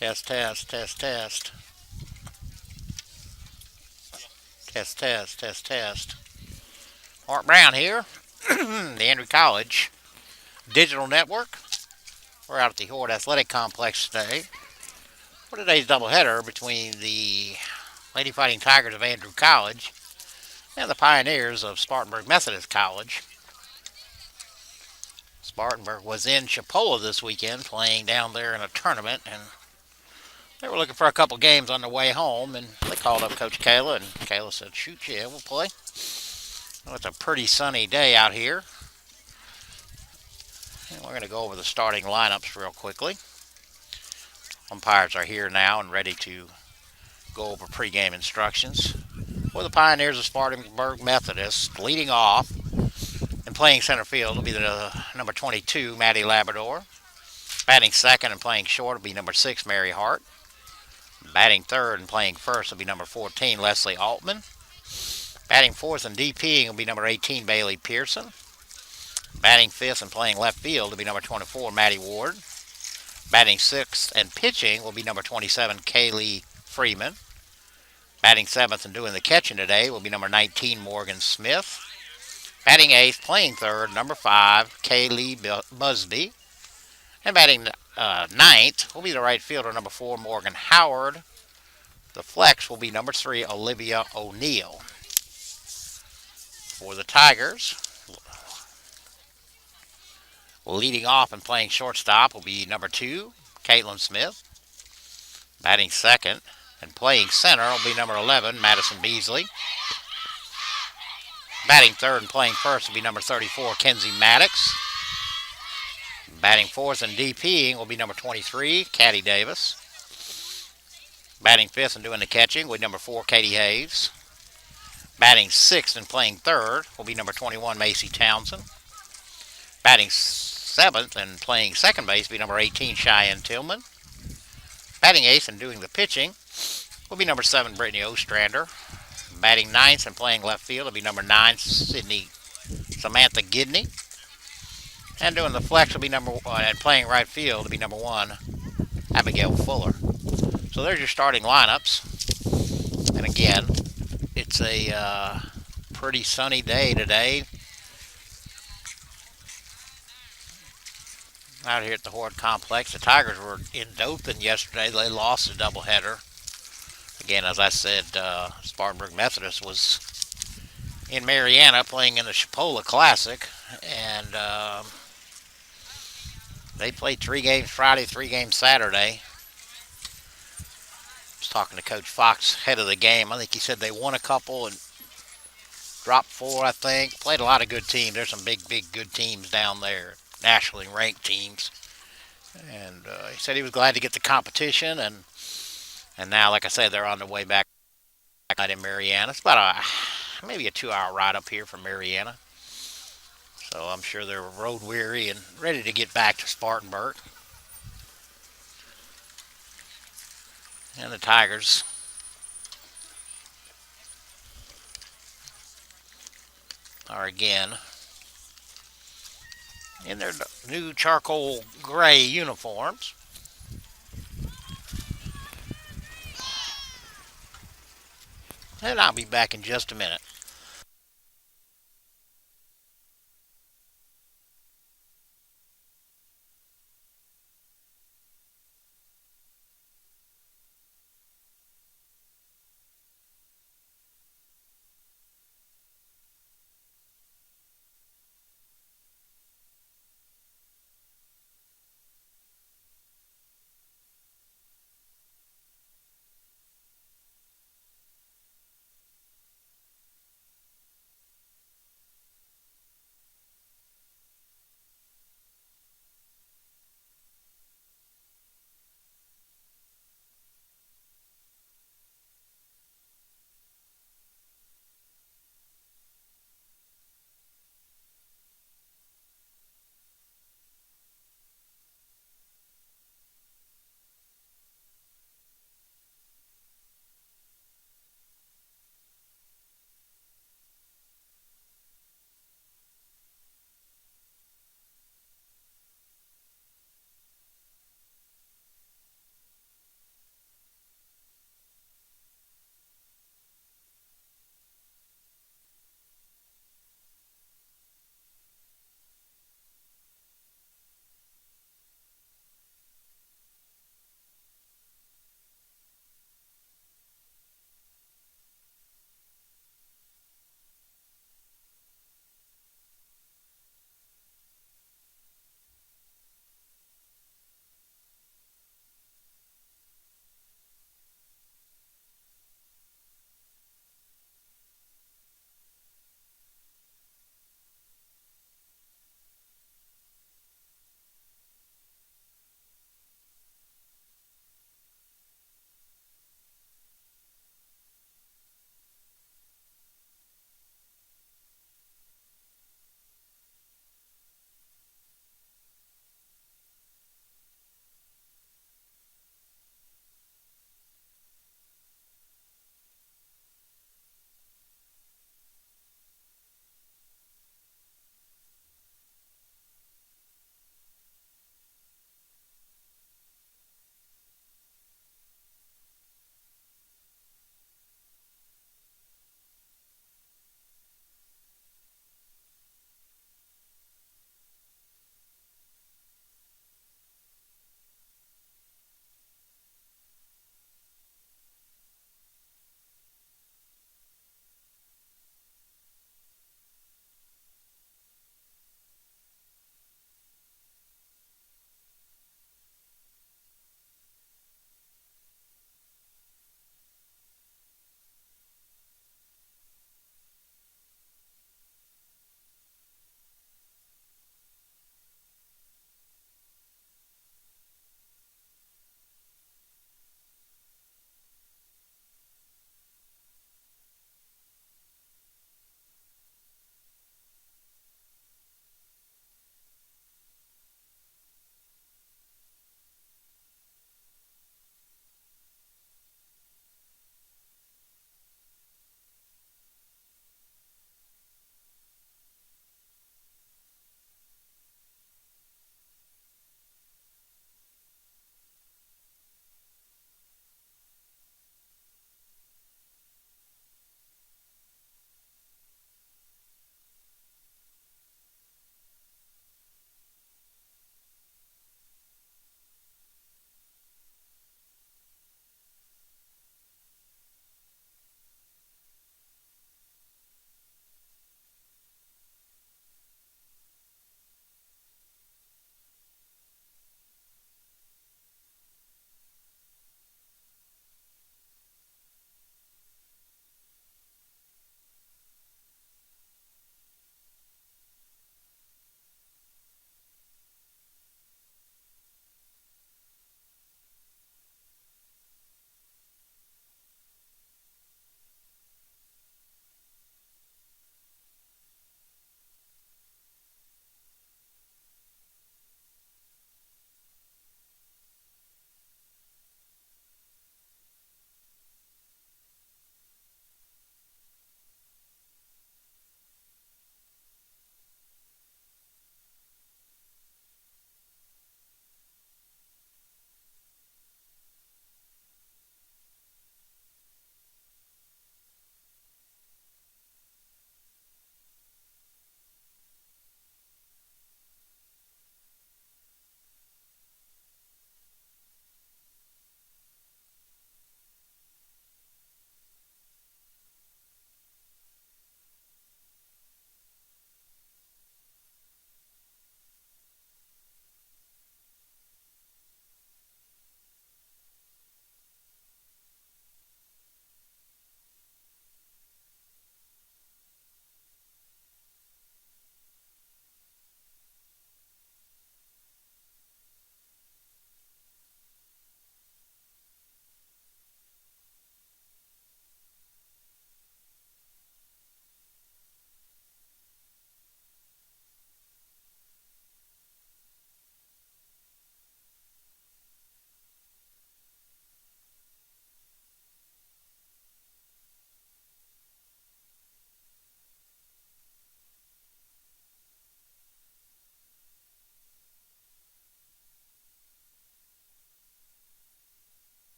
Test, test, test, test. Test, test, test, test. Mark Brown here, the Andrew College Digital Network. We're out at the Horde Athletic Complex today for today's doubleheader between the Lady Fighting Tigers of Andrew College and the Pioneers of Spartanburg Methodist College. Spartanburg was in Chipola this weekend playing down there in a tournament, and they were looking for a couple games on their way home, and they called up Coach Kayla, and Kayla said, shoot, yeah, we'll play. Well, it's a pretty sunny day out here, and we're going to go over the starting lineups real quickly. Umpires are here now and ready to go over pregame instructions. For the Pioneers of Spartanburg Methodist, leading off and playing center field will be the number 22, Maddie Labrador. Batting second and playing short will be number 6, Mary Hart. Batting third and playing first will be number 14, Leslie Altman. Batting fourth and DPing will be number 18, Bailey Pearson. Batting fifth and playing left field will be number 24, Maddie Ward. Batting sixth and pitching will be number 27, Kaylee Freeman. Batting seventh and doing the catching today will be number 19, Morgan Smith. Batting eighth, playing third, number 5, Kaylee Busby. And batting ninth will be the right fielder, number 4, Morgan Howard. The flex will be number 3, Olivia O'Neill. For the Tigers, leading off and playing shortstop will be number 2, Caitlin Smith. Batting second and playing center will be number 11, Madison Beasley. Batting third and playing first will be number 34, Kenzie Maddox. Batting fourth and DPing will be number 23, Caddy Davis. Batting fifth and doing the catching will be number 4, Katie Hayes. Batting sixth and playing third will be number 21, Macy Townsend. Batting seventh and playing second base will be number 18, Cheyenne Tillman. Batting eighth and doing the pitching will be number 7, Brittany Ostrander. Batting ninth and playing left field will be number 9, Samantha Gidney. And doing the flex will be number 1, and playing right field will be number 1, Abigail Fuller. So there's your starting lineups. And again, it's a pretty sunny day today out here at the Horde Complex. The Tigers were in Dothan yesterday. They lost a doubleheader. Again, as I said, Spartanburg Methodist was in Marianna playing in the Chipola Classic, and they played 3 games Friday, 3 games Saturday. I was talking to Coach Fox ahead of the game. I think he said they won a couple and dropped 4, I think. Played a lot of good teams. There's some big, good teams down there, nationally ranked teams. And he said he was glad to get the competition, and now, like I said, they're on their way back in Marianna. It's about maybe a 2-hour ride up here from Marianna. So I'm sure they're road weary and ready to get back to Spartanburg. And the Tigers are again in their new charcoal gray uniforms. And I'll be back in just a minute.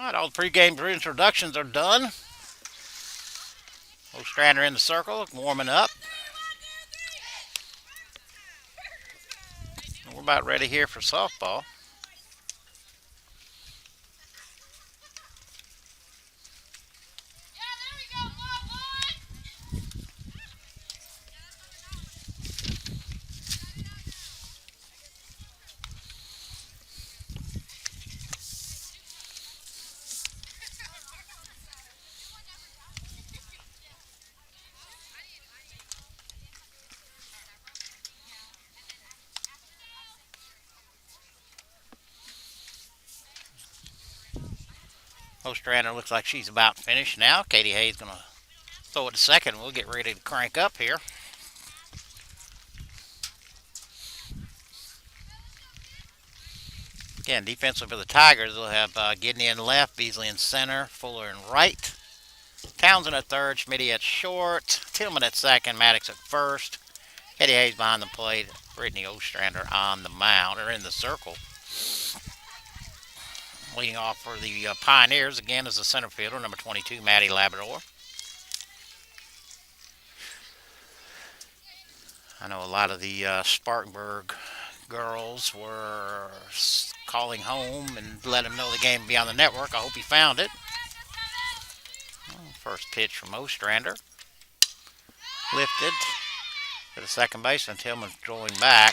All right, all the pregame introductions are done. Ostrander in the circle, warming up. We're about ready here for softball. Ostrander looks like she's about finished now. Katie Hayes going to throw it to second. We'll get ready to crank up here. Again, defensively for the Tigers, they'll have Gidney in left, Beasley in center, Fuller in right, Townsend at third, Schmitty at short, Tillman at second, Maddox at first, Katie Hayes behind the plate, Brittany Ostrander on the mound, or in the circle. Leading off for the Pioneers, again, is the center fielder, number 22, Maddie Labrador. I know a lot of the Spartanburg girls were calling home and let them know the game would be on the network. I hope you found it. First pitch from Ostrander. Lifted to the second baseman. Tillman throwing back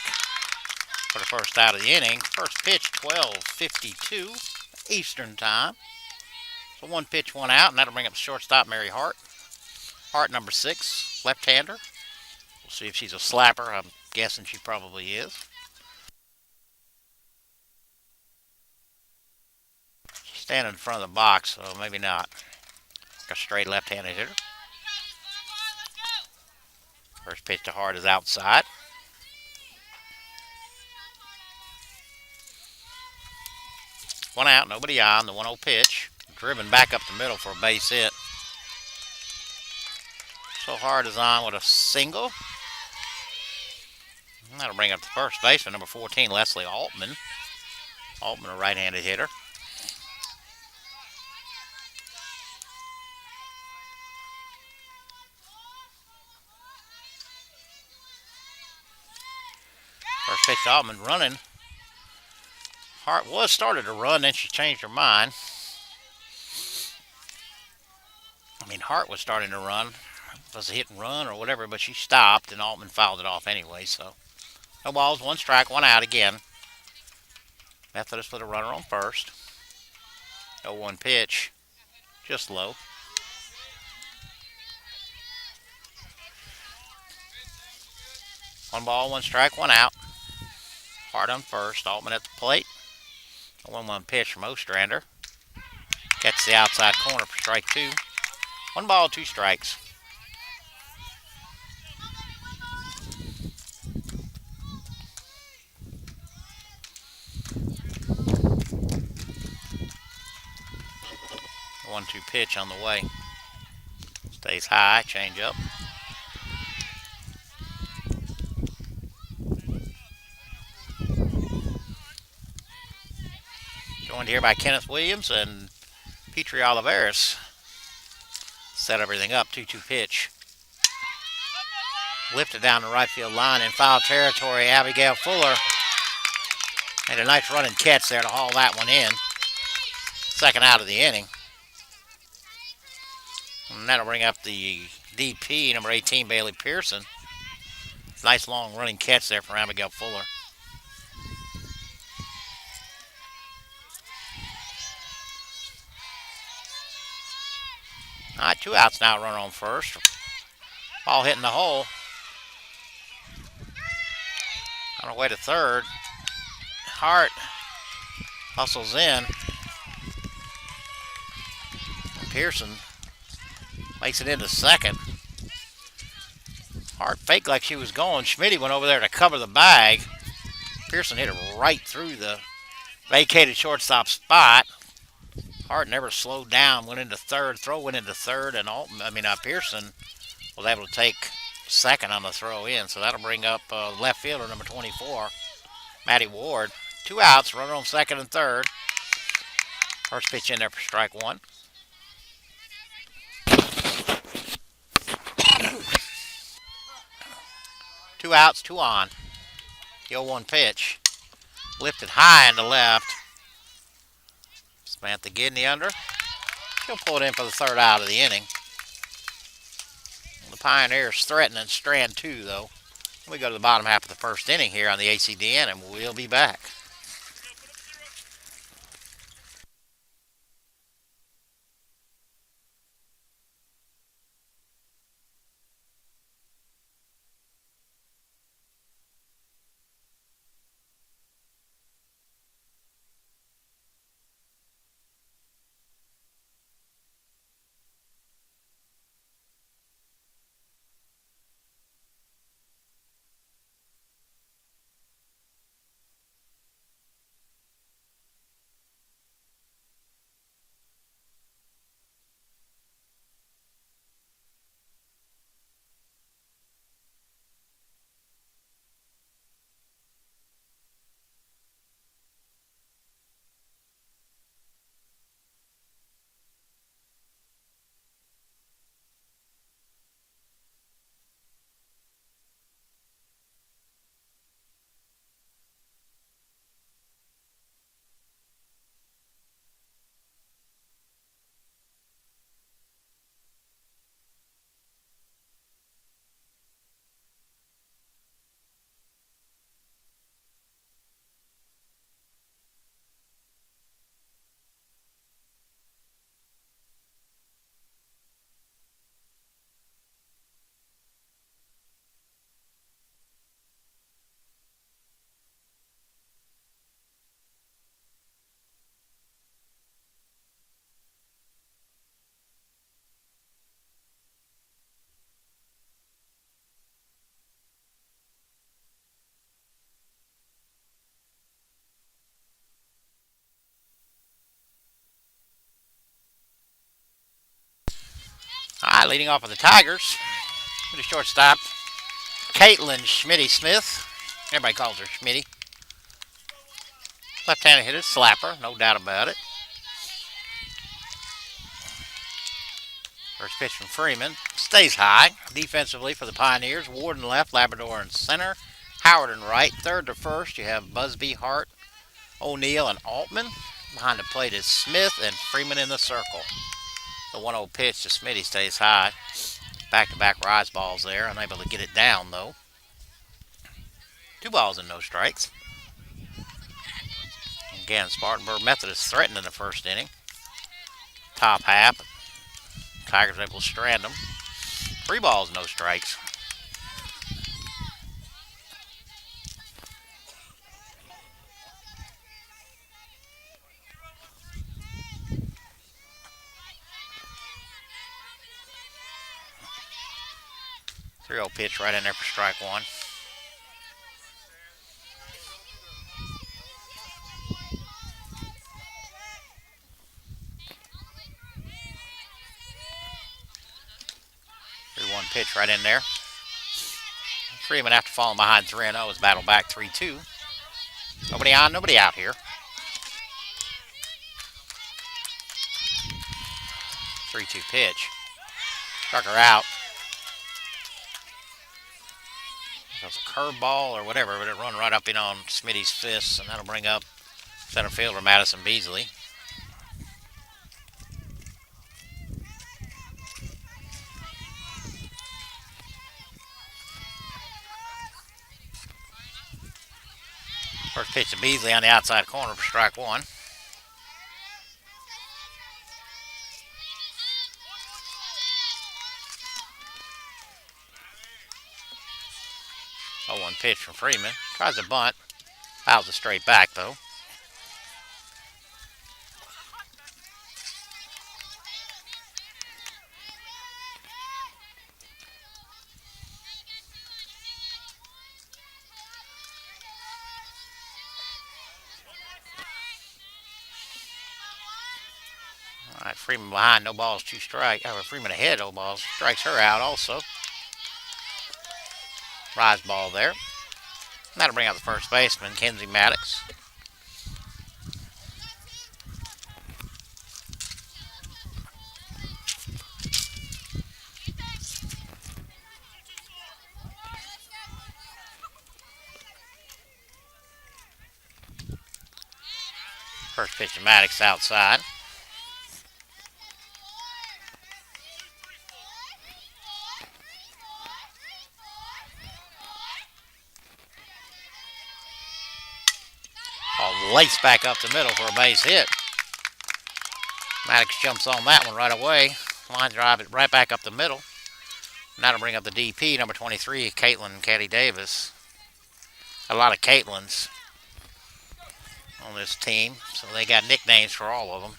for the first out of the inning. First pitch, 12:52 Eastern time. So one pitch, one out, and that'll bring up the shortstop, Mary Hart. Hart, number 6, left-hander. We'll see if she's a slapper. I'm guessing she probably is. She's standing in front of the box, so maybe not. A straight left-handed hitter. First pitch to Hart is outside. One out, nobody on. The 1-0 pitch. Driven back up the middle for a base hit. So Hart is on with a single. And that'll bring up the first baseman, number 14, Leslie Altman. Altman, a right-handed hitter. First pitch to Altman running. Hart was started to run, then she changed her mind. Hart was starting to run. It was a hit and run or whatever, but she stopped, and Altman fouled it off anyway. So, no balls, 1 strike, 1 out again. Methodist with a runner on first. 0-1 pitch, just low. One ball, 1 strike, 1 out. Hart on first. Altman at the plate. A 1-1 pitch from Ostrander. Gets the outside corner for strike 2. 1 ball, 2 strikes. A 1-2 pitch on the way. Stays high, change up. Joined here by Kenneth Williams and Petrie Oliveris. Set everything up, 2-2 pitch. Lifted down the right field line in foul territory. Abigail Fuller made a nice running catch there to haul that one in. Second out of the inning. And that'll bring up the DP, number 18, Bailey Pearson. Nice long running catch there from Abigail Fuller. All right, 2 outs now, runner on first. Ball hitting the hole. On the way to third. Hart hustles in. And Pearson makes it into second. Hart faked like she was going. Schmitty went over there to cover the bag. Pearson hit it right through the vacated shortstop spot. Hart never slowed down, went into third, throw went into third, and Pearson was able to take second on the throw in. So that'll bring up left fielder number 24, Maddie Ward. 2 outs, runner on second and third. First pitch in there for strike one. Two outs, two on. The 0-1 pitch. Lifted high in the left. Samantha getting the under. She'll pull it in for the third out of the inning. The Pioneers threatening strand two, though. We go to the bottom half of the first inning here on the ACDN, and we'll be back. All right, leading off with the Tigers. The shortstop, Caitlin Schmitty-Smith. Everybody calls her Schmitty. Left-handed hitter, slapper, no doubt about it. First pitch from Freeman. Stays high. Defensively for the Pioneers, Warden left, Labrador in center, Howard in right. Third to first, you have Busby, Hart, O'Neill, and Altman. Behind the plate is Smith and Freeman in the circle. The 1-0 pitch to Smitty stays high. Back-to-back rise balls there. Unable to get it down, though. 2 balls and no strikes. Again, Spartanburg Methodist threatened in the first inning. Top half. Tigers able to strand them. 3 balls, no strikes. Three-zero pitch right in there for strike one. Pitch right in there. Freeman, after falling behind 3-0, is battled back 3-2. Nobody on, nobody out here. 3-2 pitch. Struck her out. That was a curveball or whatever, but it run right up in on Smitty's fists, and that'll bring up center fielder Madison Beasley. First pitch to Beasley on the outside corner for strike one. Oh, 1 pitch from Freeman. Tries a bunt. Fouls it straight back, though. All right, Freeman behind, no balls, 2 strikes. Freeman ahead, no balls, strikes her out also. Rise ball there. And that'll bring out the first baseman, Kenzie Maddox. First pitch to Maddox outside. Ball laced back up the middle for a base hit. Maddox jumps on that one right away. Line drive it right back up the middle. Now to bring up the DP, number 23, Caitlin Caddy Davis. A lot of Caitlins on this team, so they got nicknames for all of them.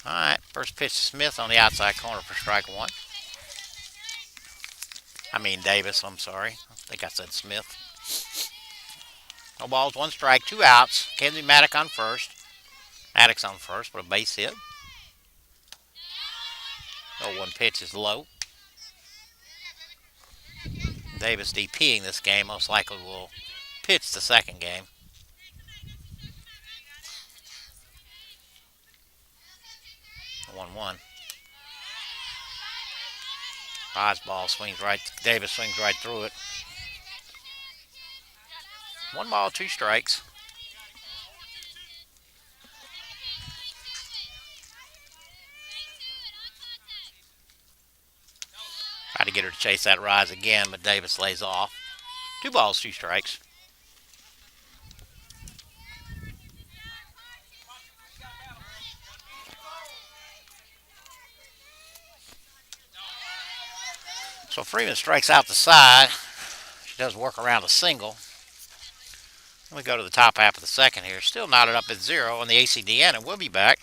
All right, first pitch to Smith on the outside corner for strike one. I mean Davis, I'm sorry. I think I said Smith. No balls, one strike, two outs. Kenzie Maddox on first. Maddox on first for a base hit. 0-1 pitch is low. Davis DPing this game, most likely will pitch the second game. 1-1. Ball swings right. Davis swings right through it. 1 ball, 2 strikes. Try to get her to chase that rise again, but Davis lays off. 2 balls, 2 strikes. So Freeman strikes out the side. She does work around a single. We go to the top half of the second here. Still knotted up at 0 on the ACDN, and we'll be back.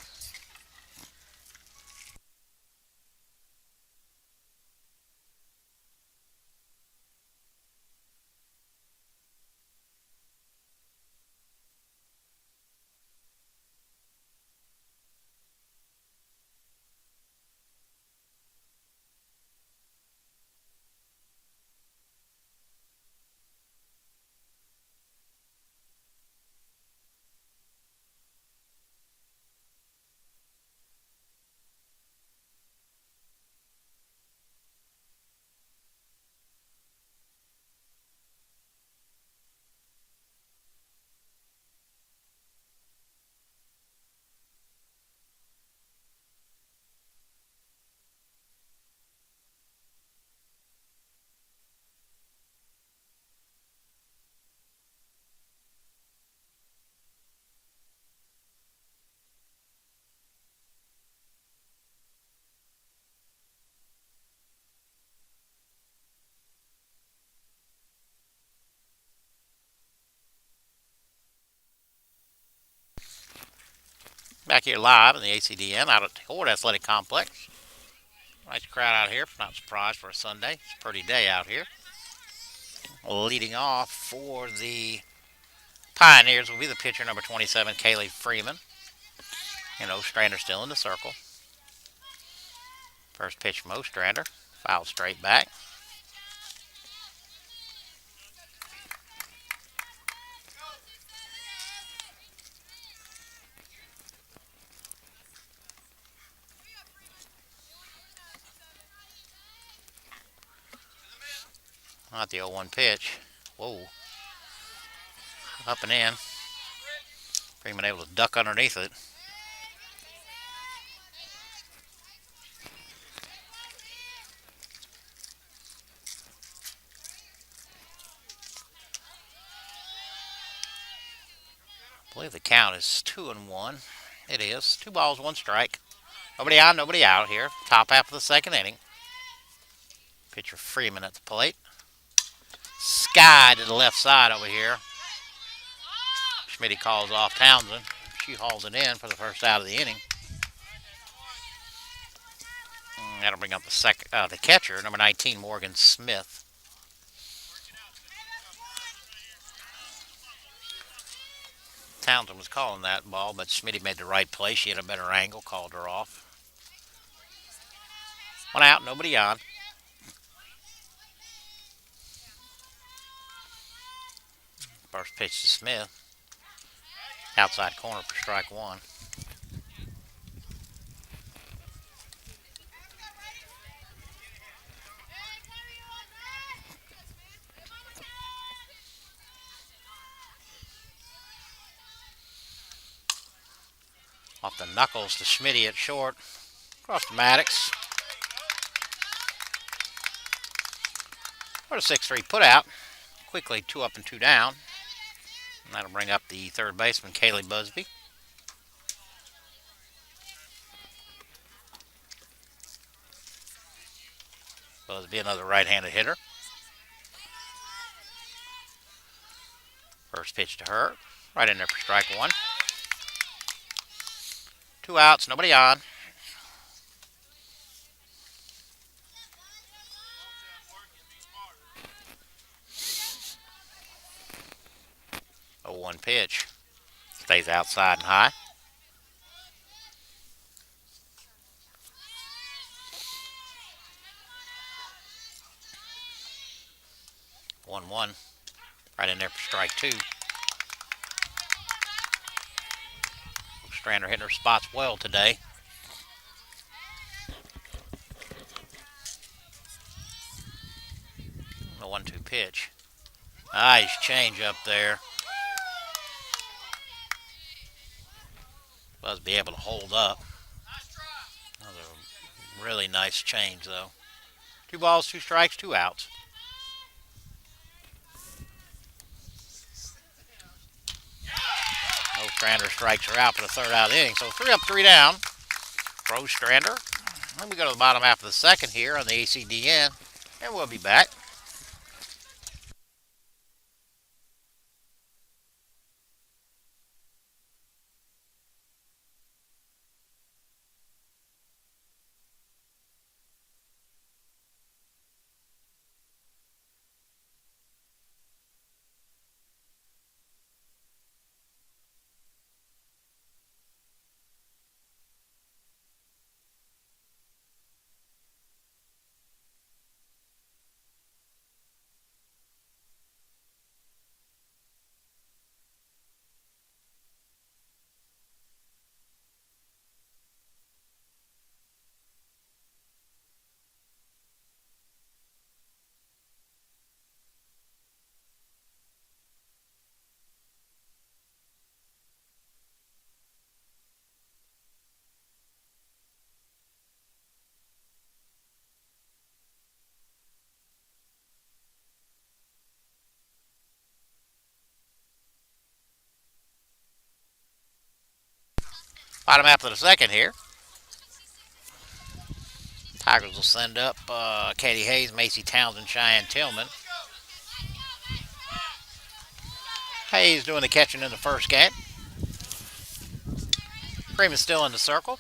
Back here live in the ACDN out at the Horde Athletic Complex. Nice crowd out here, not surprised for a Sunday. It's a pretty day out here. Leading off for the Pioneers will be the pitcher number 27, Kaylee Freeman. Ostrander still in the circle. First pitch from Ostrander. Foul straight back. Not the 0-1 pitch. Whoa. Up and in. Freeman able to duck underneath it. I believe the count is 2-1. It is. 2 balls, 1 strike. Nobody on, nobody out here. Top half of the second inning. Pitcher Freeman at the plate. Sky to the left side over here. Schmitty calls off Townsend. She hauls it in for the first out of the inning. That'll bring up the catcher, number 19, Morgan Smith. Townsend was calling that ball, but Schmitty made the right play. She had a better angle, called her off. 1 out, nobody on. First pitch to Smith. Outside corner for strike 1. Off the knuckles to Schmitty at short. Across to Maddox. For a 6-3 put out. Quickly 2 up and 2 down. And that'll bring up the third baseman, Kaylee Busby. Busby, another right-handed hitter. First pitch to her. Right in there for strike 1. 2 outs, nobody on. 0-1 pitch. Stays outside and high. 1-1. Right in there for strike 2. Strander hitting her spots well today. The 1-2 pitch. Nice change up there. Busby able to hold up. That was a really nice change, though. 2 balls, 2 strikes, 2 outs. No Strander strikes her out for the third out of the inning. So 3 up, 3 down. Throws Strander. Then we go to the bottom half of the second here on the ACDN. And we'll be back. Bottom half of the second here. Tigers will send up Katie Hayes, Macy Townsend, Cheyenne Tillman. Hayes doing the catching in the first game. Freeman's still in the circle.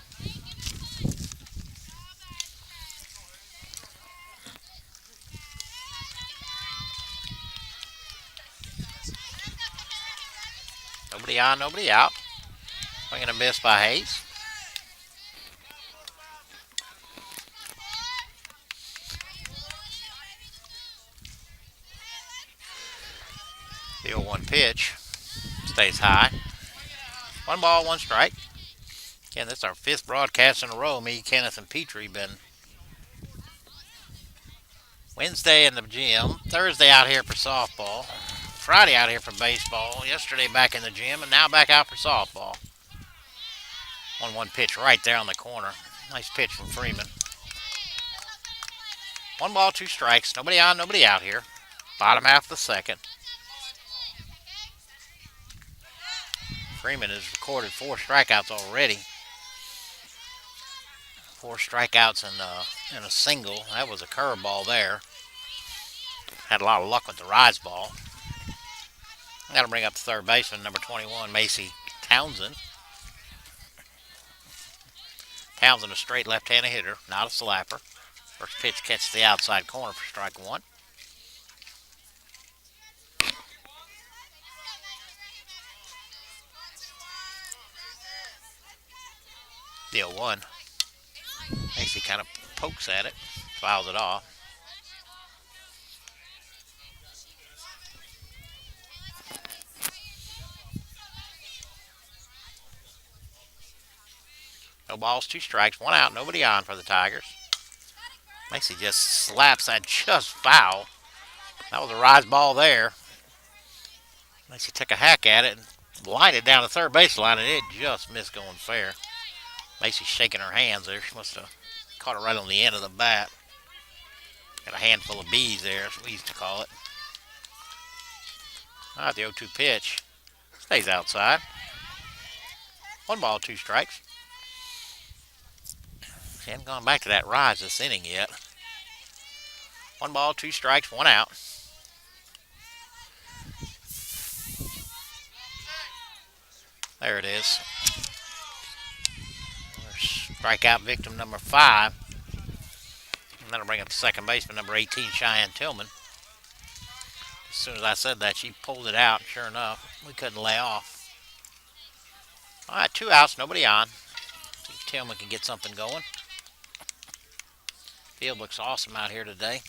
Nobody on, nobody out. Swing and a miss by Hayes. The 0-1 pitch stays high. 1 ball, 1 strike. Again, this is our 5th broadcast in a row. Me, Kenneth, and Petrie been Wednesday in the gym, Thursday out here for softball, Friday out here for baseball, yesterday back in the gym, and now back out for softball. 1-1 pitch right there on the corner. Nice pitch from Freeman. 1 ball, 2 strikes. Nobody on, nobody out here. Bottom half of the second. Freeman has recorded 4 strikeouts already. 4 strikeouts in a single. That was a curveball there. Had a lot of luck with the rise ball. Got to bring up the third baseman, number 21, Macy Townsend. Townsend, a straight left-handed hitter, not a slapper. First pitch catches the outside corner for strike 1. The 0-1. Macy kind of pokes at it, fouls it off. No balls, 2 strikes, 1 out, nobody on for the Tigers. Macy just slaps that just foul. That was a rise ball there. Macy took a hack at it and lined it down the third baseline, and it just missed going fair. Macy's shaking her hands there. She must have caught it right on the end of the bat. Got a handful of bees there, as we used to call it. All right, the 0-2 pitch stays outside. 1 ball, 2 strikes. She hasn't gone back to that rise this inning yet. 1 ball, 2 strikes, 1 out. There it is. Strikeout victim number 5. And that'll bring up the second baseman, number 18, Cheyenne Tillman. As soon as I said that, she pulled it out. Sure enough, we couldn't lay off. All right, 2 outs, nobody on. See if Tillman can get something going. Field looks awesome out here today.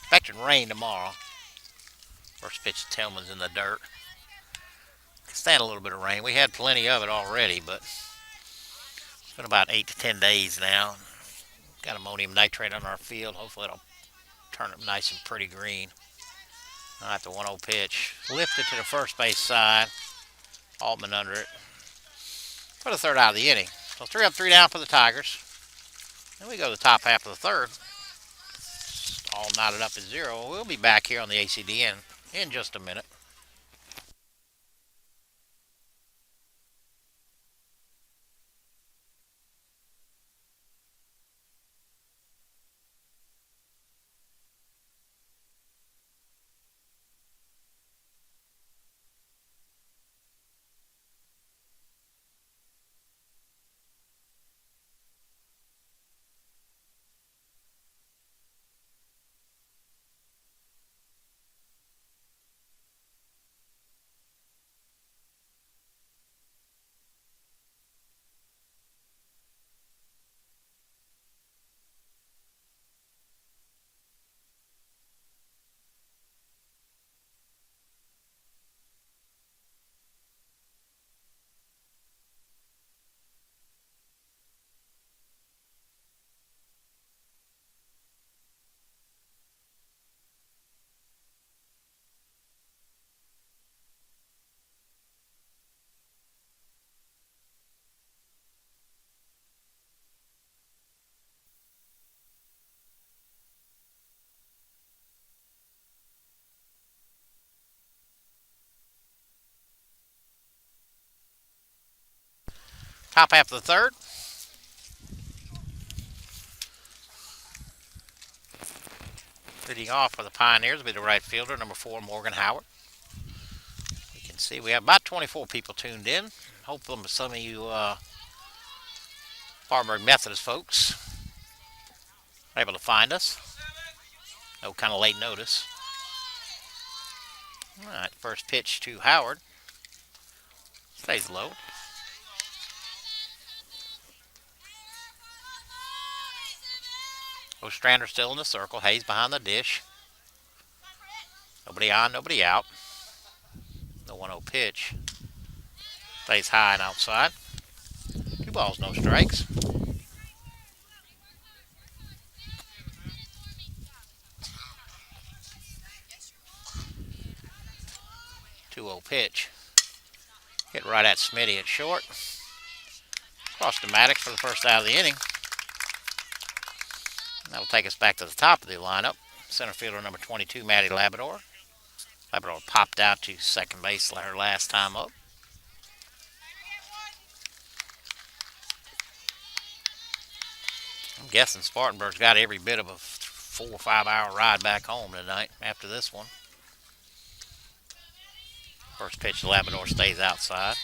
Expecting rain tomorrow. First pitch to Tillman's in the dirt. Can stand a little bit of rain. We had plenty of it already, but it's been about 8 to 10 days now. Got ammonium nitrate on our field. Hopefully it'll turn it nice and pretty green. All right, the 1-0 pitch. Lifted to the first base side. Altman under it. For the third out of the inning. So 3 up, 3 down for the Tigers. Then we go to the top half of the third. All knotted up at 0. We'll be back here on the ACDN in just a minute. Top half of the third. Leading off for the Pioneers will be the right fielder, number 4, Morgan Howard. You can see we have about 24 people tuned in. Hopefully some of you Spartanburg Methodist folks are able to find us. No kind of late notice. All right, first pitch to Howard. Stays low. Ostrander still in the circle. Hayes behind the dish. Nobody on, nobody out. The 1-0 pitch. Stays high and outside. 2 balls, no strikes. Two-0 pitch. Hit right at Smitty at short. Cross to Maddox for the first out of the inning. That'll take us back to the top of the lineup. Center fielder number 22, Maddie Labrador. Labrador popped out to second base her last time up. I'm guessing Spartanburg's got every bit of a 4 or 5 hour ride back home tonight after this one. First pitch to Labrador stays outside.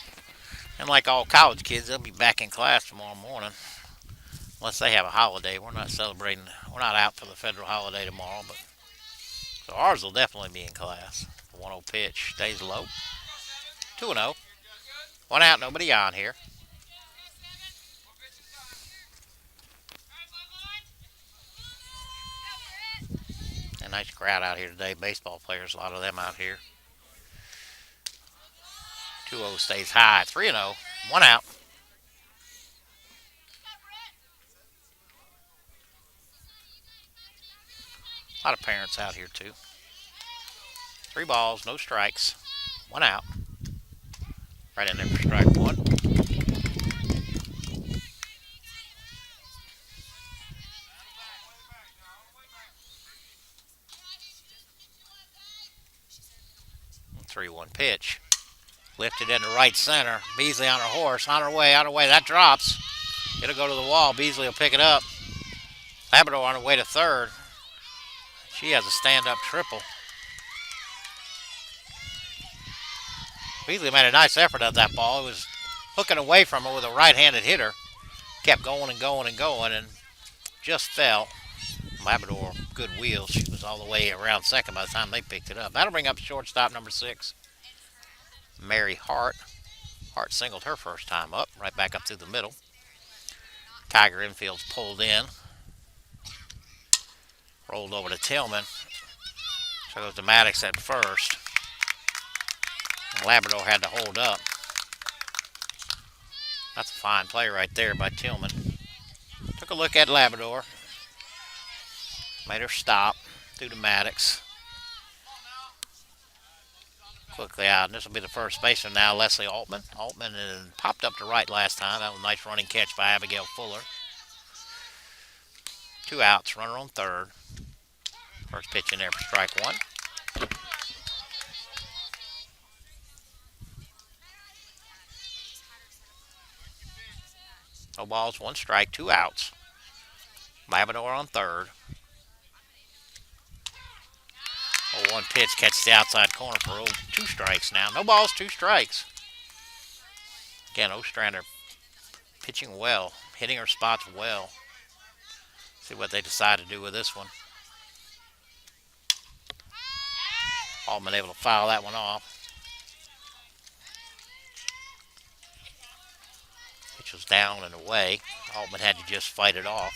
And like all college kids, they'll be back in class tomorrow morning. Unless they have a holiday. We're not celebrating. We're not out for the federal holiday tomorrow, but so ours will definitely be in class. The 1-0 pitch stays low. 2-0. 1 out, nobody on here. A nice crowd out here today. Baseball players, a lot of them out here. 2-0 stays high. 3-0. 1 out. A lot of parents out here too. 3 balls, no strikes. 1 out. Right in there for strike 1. 3-1 pitch. Lifted into right center. Beasley on her horse. On her way. That drops. It'll go to the wall. Beasley will pick it up. Labrador on her way to third. She has a stand-up triple. Beasley made a nice effort at that ball. It was hooking away from her with a right-handed hitter. Kept going and going and going and just fell. Labrador, good wheels. She was all the way around second by the time they picked it up. That'll bring up shortstop number 6, Mary Hart. Hart singled her first time up, right back up through the middle. Tiger infield's pulled in. Rolled over to Tillman. So goes to Maddox at first. Labrador had to hold up. That's a fine play right there by Tillman. Took a look at Labrador. Made her stop. Through to Maddox. Quickly out. And this will be the first baseman now, Leslie Altman. Altman popped up to right last time. That was a nice running catch by Abigail Fuller. 2 outs. Runner on third. First pitch in there for strike 1. No balls, 1 strike, 2 outs. Labrador on third. 1 pitch, catches the outside corner for 2 strikes now. No balls, 2 strikes. Again, Ostrander pitching well, hitting her spots well. See what they decide to do with this one. Altman able to foul that one off. Pitch was down and away. Altman had to just fight it off.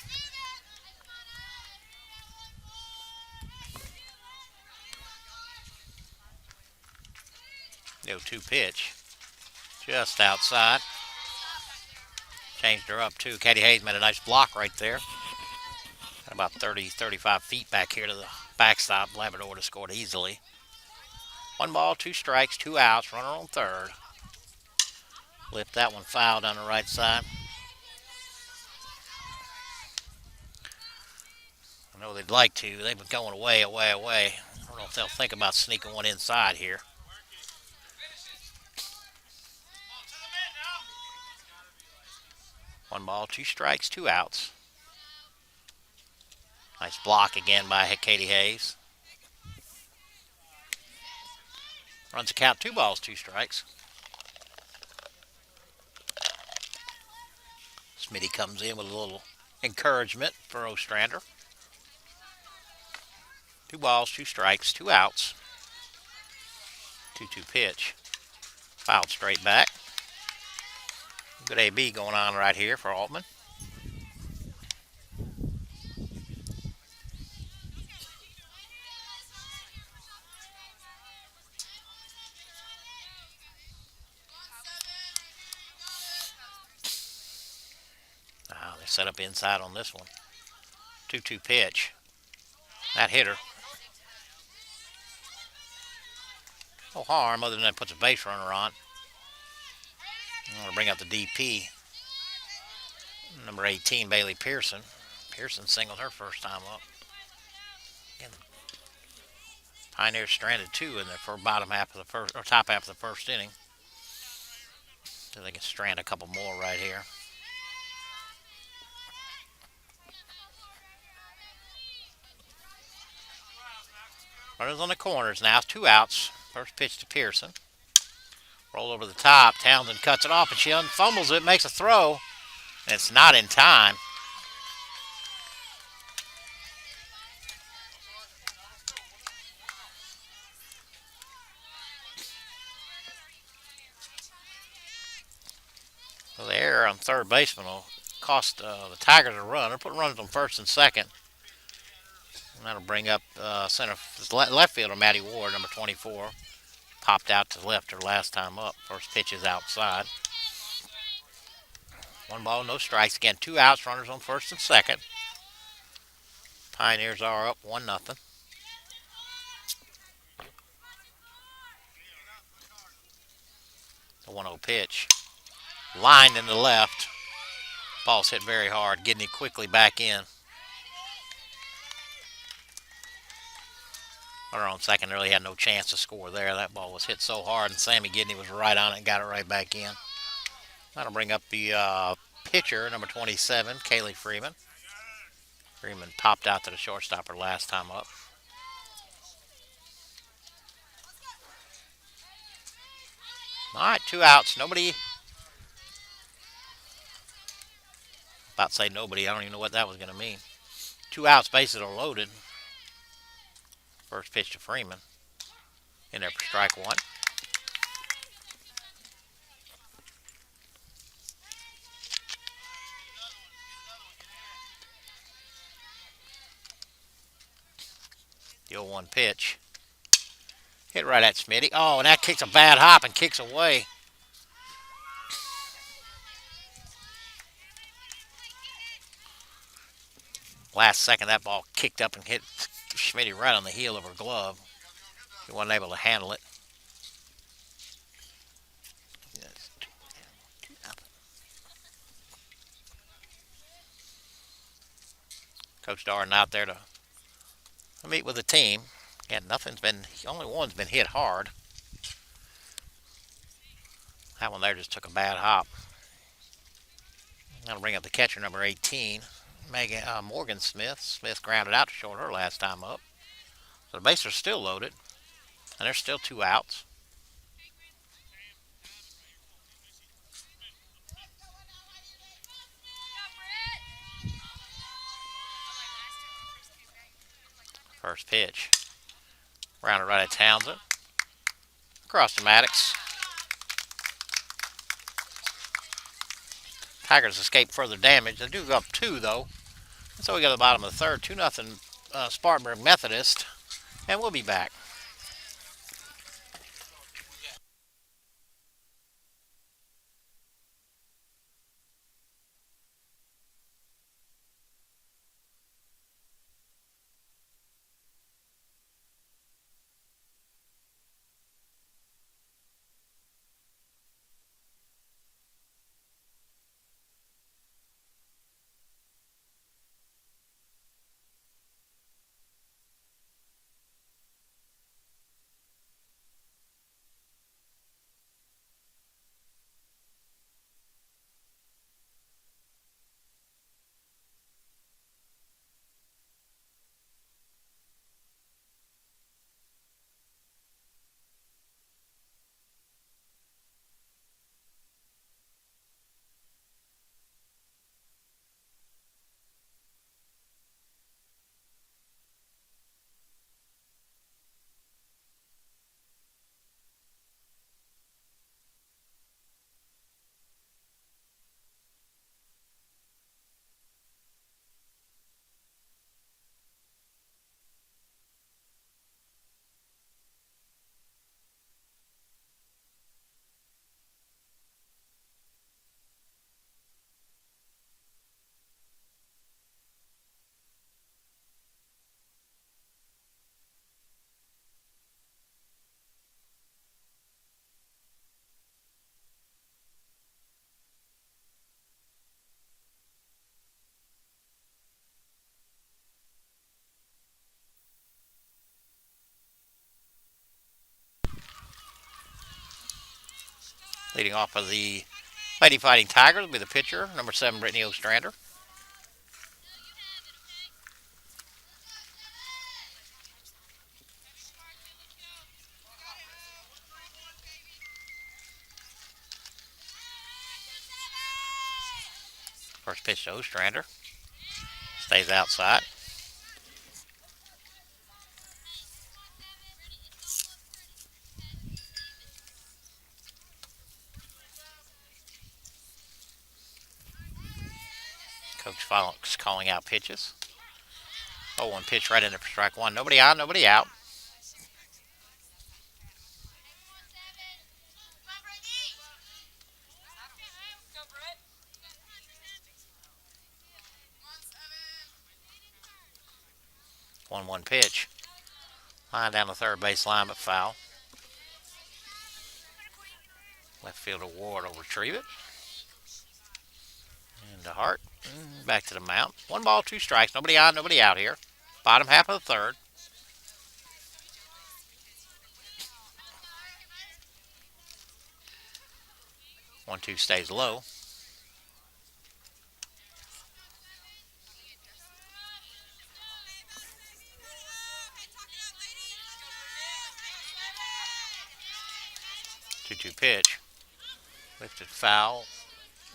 The 0-2 pitch. Just outside. Changed her up too. Katie Hayes made a nice block right there. Got about 30, 35 feet back here to the backstop. Labrador would have scored easily. 1 ball, 2 strikes, 2 outs. Runner on third. Lift that one foul down the right side. I know they'd like to. They've been going away. I don't know if they'll think about sneaking one inside here. One ball, 2 strikes, 2 outs. Nice block again by Katie Hayes. Runs a count, 2 balls, 2 strikes. Smitty comes in with a little encouragement for Ostrander. 2 balls, 2 strikes, 2 outs. 2-2 pitch. Fouled straight back. Good AB going on right here for Altman. They set up inside on this one. 2-2 pitch. That hit her. No harm other than that puts a base runner on. I'm going to bring up the DP. Number 18, Bailey Pearson. Pearson singled her first time up. Again, Pioneers stranded 2 in the bottom half of the first, or top half of the first inning. So they can strand a couple more right here. Runners on the corners now. 2 outs. First pitch to Pearson. Roll over the top. Townsend cuts it off, and she fumbles it, makes a throw, and it's not in time. So the error on third baseman will cost the Tigers a run. They're putting runners on first and second. And that'll bring up left fielder Maddie Ward, number 24. Popped out to left her last time up. First pitch is outside. 1 ball, no strikes. Again, 2 outs, runners on first and second. Pioneers are up 1-0. The 1-0 pitch. Lined in the left. Ball's hit very hard. Getting it quickly back in. Runner on second really had no chance to score there. That ball was hit so hard, and Sammy Gidney was right on it and got it right back in. That'll bring up the pitcher, number 27, Kaylee Freeman. Freeman popped out to the shortstop her last time up. All right, 2 outs. Nobody. About to say nobody. I don't even know what that was going to mean. 2 outs, bases are loaded. First pitch to Freeman. In there for strike one. The 0-1 pitch. Hit right at Smitty. Oh, and that kicks a bad hop and kicks away. Last second, that ball kicked up and hit Smitty right on the heel of her glove. She wasn't able to handle it. Coach Darden out there to meet with the team. Yeah, only one's been hit hard. That one there just took a bad hop. That'll bring up the catcher, number 18, Morgan Smith. Smith grounded out to short her last time up. So the bases are still loaded, and there's still 2 outs. First pitch. Rounded right at Townsend. Across to Maddox. Tigers escape further damage. They do go up 2, though. And so we go to the bottom of the third. 2-0 Spartanburg Methodist. And we'll be back. Leading off of the Lady Fighting Tigers will be the pitcher, number 7, Brittany Ostrander. First pitch to Ostrander. Stays outside. Coach Fox calling out pitches. 0-1 pitch right in there for strike one. Nobody on, nobody out. One pitch. Line down the third base line, but foul. Left fielder Ward will retrieve it. And to Hart. Back to the mound. 1 ball, 2 strikes. Nobody on, nobody out here. Bottom half of the third. 1-2 stays low. Two pitch. Lifted foul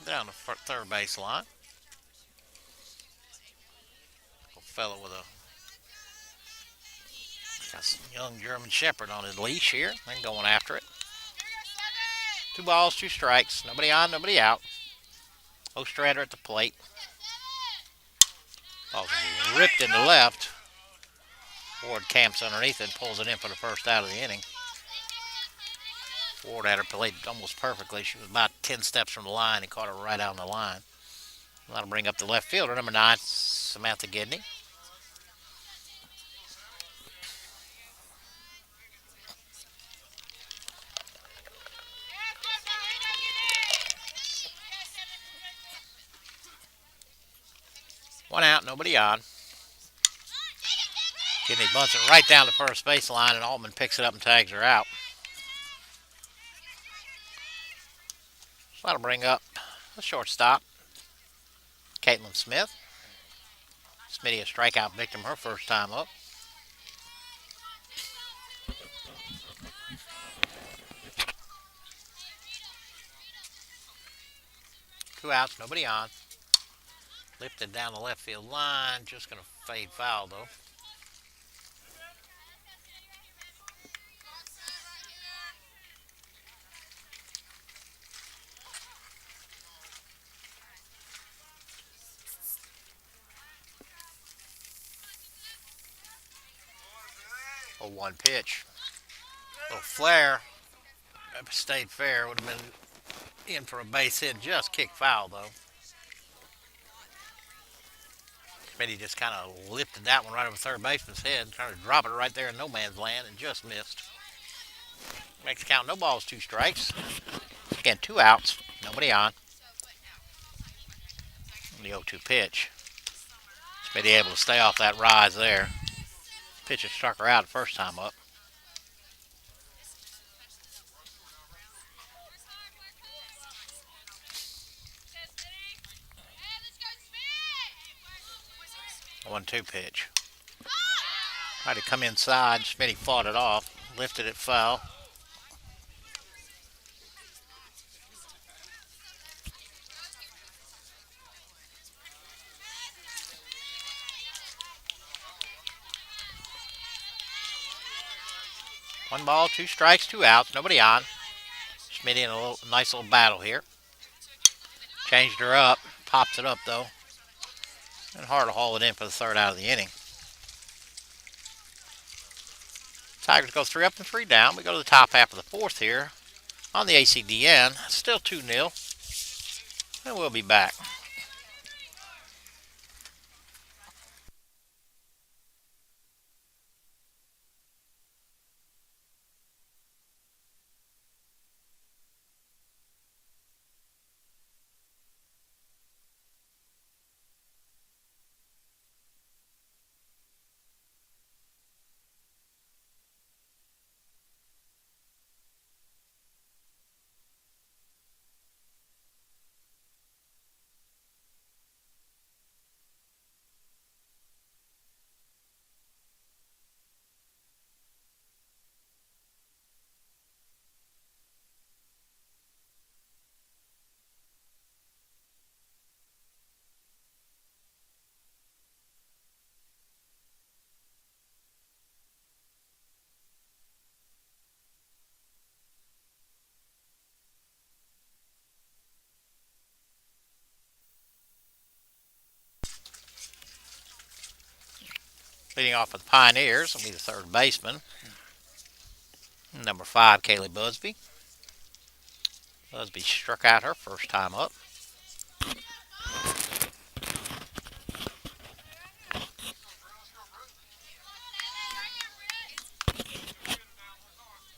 down the third base line. A fellow with a young German Shepherd on his leash here and going after it. 2 balls, 2 strikes. Nobody on, nobody out. Ostrander at the plate. Ball's ripped into left. Ward camps underneath it and pulls it in for the first out of the inning. Ward had her played almost perfectly. She was about 10 steps from the line. He caught her right out on the line. That'll bring up the left fielder, number 9, Samantha Gidney. One out, nobody on. Gidney bunts it right down the first base line, and Altman picks it up and tags her out. So that'll bring up the shortstop, Caitlin Smith. Smitty, a strikeout victim her first time up. Two outs, nobody on. Lifted down the left field line. Just going to fade foul, though. A 1 pitch. A little flare. If it stayed fair, would have been in for a base hit. Just kicked foul, though. Smitty just kind of lifted that one right over third baseman's head, trying to drop it right there in no man's land, and just missed. Makes the count, no balls, 2 strikes. Again, 2 outs, nobody on. The 0-2 pitch. Smitty able to stay off that rise there. Pitcher struck her out the first time up. A 1-2 pitch. Tried to come inside. Smitty fought it off. Lifted it foul. One ball, 2 strikes, 2 outs. Nobody on. Smitty in a nice little battle here. Changed her up. Pops it up, though. And hard to haul it in for the third out of the inning. Tigers go 3 up and 3 down. We go to the top half of the fourth here on the ACDN. Still 2-0. And we'll be back. Leading off with the Pioneers will be the third baseman, number 5, Kaylee Busby. Busby struck out her first time up.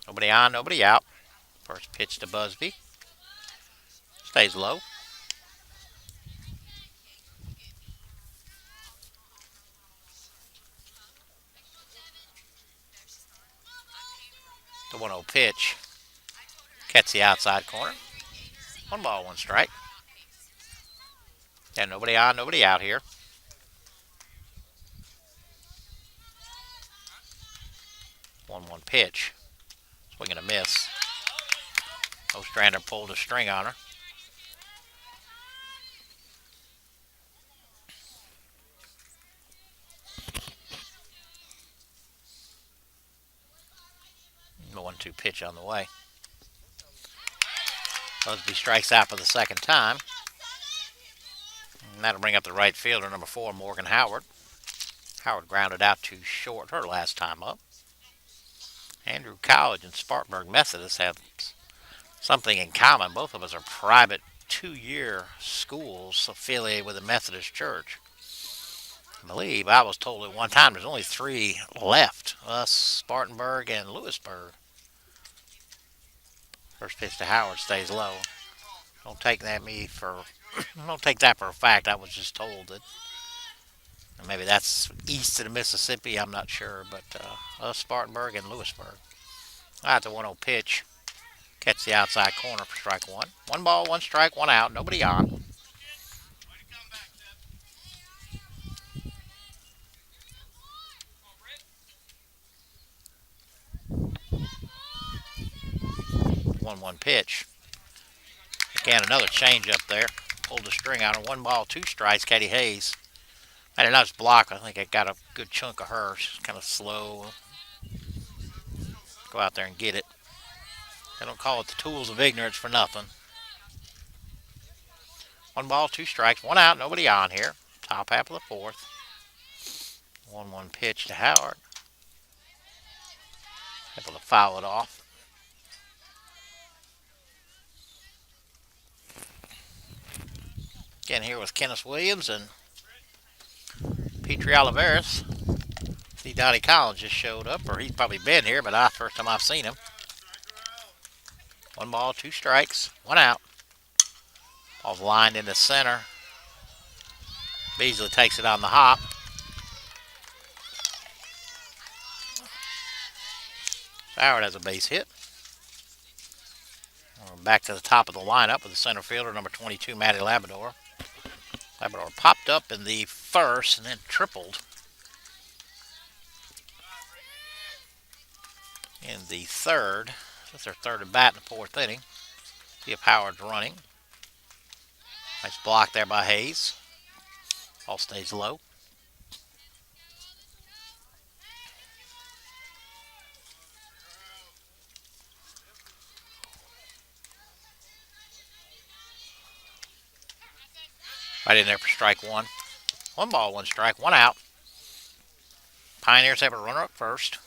Nobody on, nobody out. First pitch to Busby. Stays low. The 1-0 pitch. Catch the outside corner. One ball, one strike. And nobody on, nobody out here. 1-1 pitch. Swing and a miss. Ostrander pulled a string on her. The 1-2 pitch on the way. Busby strikes out for the second time. And that'll bring up the right fielder, number 4, Morgan Howard. Howard grounded out too short her last time up. Andrew College and Spartanburg Methodist have something in common. Both of us are private 2-year schools affiliated with the Methodist Church. I believe I was told at one time there's only 3 left, us, Spartanburg, and Lewisburg. First pitch to Howard stays low. Don't take that don't take that for a fact. I was just told that maybe that's east of the Mississippi. I'm not sure, but us, Spartanburg, and Lewisburg. That's a 1-0 pitch. Catch the outside corner for strike 1. 1 ball, 1 strike, 1 out. Nobody on. One pitch. Again, another change up there. Pulled the string out of 1 ball, 2 strikes. Katie Hayes had a nice block. I think it got a good chunk of her. She's kind of slow. Go out there and get it. They don't call it the tools of ignorance for nothing. 1 ball, 2 strikes, 1 out. Nobody on here. Top half of the 4th. 1-1 pitch to Howard. Able to foul it off. Again here with Kenneth Williams and Petrie Oliveris. See, Donnie Collins just showed up, or he's probably been here, but first time I've seen him. 1 ball, 2 strikes, 1 out. Ball's lined into center. Beasley takes it on the hop. Howard has a base hit. We're back to the top of the lineup with the center fielder, number 22, Maddie Labrador. Labrador popped up in the first and then tripled in the third. That's their third at bat in the 4th inning. See if Howard's running. Nice block there by Hayes. Ball stays low. Right in there for strike 1. 1 ball, 1 strike, 1 out. Pioneers have a runner up first.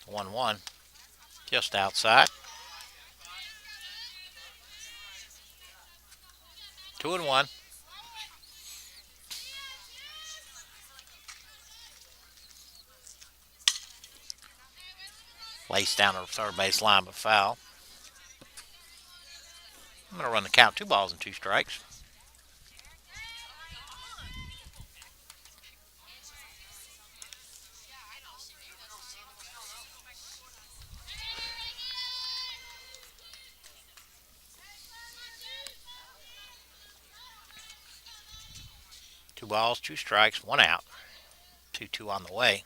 One, just outside. 2-1. Placed down the third base line, but foul. I'm going to run the count. 2 balls and 2 strikes. Two balls, 2 strikes, 1 out. 2-2 on the way.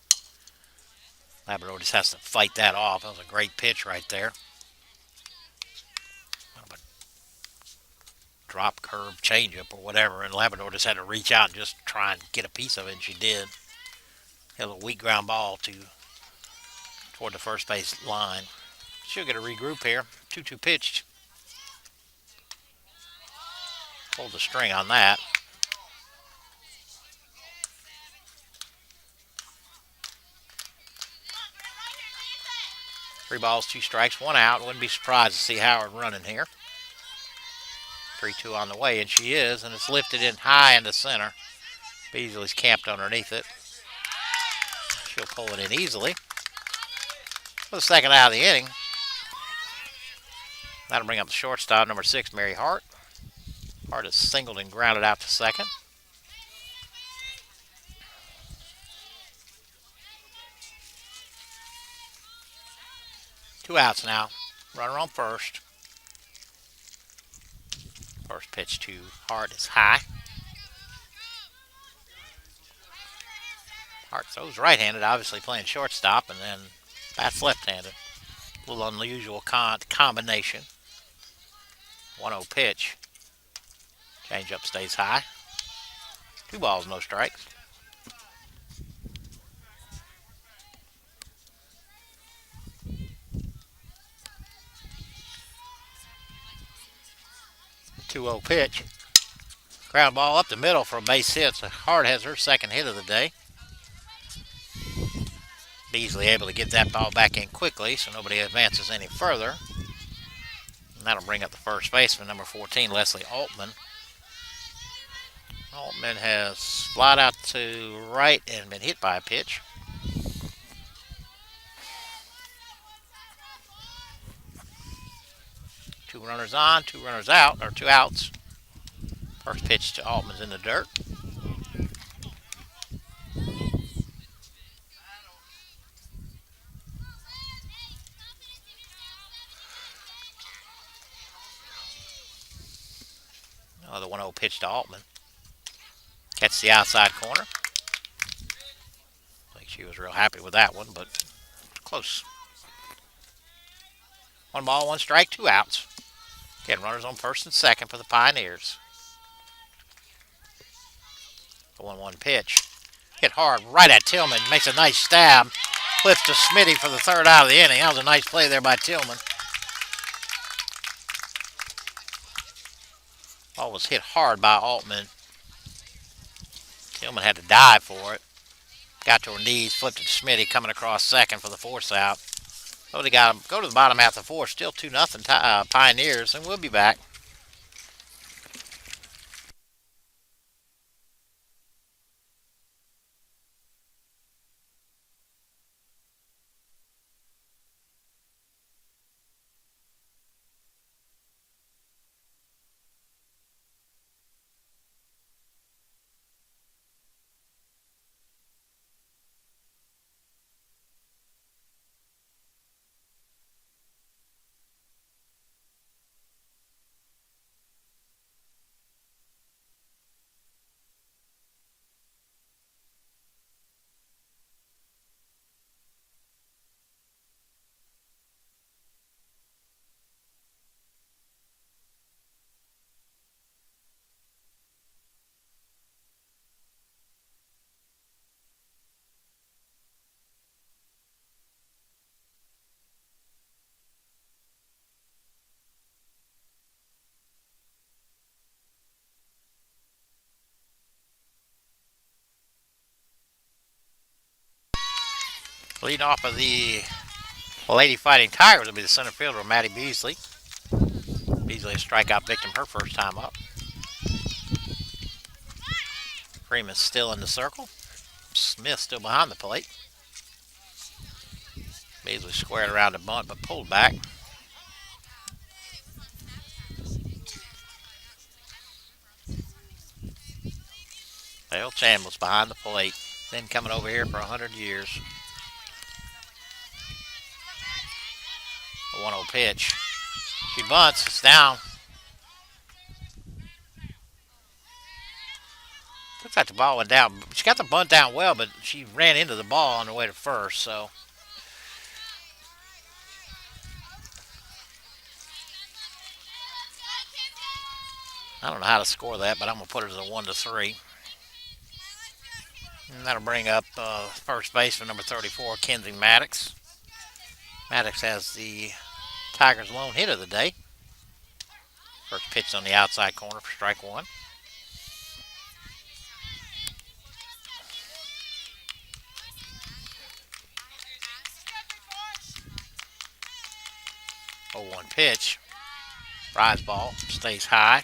Labrador just has to fight that off. That was a great pitch right there. Drop, curve, changeup, or whatever, and Labrador just had to reach out and just try and get a piece of it, and she did. Hit a weak ground ball toward the first base line. She'll get a regroup here. 2-2 pitched. Pulled the string on that. Three balls, 2 strikes, 1 out. Wouldn't be surprised to see Howard running here. 3-2 on the way, and she is, and it's lifted in high into center. Beasley's camped underneath it. She'll pull it in easily. For the second out of the inning. That'll bring up the shortstop, number 6, Mary Hart. Hart is singled and grounded out to second. Two outs now. Runner on first. First pitch to Hart is high. Hart throws right-handed, obviously playing shortstop, and then bats left-handed. A little unusual combination. 1-0 pitch. Changeup stays high. 2 balls, no strikes. Two-0 pitch. Ground ball up the middle for a base hit. So Hart has her second hit of the day. Beasley able to get that ball back in quickly so nobody advances any further. And that'll bring up the first baseman, number 14, Leslie Altman. Altman has flied out to right and been hit by a pitch. Two runners on, 2 runners out, or 2 outs. First pitch to Altman's in the dirt. Another 1-0 pitch to Altman. Catch the outside corner. I think she was real happy with that one, but close. 1 ball, 1 strike, 2 outs. Again, runners on first and second for the Pioneers. The 1-1 pitch. Hit hard right at Tillman. Makes a nice stab. Flips to Smitty for the 3rd out of the inning. That was a nice play there by Tillman. Ball was hit hard by Altman. Tillman had to dive for it. Got to her knees, flipped it to Smitty, coming across second for the 4th out. So they got him. Go to the bottom half of the 4th. Still 2-0 Pioneers, and we'll be back. Leading off of the Lady Fighting Tigers will be the center fielder, Maddie Beasley. Beasley a strikeout victim her first time up. Freeman's still in the circle. Smith still behind the plate. Beasley squared around the bunt but pulled back. Dale Chambliss behind the plate. Been coming over here for 100 years. A 1-0 pitch. She bunts. It's down. Looks like the ball went down. She got the bunt down well, but she ran into the ball on the way to first, so. I don't know how to score that, but I'm going to put it as a 1-3. And that'll bring up first baseman number 34, Kenzie Maddox. Maddox has the Tigers' lone hit of the day. First pitch on the outside corner for strike 1. Oh, 1 pitch. Rise ball stays high.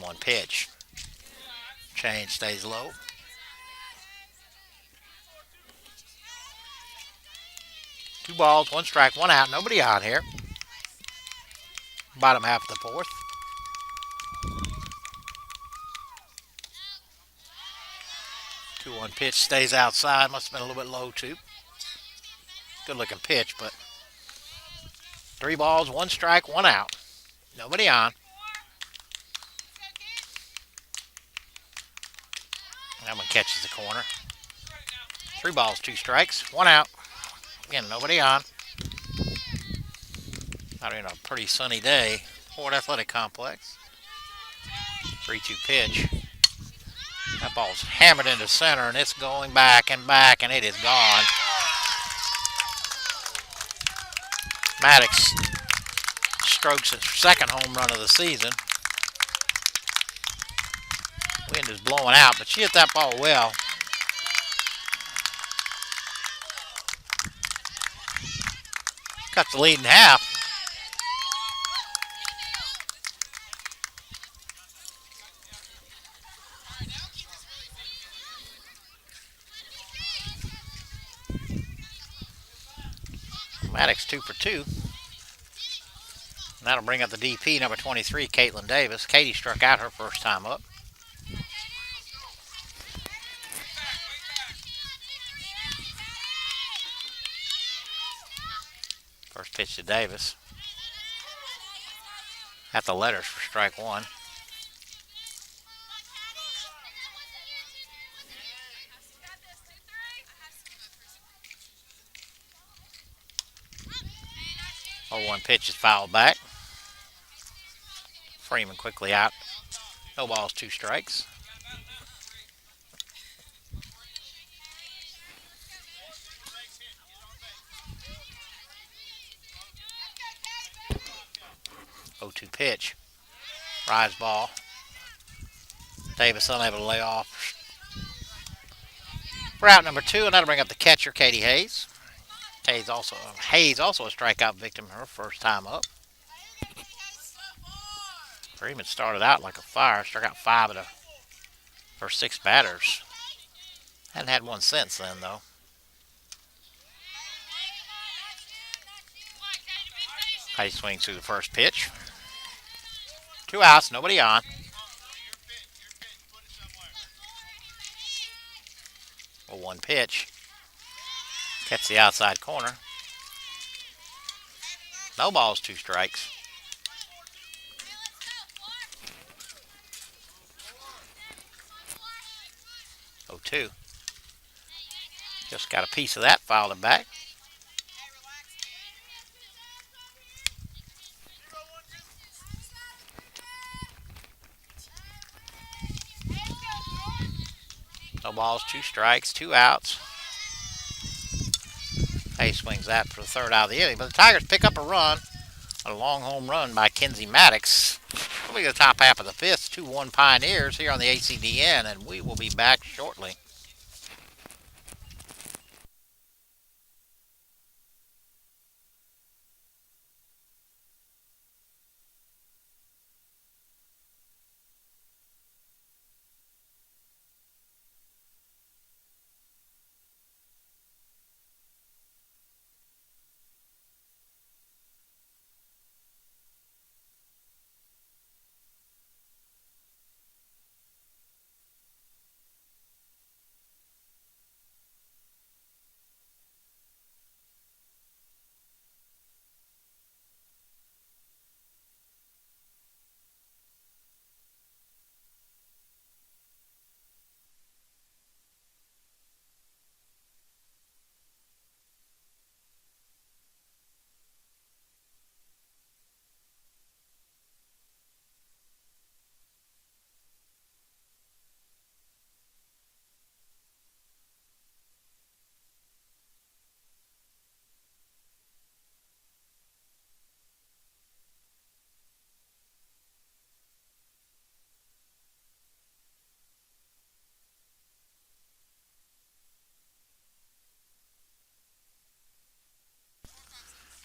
One pitch. Change stays low. Two balls, 1 strike, 1 out. Nobody on here. Bottom half of the 4th. 2-1 pitch stays outside. Must have been a little bit low, too. Good looking pitch, but 3 balls, 1 strike, 1 out. Nobody on. That one catches the corner. 3 balls, 2 strikes, 1 out. Again, nobody on. Out in a pretty sunny day. Ford Athletic Complex. 3-2 pitch. That ball's hammered into center, and it's going back, and it is gone. Maddox strokes his second home run of the season. Wind is blowing out, but she hit that ball well. Cut the lead in half. Maddox 2 for 2. And that'll bring up the DP, number 23, Caitlin Davis. Katie struck out her first time up. First pitch to Davis. At the letters for strike 1. Oh, 1 pitch is fouled back. Freeman quickly out. No balls, 2 strikes. Oh, 2 pitch. Rise ball. Davis unable to lay off. We're out number 2, and that'll bring up the catcher, Katie Hayes. Hayes also a strikeout victim her first time up. Freeman started out like a fire. Struck out 5 of the first 6 batters. Hadn't had one since then, though. Hayes swings through the first pitch. 2 outs, nobody on. A 1 pitch. Catch the outside corner. No balls, 2 strikes. Oh, 2. Just got a piece of that, fouled it back. No balls, 2 strikes, 2 outs. Hayes swings that for the 3rd out of the inning. But the Tigers pick up a run. A long home run by Kenzie Maddox. We'll be the top half of the 5th. 2-1 Pioneers here on the ACDN, and we will be back shortly.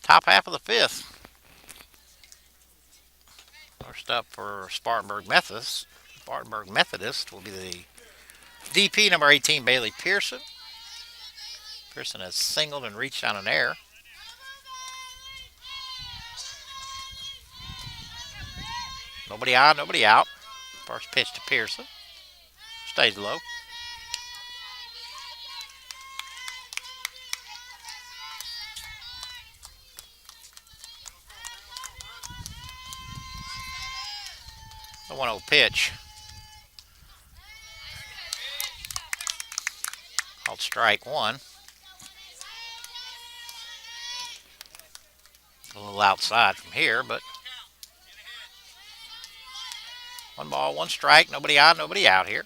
Top half of the 5th. First up for Spartanburg Methodist. Spartanburg Methodist will be the DP, number 18, Bailey Pearson. Pearson has singled and reached on an error. Nobody on, nobody out. First pitch to Pearson. Stays low. 1-0 pitch. Called strike one. A little outside from here, but 1 ball, 1 strike. Nobody on, nobody out here.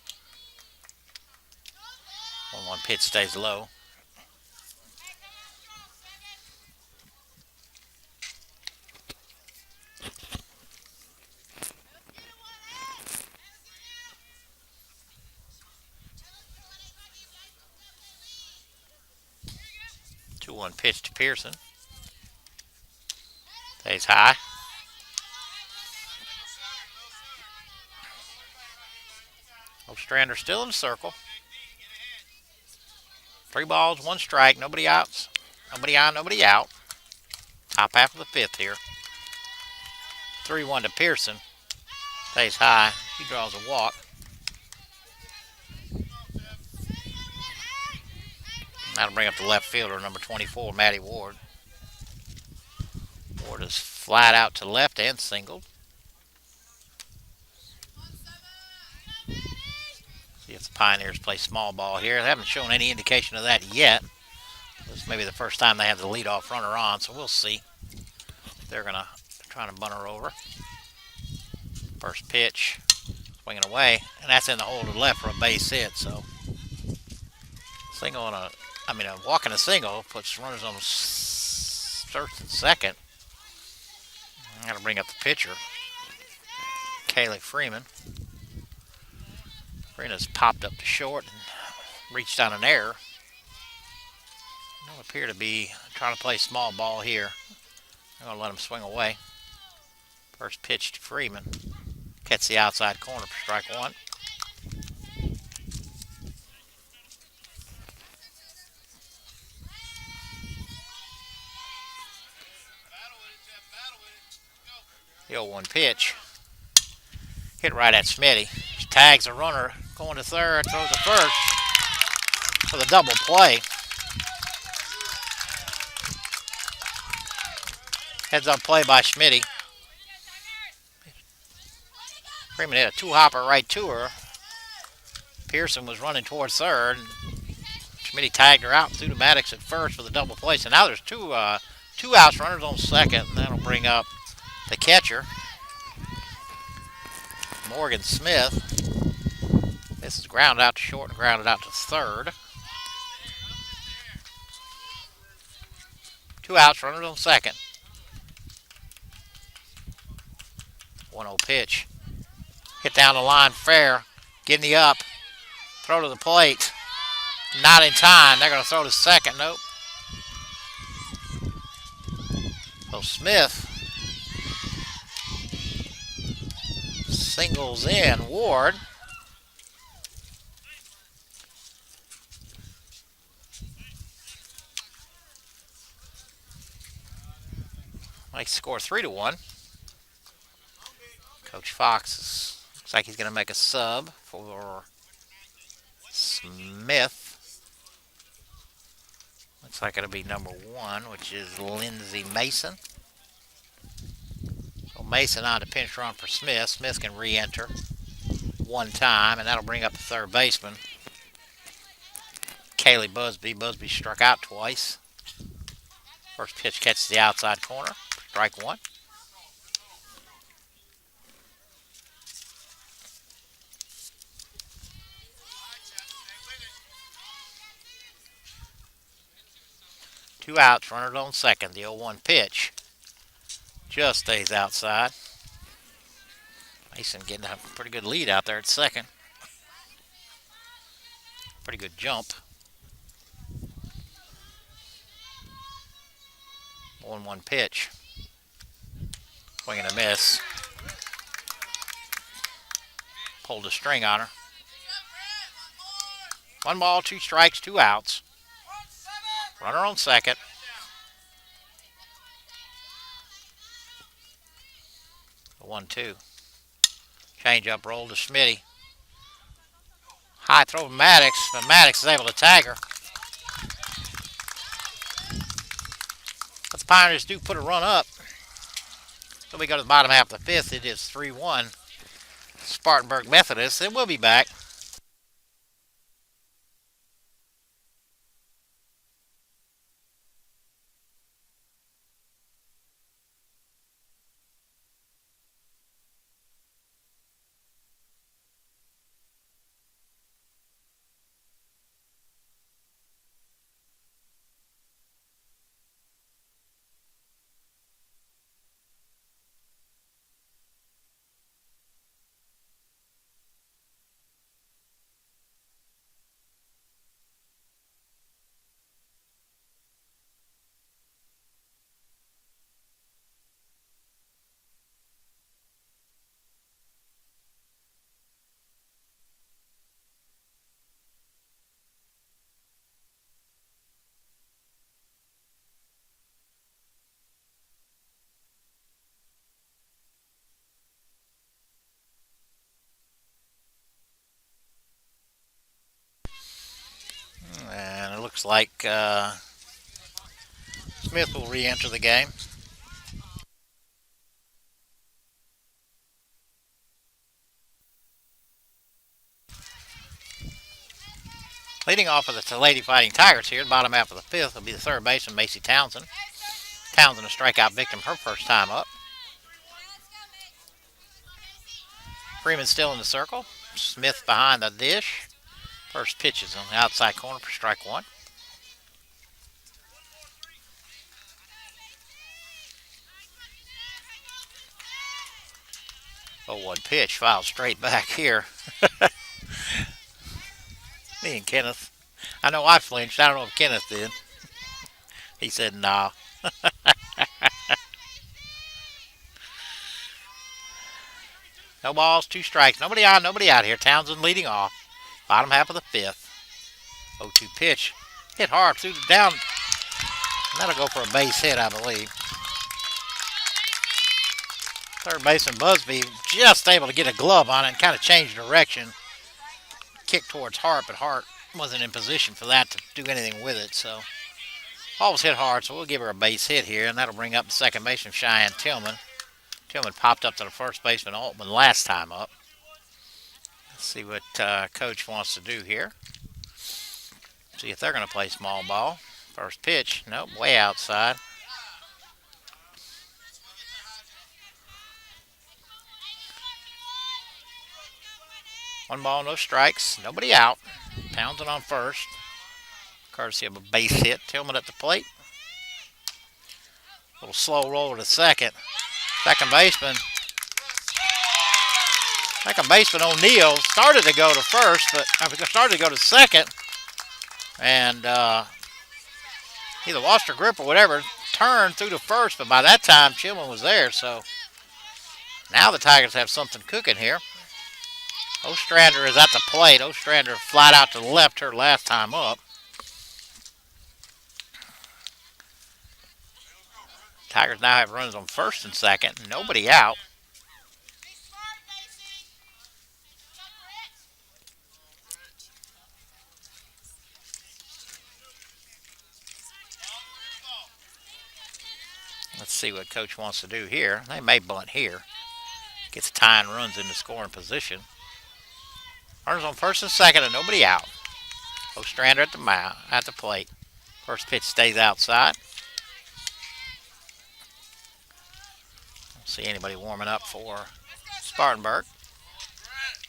1-1 pitch stays low. One pitch to Pearson. Stays high. Ostrander still in the circle. 3 balls, 1 strike. Nobody out. Nobody on, nobody out. Top half of the 5th here. 3-1 to Pearson. Stays high. He draws a walk. That'll bring up the left fielder, number 24, Matty Ward. Ward is flat out to left and singled. See if the Pioneers play small ball here. They haven't shown any indication of that yet. This may be the first time they have the leadoff runner on, so we'll see. They're trying to bunt her over. First pitch, swinging away, and that's in the hole to the left for a base hit. So single on a walking a single puts runners on first and second. I'm going to bring up the pitcher, Kaylee Freeman. Freeman's popped up to short and reached on an error. Don't appear to be trying to play small ball here. I'm going to let him swing away. First pitch to Freeman. Gets the outside corner for strike one. The 0-1 pitch. Hit right at Smitty. Tags a runner going to third, throws to first for the double play. Heads up play by Smitty. Freeman hit a 2-hopper right to her. Pearson was running towards third. Smitty tagged her out and threw to Maddox at first for the double play. So now there's two outs, runners on second, and that'll bring up the catcher, Morgan Smith. This is grounded out to short and grounded out to third. 2 outs, runners on second. 1-0 pitch. Hit down the line fair. Getting the up. Throw to the plate. Not in time. They're going to throw to second. Nope. So Smith singles in Ward. Might score 3-1. Coach Fox looks like he's going to make a sub for Smith. Looks like it'll be number 1, which is Lindsey Mason. So Mason on to pinch run for Smith. Smith can re-enter 1 time, and that'll bring up the third baseman, Kaylee Busby. Busby struck out twice. First pitch catches the outside corner. Strike 1. Two outs, runners on second. The 0-1 pitch just stays outside. Mason getting a pretty good lead out there at second. Pretty good jump. 1-1 pitch. Swing and a miss. Pulled a string on her. 1 ball, 2 strikes, 2 outs. Runner on second. The 1-2. Change up roll to Smitty. High throw to Maddox, but Maddox is able to tag her. But the Pioneers do put a run up. So we go to the bottom half of the 5th. It is 3-1. Spartanburg Methodist. And we'll be back. And it looks like Smith will re-enter the game. Leading off of the Lady Fighting Tigers here, the bottom half of the fifth, will be the third baseman, Macy Townsend. Townsend, a strikeout victim, her first time up. Freeman still in the circle. Smith behind the dish. First pitch is on the outside corner for strike one. 0-1 pitch, foul straight back here. Me and Kenneth. I know I flinched. I don't know if Kenneth did. He said, "Nah." No balls, 2 strikes. Nobody on, nobody out here. Townsend leading off. Bottom half of the fifth. 0-2 pitch. Hit hard through the down. That'll go for a base hit, I believe. Third baseman Busby just able to get a glove on it and kind of change direction. Kick towards Hart, but Hart wasn't in position for that to do anything with it. So ball was hit hard, so we'll give her a base hit here, and that'll bring up the second baseman Cheyenne Tillman. Tillman popped up to the first baseman Altman last time up. Let's see what coach wants to do here. See if they're going to play small ball. First pitch, nope, way outside. One ball, no strikes, nobody out. Townsend on first, courtesy of a base hit. Tillman at the plate. Little slow roll to second. Second baseman O'Neill started to go to first, but started to go to second, and either lost her grip or whatever, turned through to first, but by that time Tillman was there, so now the Tigers have something cooking here. Ostrander is at the plate. Ostrander flat out to the left her last time up. Tigers now have runners on first and second. Nobody out. Let's see what coach wants to do here. They may bunt here. Gets tying runs into scoring position. Runners on first and second and nobody out. Ostrander at the plate. First pitch stays outside. Don't see anybody warming up for Spartanburg.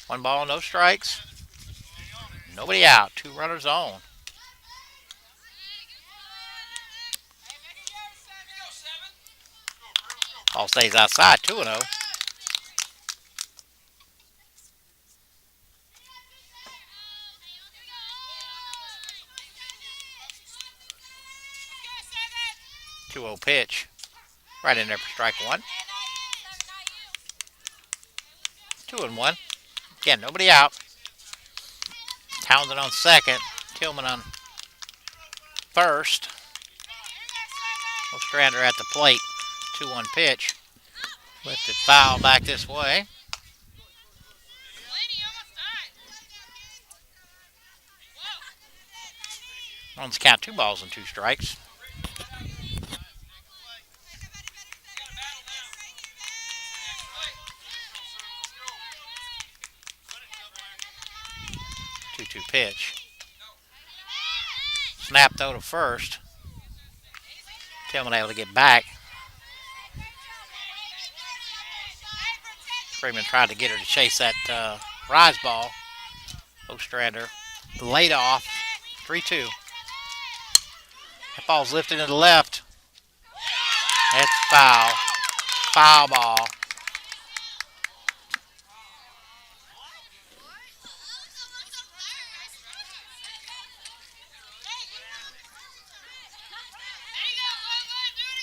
One ball, no strikes. Nobody out. 2 runners on. Ball stays outside. 2-0. Pitch. Right in there for strike one. 2-1. Again, nobody out. Townsend on second. Tillman on first. Ostrander at the plate. 2-1 pitch. Lifted foul back this way. Runs count 2 balls and 2 strikes. 2-2 pitch. Snap though to first. Tillman able to get back. Freeman tried to get her to chase that rise ball. Ostrander laid off. 3-2. That ball's lifted to the left. That's foul. Foul ball.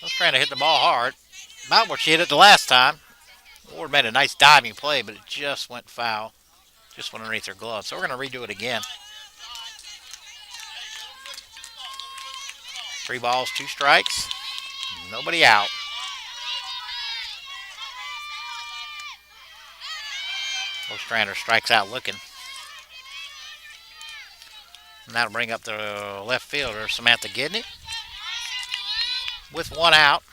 Ostrander hit the ball hard. About where she hit it the last time. Ward made a nice diving play, but it just went foul. Just went underneath her glove. So we're going to redo it again. 3 balls, 2 strikes. Nobody out. Ostrander strikes out looking. And that'll bring up the left fielder, Samantha Gidney. With 1 out.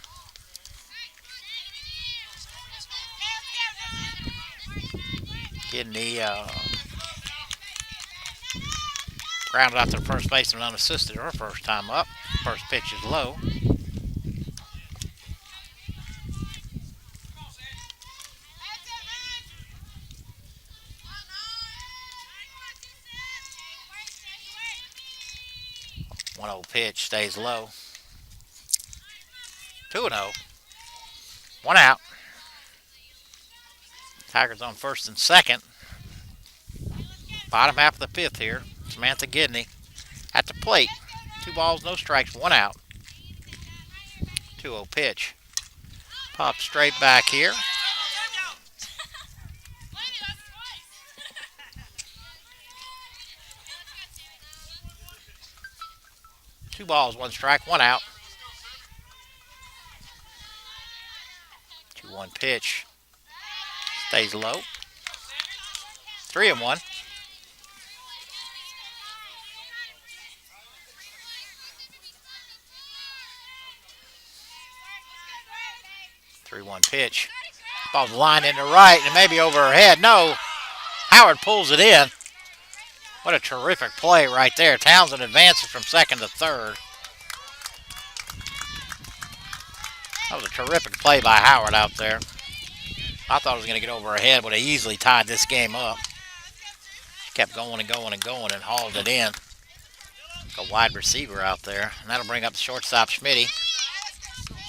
Gidney grounded out to the first baseman unassisted her first time up. First pitch is low. One 0 pitch stays low. 2-0. 1 out. Tigers on first and second. Bottom half of the 5th here. Samantha Gidney at the plate. 2 balls, no strikes, 1 out. 2-0 pitch. Pop straight back here. Two balls, 1 strike, 1 out. 2-1 pitch. Stays low. 3-1. Pitch. Ball's lined into right and maybe over her head. No. Howard pulls it in. What a terrific play right there. Townsend advances from second to third. That was a terrific play by Howard out there. I thought it was going to get over her head. Would have easily tied this game up. She kept going and going and going and hauled it in. A wide receiver out there. And that'll bring up the shortstop, Schmitty.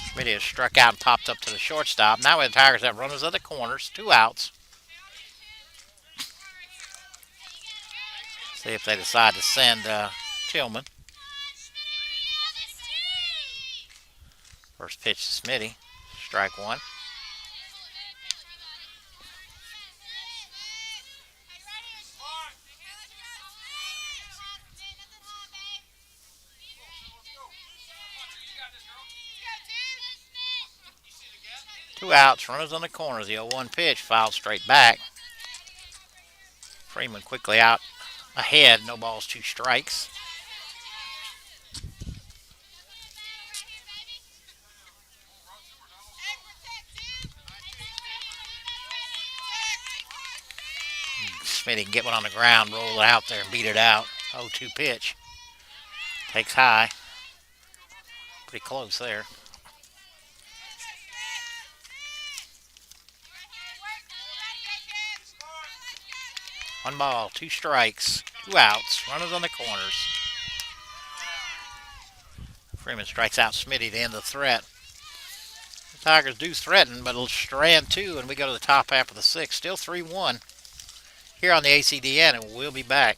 Schmitty has struck out and popped up to the shortstop. Now the Tigers have runners at the corners. 2 outs. See if they decide to send Tillman. First pitch to Smitty. Strike 1. Two outs, runners on the corners. The 0-1 pitch, fouled straight back. Freeman quickly out ahead. No balls, 2 strikes. Smitty can get one on the ground, roll it out there, and beat it out. 0-2 pitch. Takes high. Pretty close there. 1 ball, 2 strikes, 2 outs, runners on the corners. Freeman strikes out Smitty to end the threat. The Tigers do threaten, but it'll strand 2, and we go to the top half of the 6th. Still 3-1 here on the ACDN, and we'll be back.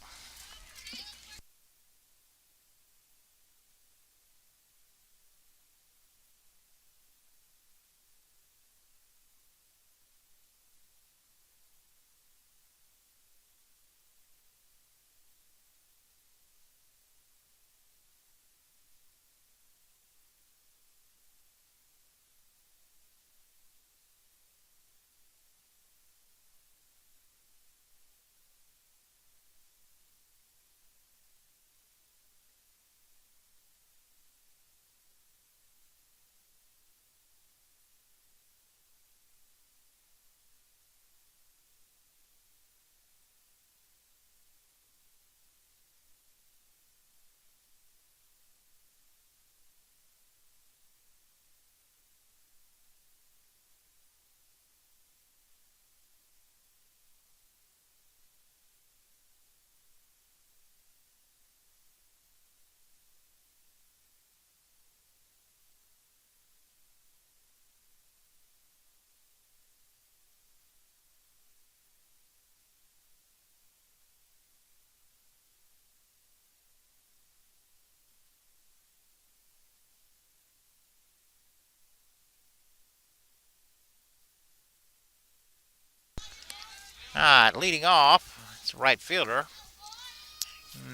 Alright, leading off, it's the right fielder,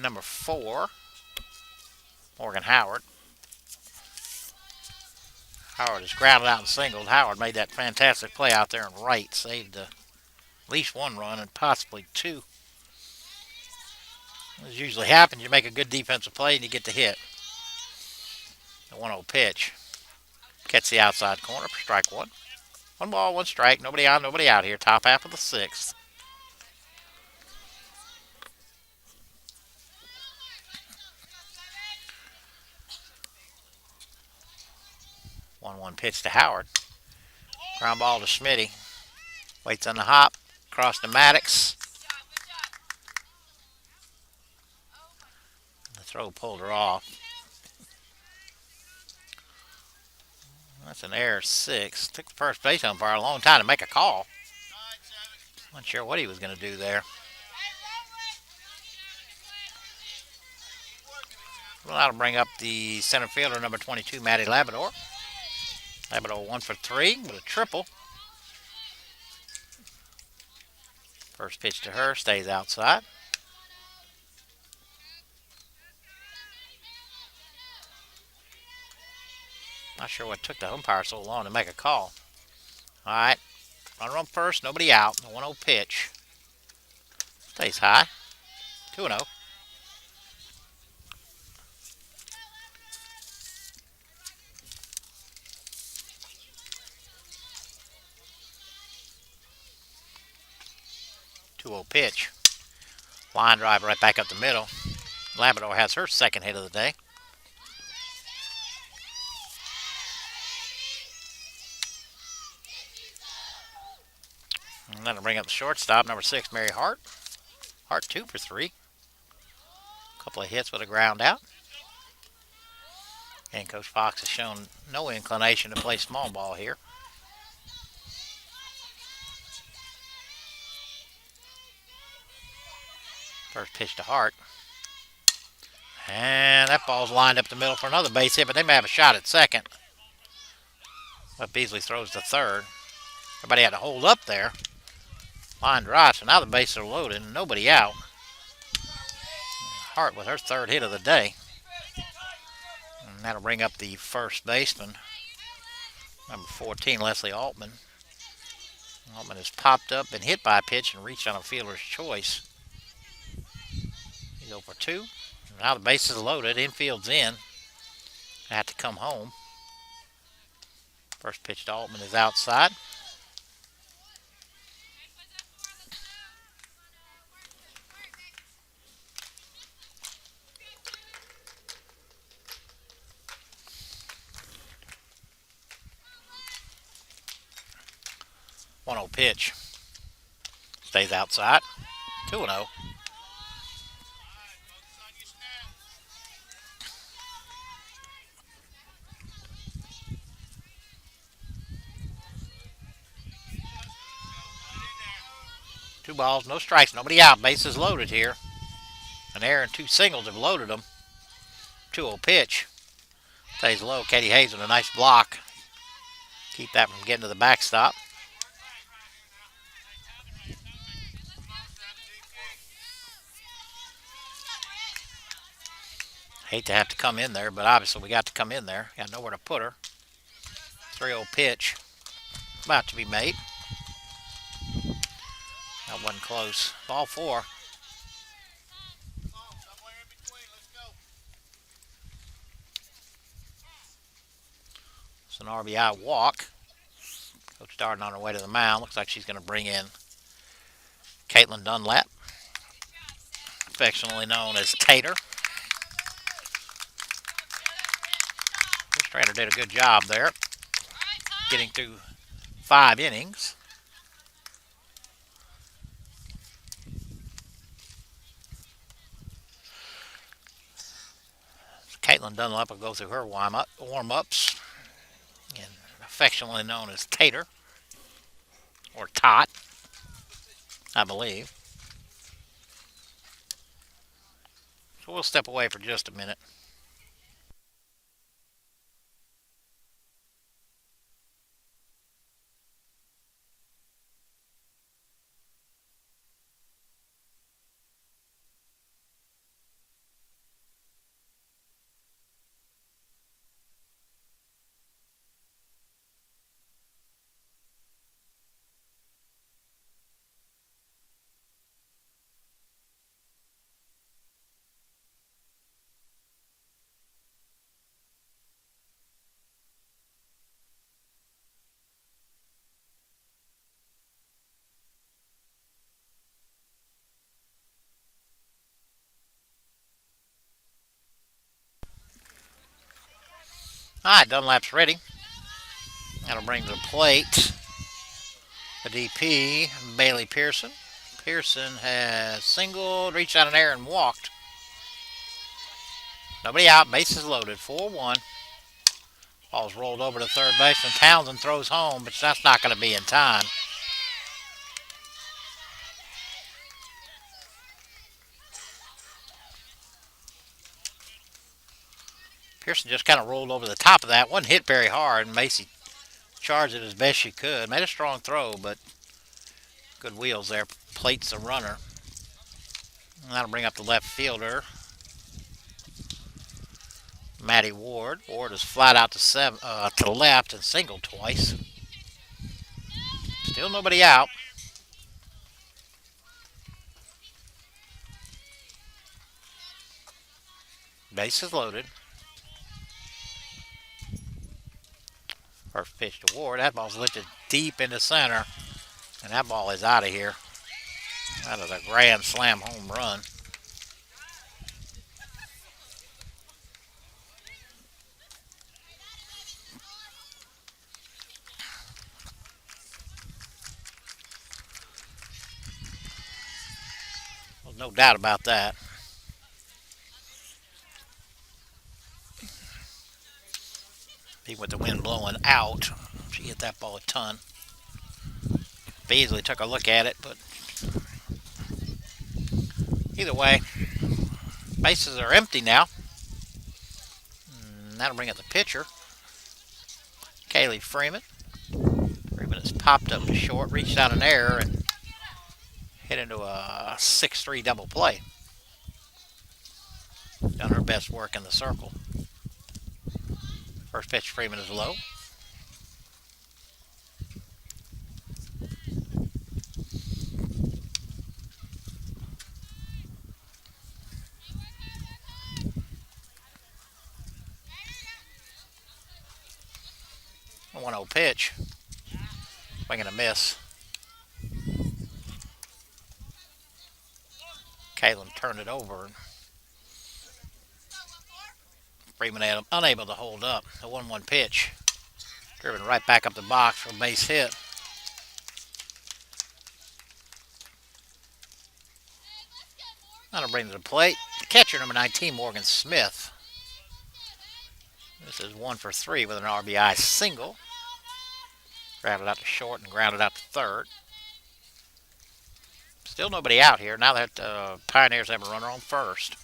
number 4, Morgan Howard. Howard is grounded out and singled. Howard made that fantastic play out there in right, saved at least one run and possibly two. As usually happens, you make a good defensive play and you get the hit. The 1-0 pitch. Catch the outside corner for strike one. 1 ball, 1 strike. Nobody on, nobody out here. Top half of the 6th. 1-1 pitch to Howard. Ground ball to Smitty. Waits on the hop. Across to Maddox. The throw pulled her off. That's an error 6. Took the first base umpire a long time to make a call. Not sure what he was going to do there. Well, that'll bring up the center fielder, number 22, Maddie Labrador. Labrador 1 for 3 with a triple. First pitch to her, stays outside. Not sure what took the umpire so long to make a call. All right, runner on first, nobody out. The 1-0 pitch. Stays high. 2-0. Pitch. Line drive right back up the middle. Labrador has her second hit of the day. And that'll bring up the shortstop, number 6, Mary Hart. Hart 2 for 3. A couple of hits with a ground out. And Coach Fox has shown no inclination to play small ball here. First pitch to Hart. And that ball's lined up the middle for another base hit, but they may have a shot at second. But Beasley throws to third. Everybody had to hold up there. Line drive, so now the bases are loaded and nobody out. Hart with her third hit of the day. And that'll bring up the first baseman, number 14, Leslie Altman. Altman has popped up, been hit by a pitch, and reached on a fielder's choice. He's 0 for 2. Now the bases are loaded. Infield's in. I have to come home. First pitch to Altman is outside. One 0 pitch. Stays outside. 2-0. Two balls, no strikes, nobody out. Bases loaded here. An error and 2 singles have loaded them. 2-0 pitch. Stays low. Katie Hayes with a nice block. Keep that from getting to the backstop. Hate to have to come in there, but obviously we got to come in there. Got nowhere to put her. 3-0 pitch. About to be made. That wasn't close. Ball 4. It's an RBI walk. Coach Darden on her way to the mound. Looks like she's going to bring in Caitlin Dunlap, affectionately known as Tater. This trainer did a good job there, getting through 5 innings. Caitlin Dunlap will go through her warm-ups, and affectionately known as Tater, or Tot, I believe. So we'll step away for just a minute. All right, Dunlap's ready. That'll bring to the plate the DP, Bailey Pearson. Pearson has singled, reached out in air, and walked. Nobody out, bases loaded, 4-1. Ball's rolled over to third base, and Townsend throws home, but that's not going to be in time. Pearson just kind of rolled over the top of that. Wasn't hit very hard, and Macy charged it as best she could. Made a strong throw, but good wheels there. Plates the runner. And that'll bring up the left fielder, Matty Ward. Ward is flat out to the left and singled twice. Still nobody out. Bases loaded. First pitch to Ward. That ball's lifted deep into center, and that ball is out of here. That is a grand slam home run. There's no doubt about that. Even with the wind blowing out, she hit that ball a ton. Beasley took a look at it, but either way, bases are empty now. And that'll bring up the pitcher, Kaylee Freeman. Freeman has popped up to short, reached out in air, and hit into a 6-3 double play. Done her best work in the circle. First pitch, Freeman is low. A 1-0 pitch. Swing and a miss. Kalen turned it over. Freeman unable to hold up. The 1-1 pitch. Driven right back up the box for a base hit. That'll bring to the plate the catcher, number 19, Morgan Smith. This is 1 for 3 with an RBI single. Grounded out to short and grounded out to third. Still nobody out here. Now that Pioneers have a runner on first.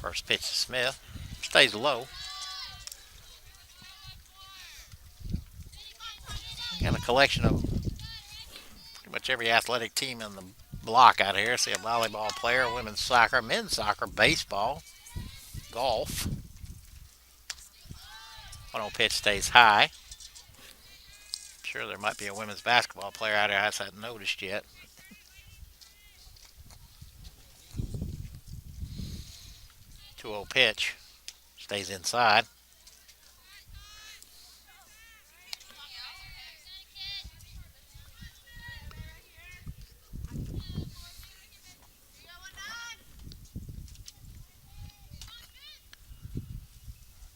First pitch to Smith. Stays low. Got a collection of pretty much every athletic team in the block out here. See a volleyball player, women's soccer, men's soccer, baseball, golf. 1-0 pitch stays high. Sure there might be a women's basketball player out there I haven't noticed yet. Pitch stays inside.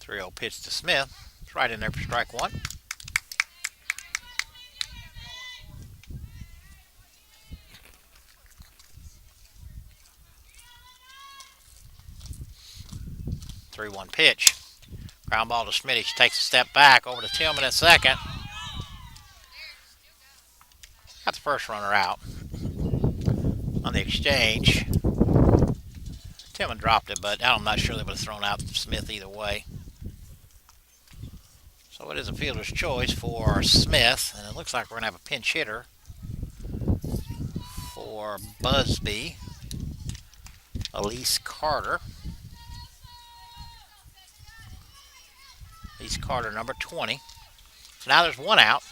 Three-0 pitch to Smith. It's right in there for strike one. Three-one pitch. Ground ball to Smitty. She takes a step back over to Tillman at second. Got the first runner out. On the exchange, Tillman dropped it, but I'm not sure they would have thrown out Smith either way. So it is a fielder's choice for Smith, and it looks like we're going to have a pinch hitter for Busby, Elise Carter. Elise Carter, number 20. So now there's one out.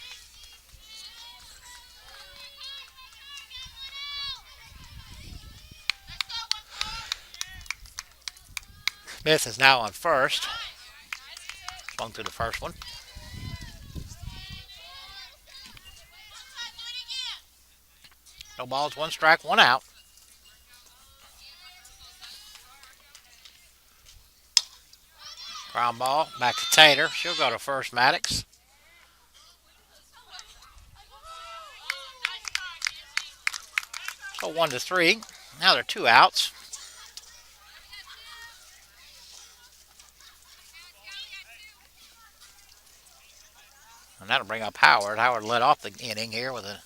Smith is now on first. Swung through the first one. No balls, one strike, one out. Ground ball back to Tater. She'll go to first, Maddox. So 1-3. Now there are 2 outs. And that'll bring up Howard. Howard led off the inning here with a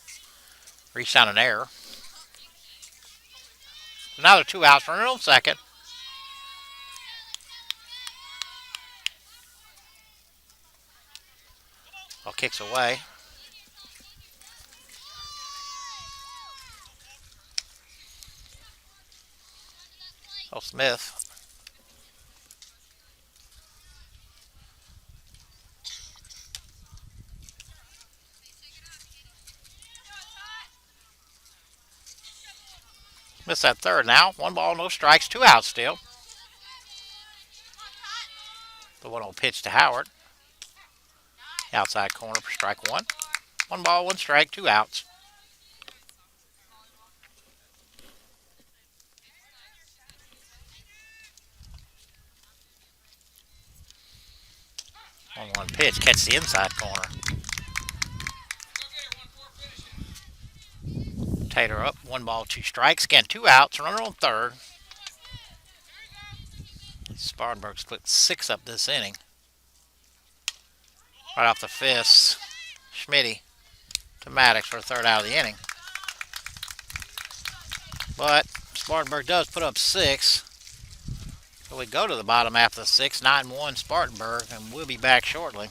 reach on an error. So now there are 2 outs. Runner on second. Ball kicks away. Oh, Smith. Missed that third now. 1 ball, no strikes, 2 outs still. The 1-0 pitch to Howard. Outside corner for strike 1. 1 ball, 1 strike, 2 outs. On 1 pitch, catch the inside corner. Tater up, 1 ball, 2 strikes. Again, 2 outs, runner on third. Spartanburg's put 6 up this inning. Right off the fist, Schmitty to Maddox for the 3rd out of the inning. But Spartanburg does put up 6. So we go to the bottom half of the 6, 9-1 Spartanburg, and we'll be back shortly.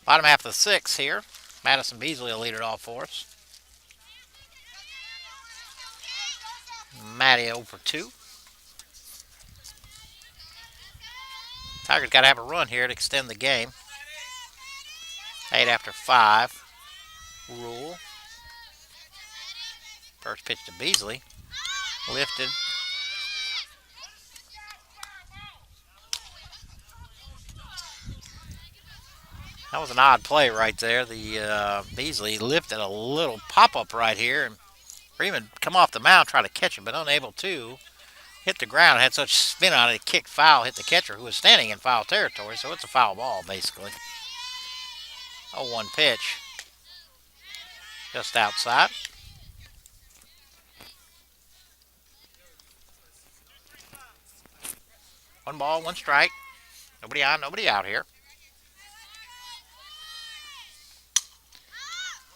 Bottom half of the 6 here. Madison Beasley will lead it off for us. Matty 0 for 2. Tigers got to have a run here to extend the game. 8 after 5. Rule. First pitch to Beasley. Lifted. That was an odd play right there. The Beasley lifted a little pop-up right here, and Freeman come off the mound, try to catch him, but unable to. Hit the ground, had such spin on it, it kicked foul, hit the catcher who was standing in foul territory, so it's a foul ball basically. 0-1 pitch. Just outside. One ball, 1 strike. Nobody on, nobody out here.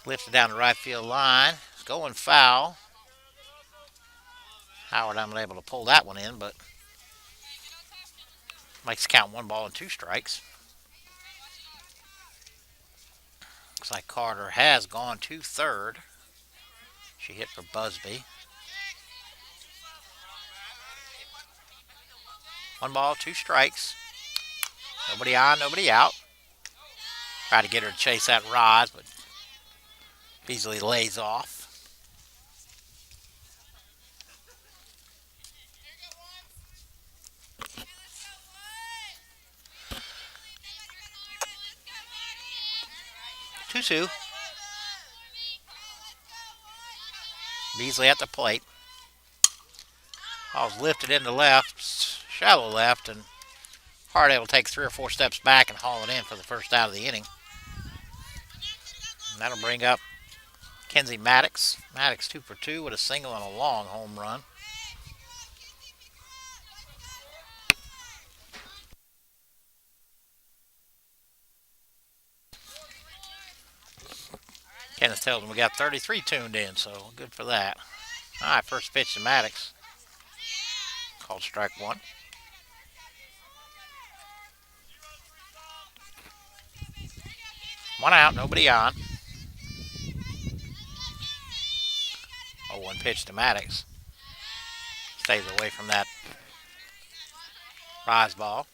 Lifted down the right field line. It's going foul. Howard unable to pull that one in, but makes the count 1 ball and 2 strikes. Looks like Carter has gone to third. She hit for Busby. 1 ball, 2 strikes. Nobody on, nobody out. Try to get her to chase that rod, but Beasley lays off. 2-2. Beasley at the plate. Ball's lifted into left, shallow left, and Hardy will take 3 or 4 steps back and haul it in for the first out of the inning. And that'll bring up Kenzie Maddox. Maddox 2 for 2 with a single and a long home run. Kenneth tells him we got 33 tuned in, so good for that. All right, first pitch to Maddox. Called strike 1. One out, nobody on. 0-1 pitch to Maddox. Stays away from that rise ball.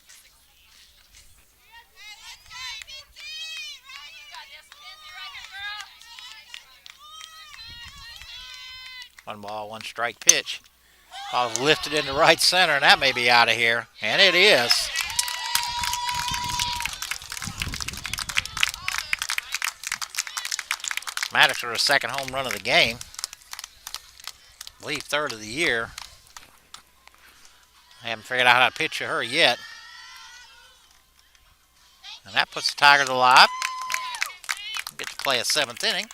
One ball, one strike pitch. Ball's lifted into right center, and that may be out of here. And it is. Maddox for a second home run of the game. I believe third of the year. I haven't figured out how to pitch to her yet. And that puts the Tigers alive. Get to play a 7th inning.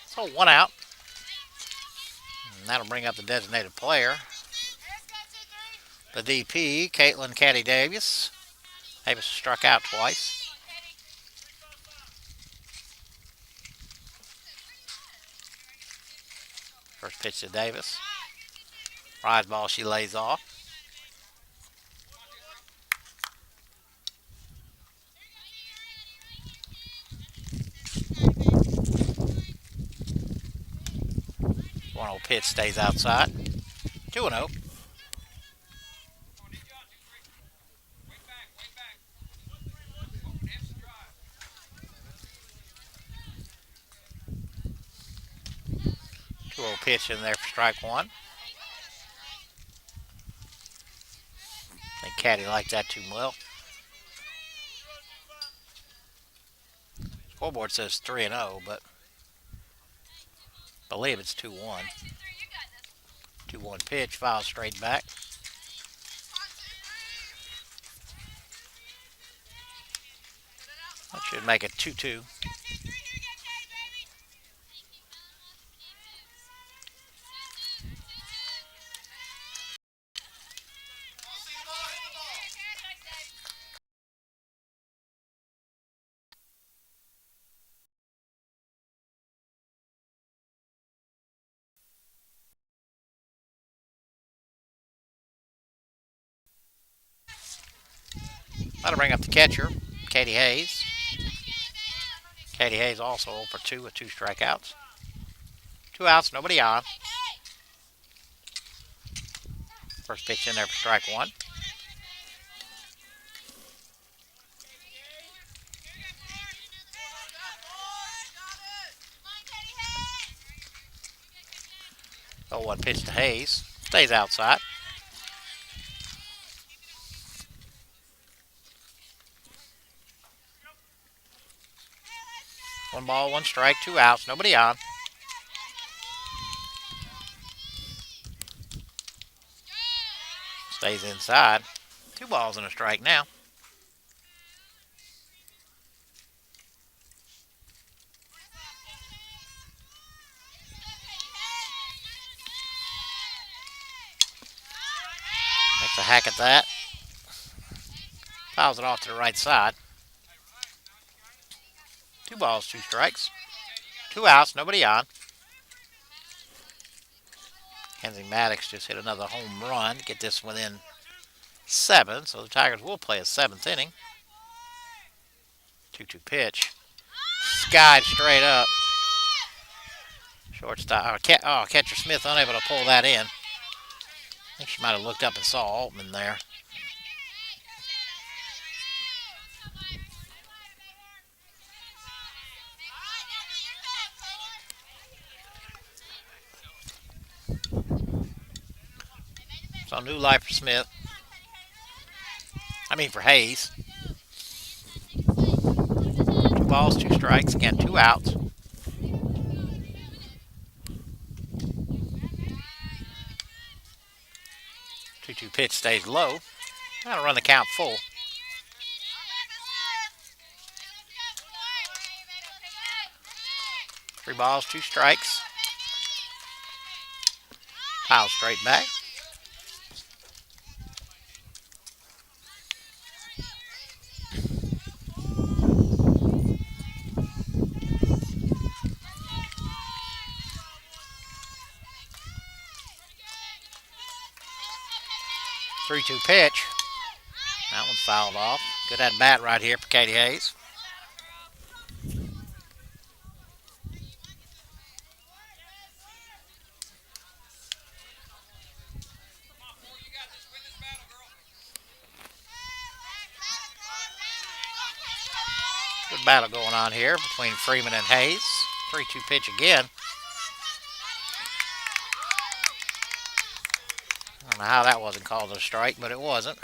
So 1 out. And that'll bring up the designated player. The DP, Caitlin Caddy Davis. Davis struck out twice. First pitch to Davis. Rise ball she lays off. One old pitch stays outside. 2-0. Pitch in there for strike 1. I think Caddy liked that too well. Scoreboard says 3-0, but I believe it's 2-1. 2-1 pitch, foul straight back. That should make it 2-2. That'll bring up the catcher, Katie Hayes. Katie Hayes also 0 for 2 with 2 strikeouts. 2 outs, nobody on. First pitch in there for strike 1. Oh, 1 pitch to Hayes. Stays outside. One ball, one strike, 2 outs, nobody on. Stays inside. 2 balls and a strike now. Makes a hack at that. Fouls it off to the right side. 2 balls, 2 strikes. 2 outs, nobody on. Kenzie Maddox just hit another home run to get this within 7, so the Tigers will play a 7th inning. 2-2 pitch. Skied straight up. Shortstop. Catcher Smith unable to pull that in. I think she might have looked up and saw Altman there. So new life for Smith. I mean for Hayes. 2 balls, 2 strikes. Again, 2 outs. 2-2 pitch stays low. That'll run the count full. 3 balls, 2 strikes. Foul straight back. Three-two pitch. That one's fouled off. Good at bat right here for Katie Hayes. Good battle going on here between Freeman and Hayes. 3-2 pitch again. I don't know how that wasn't called a strike, but it wasn't.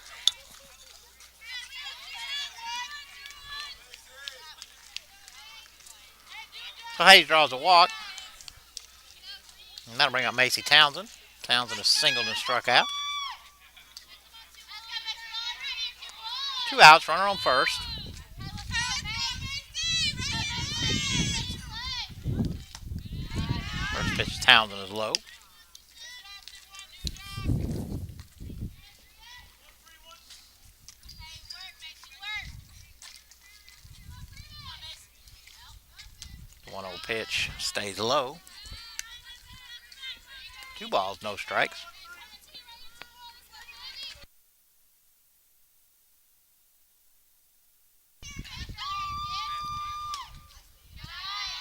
So Hayes draws a walk. And that'll bring up Macy Townsend. Townsend has singled and struck out. 2 outs, runner on first. First pitch to Townsend is low. The 1-0 pitch stays low. 2 balls, no strikes.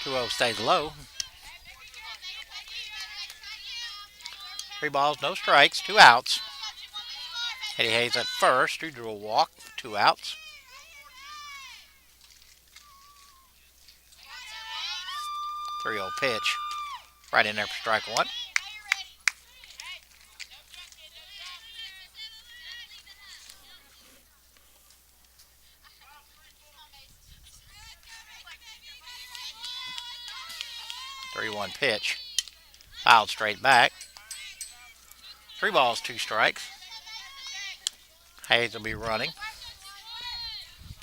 Two 0 stays low. 3 balls, no strikes, 2 outs. Eddie Hayes at first, who drew a walk, 2 outs. 3-0 pitch, right in there for strike one. Three-one pitch, fouled straight back. 3 balls, 2 strikes. Hayes will be running.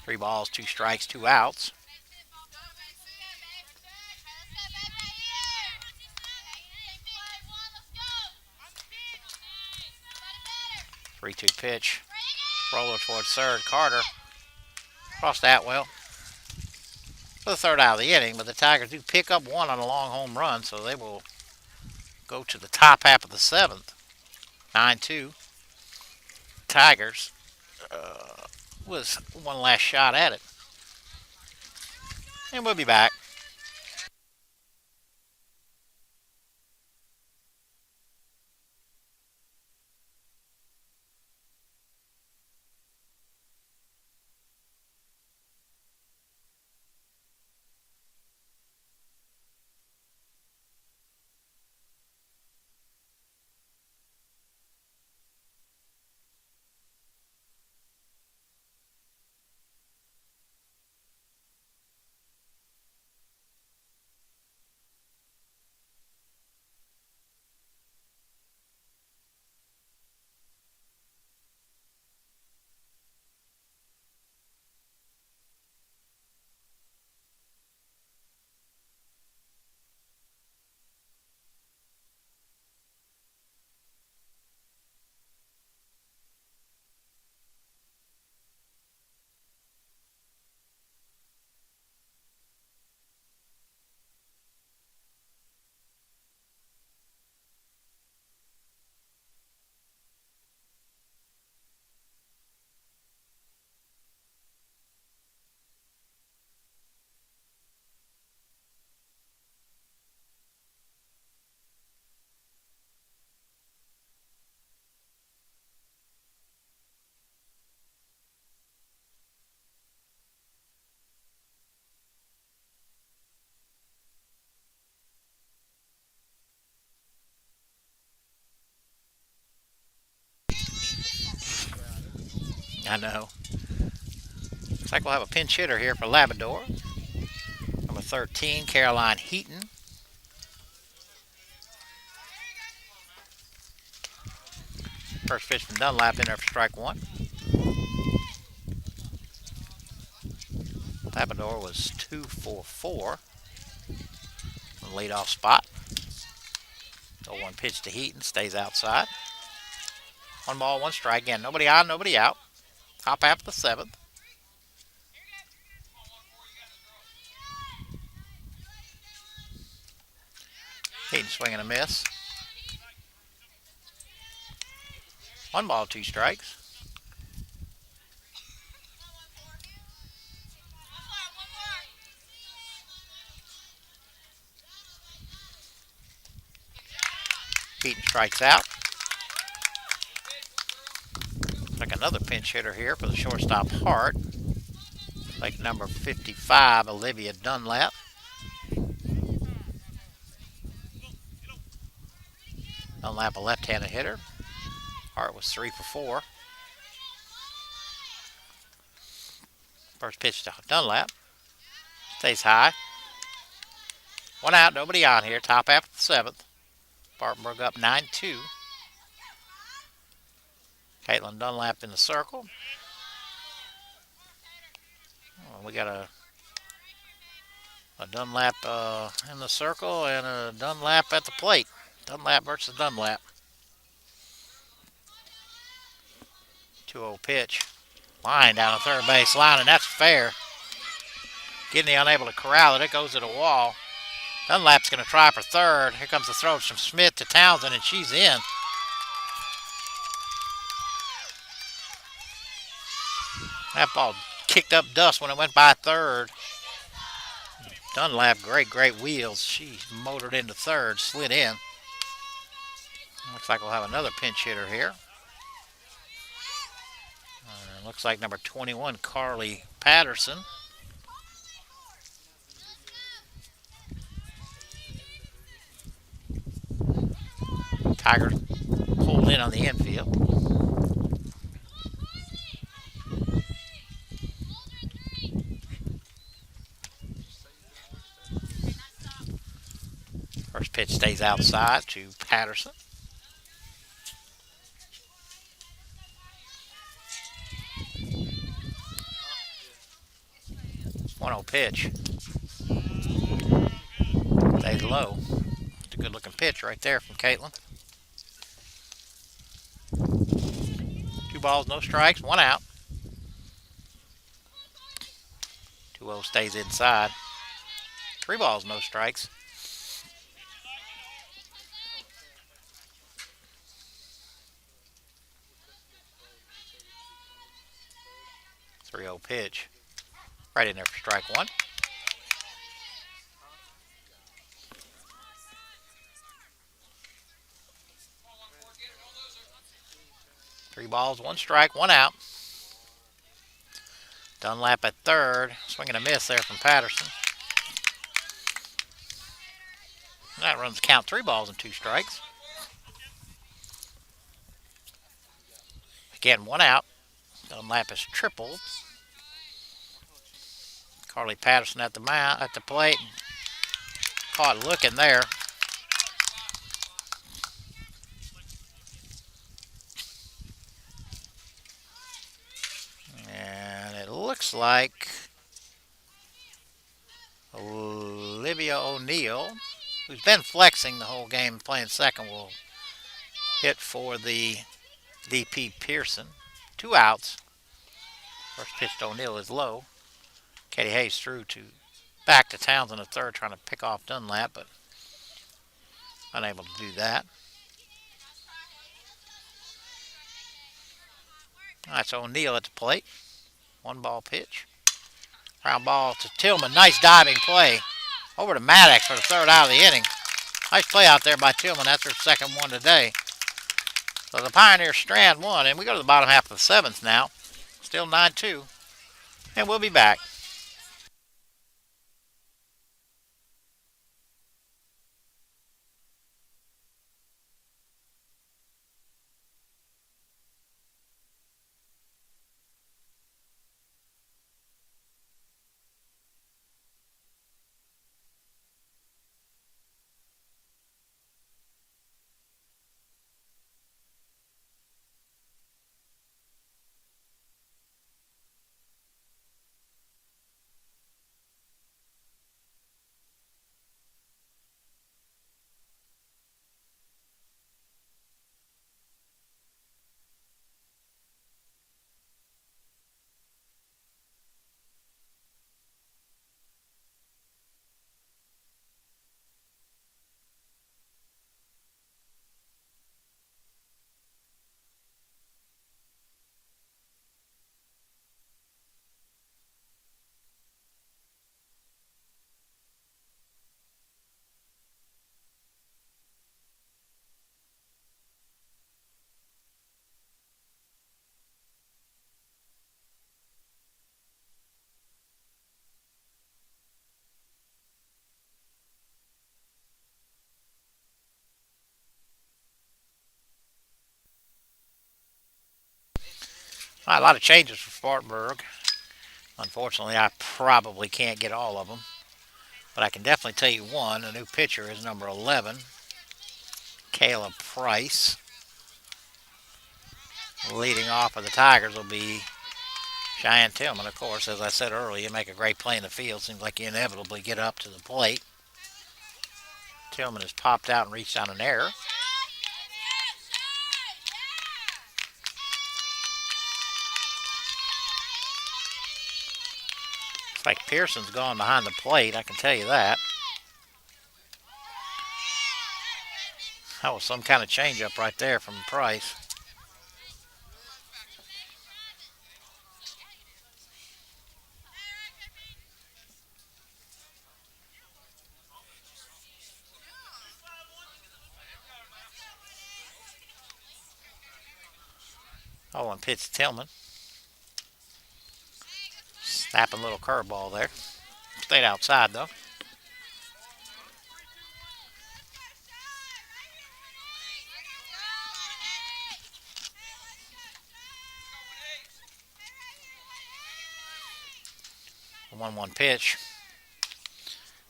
3 balls, 2 strikes, 2 outs. 3-2 pitch. Roller towards third. Carter across that well. For the third out of the inning, but the Tigers do pick up one on a long home run, so they will go to the top half of the seventh. 9-2. Tigers was one last shot at it. And we'll be back. I know. Looks like we'll have a pinch hitter here for Labrador. Number 13, Caroline Heaton. First pitch from Dunlap in there for strike one. Labrador was 2 for 4 on the leadoff spot. 0-1 pitch to Heaton, stays outside. 1 ball, 1 strike. Again, nobody on, nobody out. Top half of the 7th. Heaton swinging a miss. 1 ball, 2 strikes. Heaton strikes out. Like another pinch hitter here for the shortstop Hart. Like number 55, Olivia Dunlap. Dunlap, a left-handed hitter. Hart was 3 for 4. First pitch to Dunlap. Stays high. 1 out, nobody on here. Top half of the 7th. Spartanburg up 9-2. Caitlin Dunlap in the circle. We got a Dunlap in the circle and a Dunlap at the plate. Dunlap versus Dunlap. 2-0 pitch. Line down the third base line, and that's fair. Gidney unable to corral it. It goes to the wall. Dunlap's going to try for third. Here comes the throw from Smith to Townsend, and she's in. That ball kicked up dust when it went by third. Dunlap, great wheels. She motored into third, slid in. Looks like we'll have another pinch hitter here. Looks like number 21, Carly Patterson. Tiger pulled in on the infield. First pitch stays outside to Patterson. 1-0 pitch. Stays low. It's a good looking pitch right there from Caitlin. 2 balls, no strikes, 1 out. 2-0 stays inside. 3 balls, no strikes. 3-0 pitch. Right in there for strike one. Three balls, 1 strike, 1 out. Dunlap at third. Swinging a miss there from Patterson. That runs the count 3 balls and 2 strikes. Again, 1 out. Dunlap has tripled. Carly Patterson at the plate. Caught looking there. And it looks like Olivia O'Neill, who's been flexing the whole game, playing second, will hit for the DP Pearson. 2 outs. First pitch to O'Neill is low. Katie Hayes threw back to Townsend at third, trying to pick off Dunlap, but unable to do that. All right, so O'Neill at the plate. 1 ball pitch. Ground ball to Tillman. Nice diving play. Over to Maddox for the 3rd out of the inning. Nice play out there by Tillman. That's her 2nd one today. So the Pioneers strand 1, and we go to the bottom half of the 7th now. Still 9-2. And we'll be back. A lot of changes for Spartanburg. Unfortunately, I probably can't get all of them, but I can definitely tell you one. The new pitcher is number 11, Caleb Price. Leading off for the Tigers will be Cheyenne Tillman. Of course, as I said earlier, you make a great play in the field. Seems like you inevitably get up to the plate. Tillman has popped out and reached on an error. Looks like Pearson's gone behind the plate, I can tell you that. That was some kind of changeup right there from Price. Oh, and pitch to Tillman. Snapping little curveball there. Stayed outside though. The 1-1 pitch.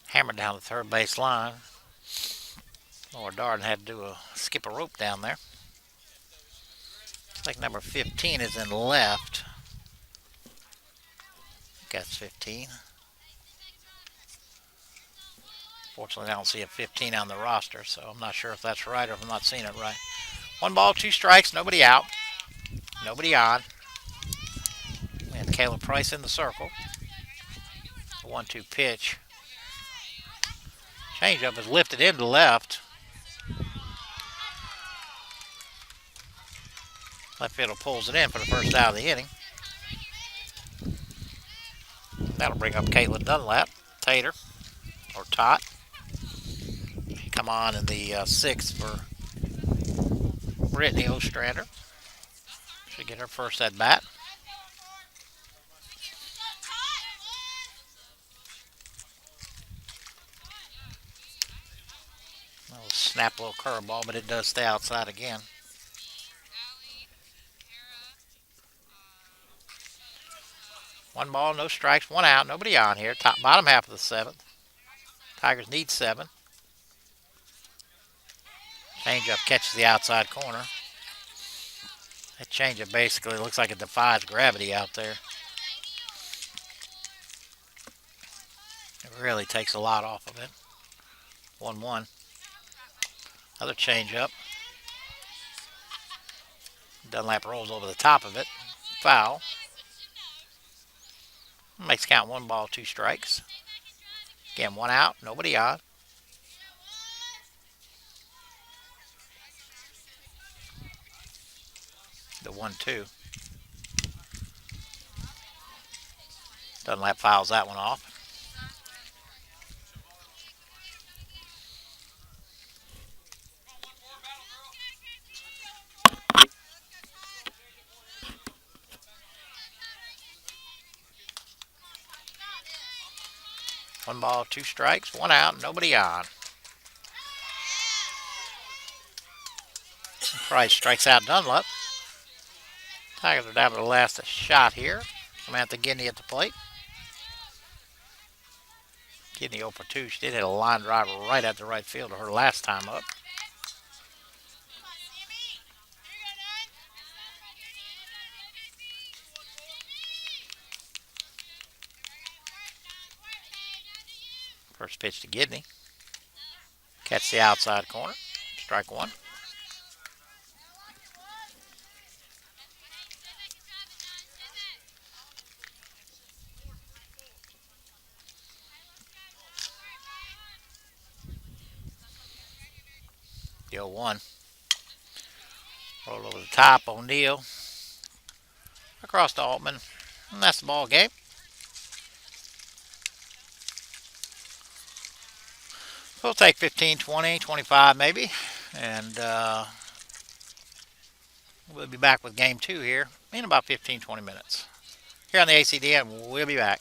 Hammered down the third base line. Lord Darden had to skip a rope down there. Looks like number 15 is in left. I think that's 15. Fortunately, I don't see a 15 on the roster, so I'm not sure if that's right or if I'm not seeing it right. 1 ball, 2 strikes, nobody out. Nobody on. We have Caleb Price in the circle. The 1-2 pitch. Changeup is lifted into left. Left fielder pulls it in for the first out of the inning. That'll bring up Caitlin Dunlap, Tater, or Tot. Come on in the 6th for Brittany Ostrander. Should get her first at bat. Snap little curveball, but it does stay outside again. One ball, no strikes, 1 out, nobody on here. Bottom half of the 7th. Tigers need 7. Changeup catches the outside corner. That changeup basically looks like it defies gravity out there. It really takes a lot off of it. 1-1. Another changeup. Dunlap rolls over the top of it. Foul. Makes count 1 ball, 2 strikes. Again, 1 out, nobody on. The 1-2. Dunlap fouls that one off. One ball, 2 strikes, 1 out, nobody on. Price strikes out Dunlap. Tigers are down to the last shot here. Samantha Gidney at the plate. Gidney 0 for 2. She did hit a line driver right at the right fielder her last time up. First pitch to Gidney. Catch the outside corner. Strike 1. The 0-1. Roll over the top. O'Neal. Across to Altman. And that's the ball game. We'll take 15, 20, 25 maybe. And we'll be back with game 2 here in about 15, 20 minutes. Here on the ACDN, we'll be back.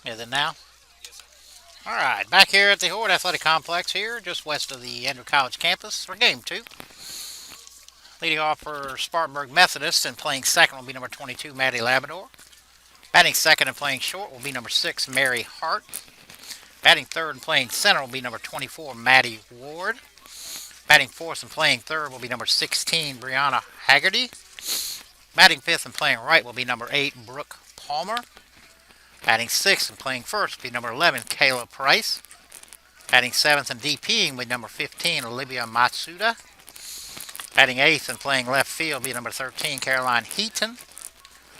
Is it now? All right, back here at the Horde Athletic Complex here, just west of the Andrew College campus for game two. Leading off for Spartanburg Methodist and playing second will be number 22, Maddie Labrador. Batting second and playing short will be number 6, Mary Hart. Batting third and playing center will be number 24, Maddie Ward. Batting fourth and playing third will be number 16, Brianna Haggerty. Batting fifth and playing right will be number 8, Brooke Palmer. Batting sixth and playing first will be number 11, Kayla Price. Batting seventh and DPing will be number 15, Olivia Matsuda. Batting eighth and playing left field will be number 13, Caroline Heaton.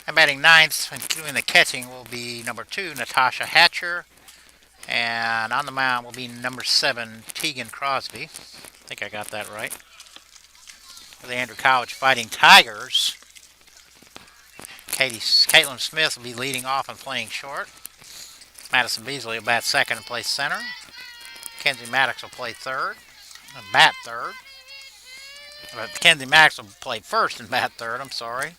And batting ninth and doing the catching will be number 2, Natasha Hatcher. And on the mound will be number 7, Tegan Crosby. I think I got that right. For the Andrew College Fighting Tigers, Caitlin Smith will be leading off and playing short. Madison Beasley will bat second and play center. Kenzie Maddox will play third and bat third. Kenzie Maddox will play first and bat third, I'm sorry.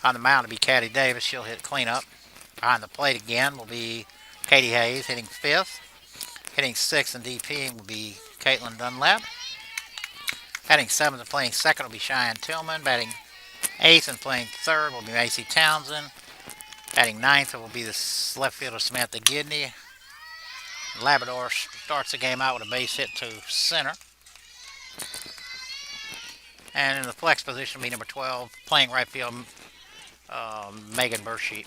On the mound will be Caddy Davis. She'll hit cleanup. Behind the plate again will be Katie Hayes hitting fifth. Hitting sixth and DPing will be Caitlin Dunlap. Batting seventh and playing second will be Cheyenne Tillman. Batting eighth and playing third will be Macy Townsend. Batting ninth will be the left fielder Samantha Gidney. Labrador starts the game out with a base hit to center. And in the flex position will be number 12, playing right field, Megan Bursheet.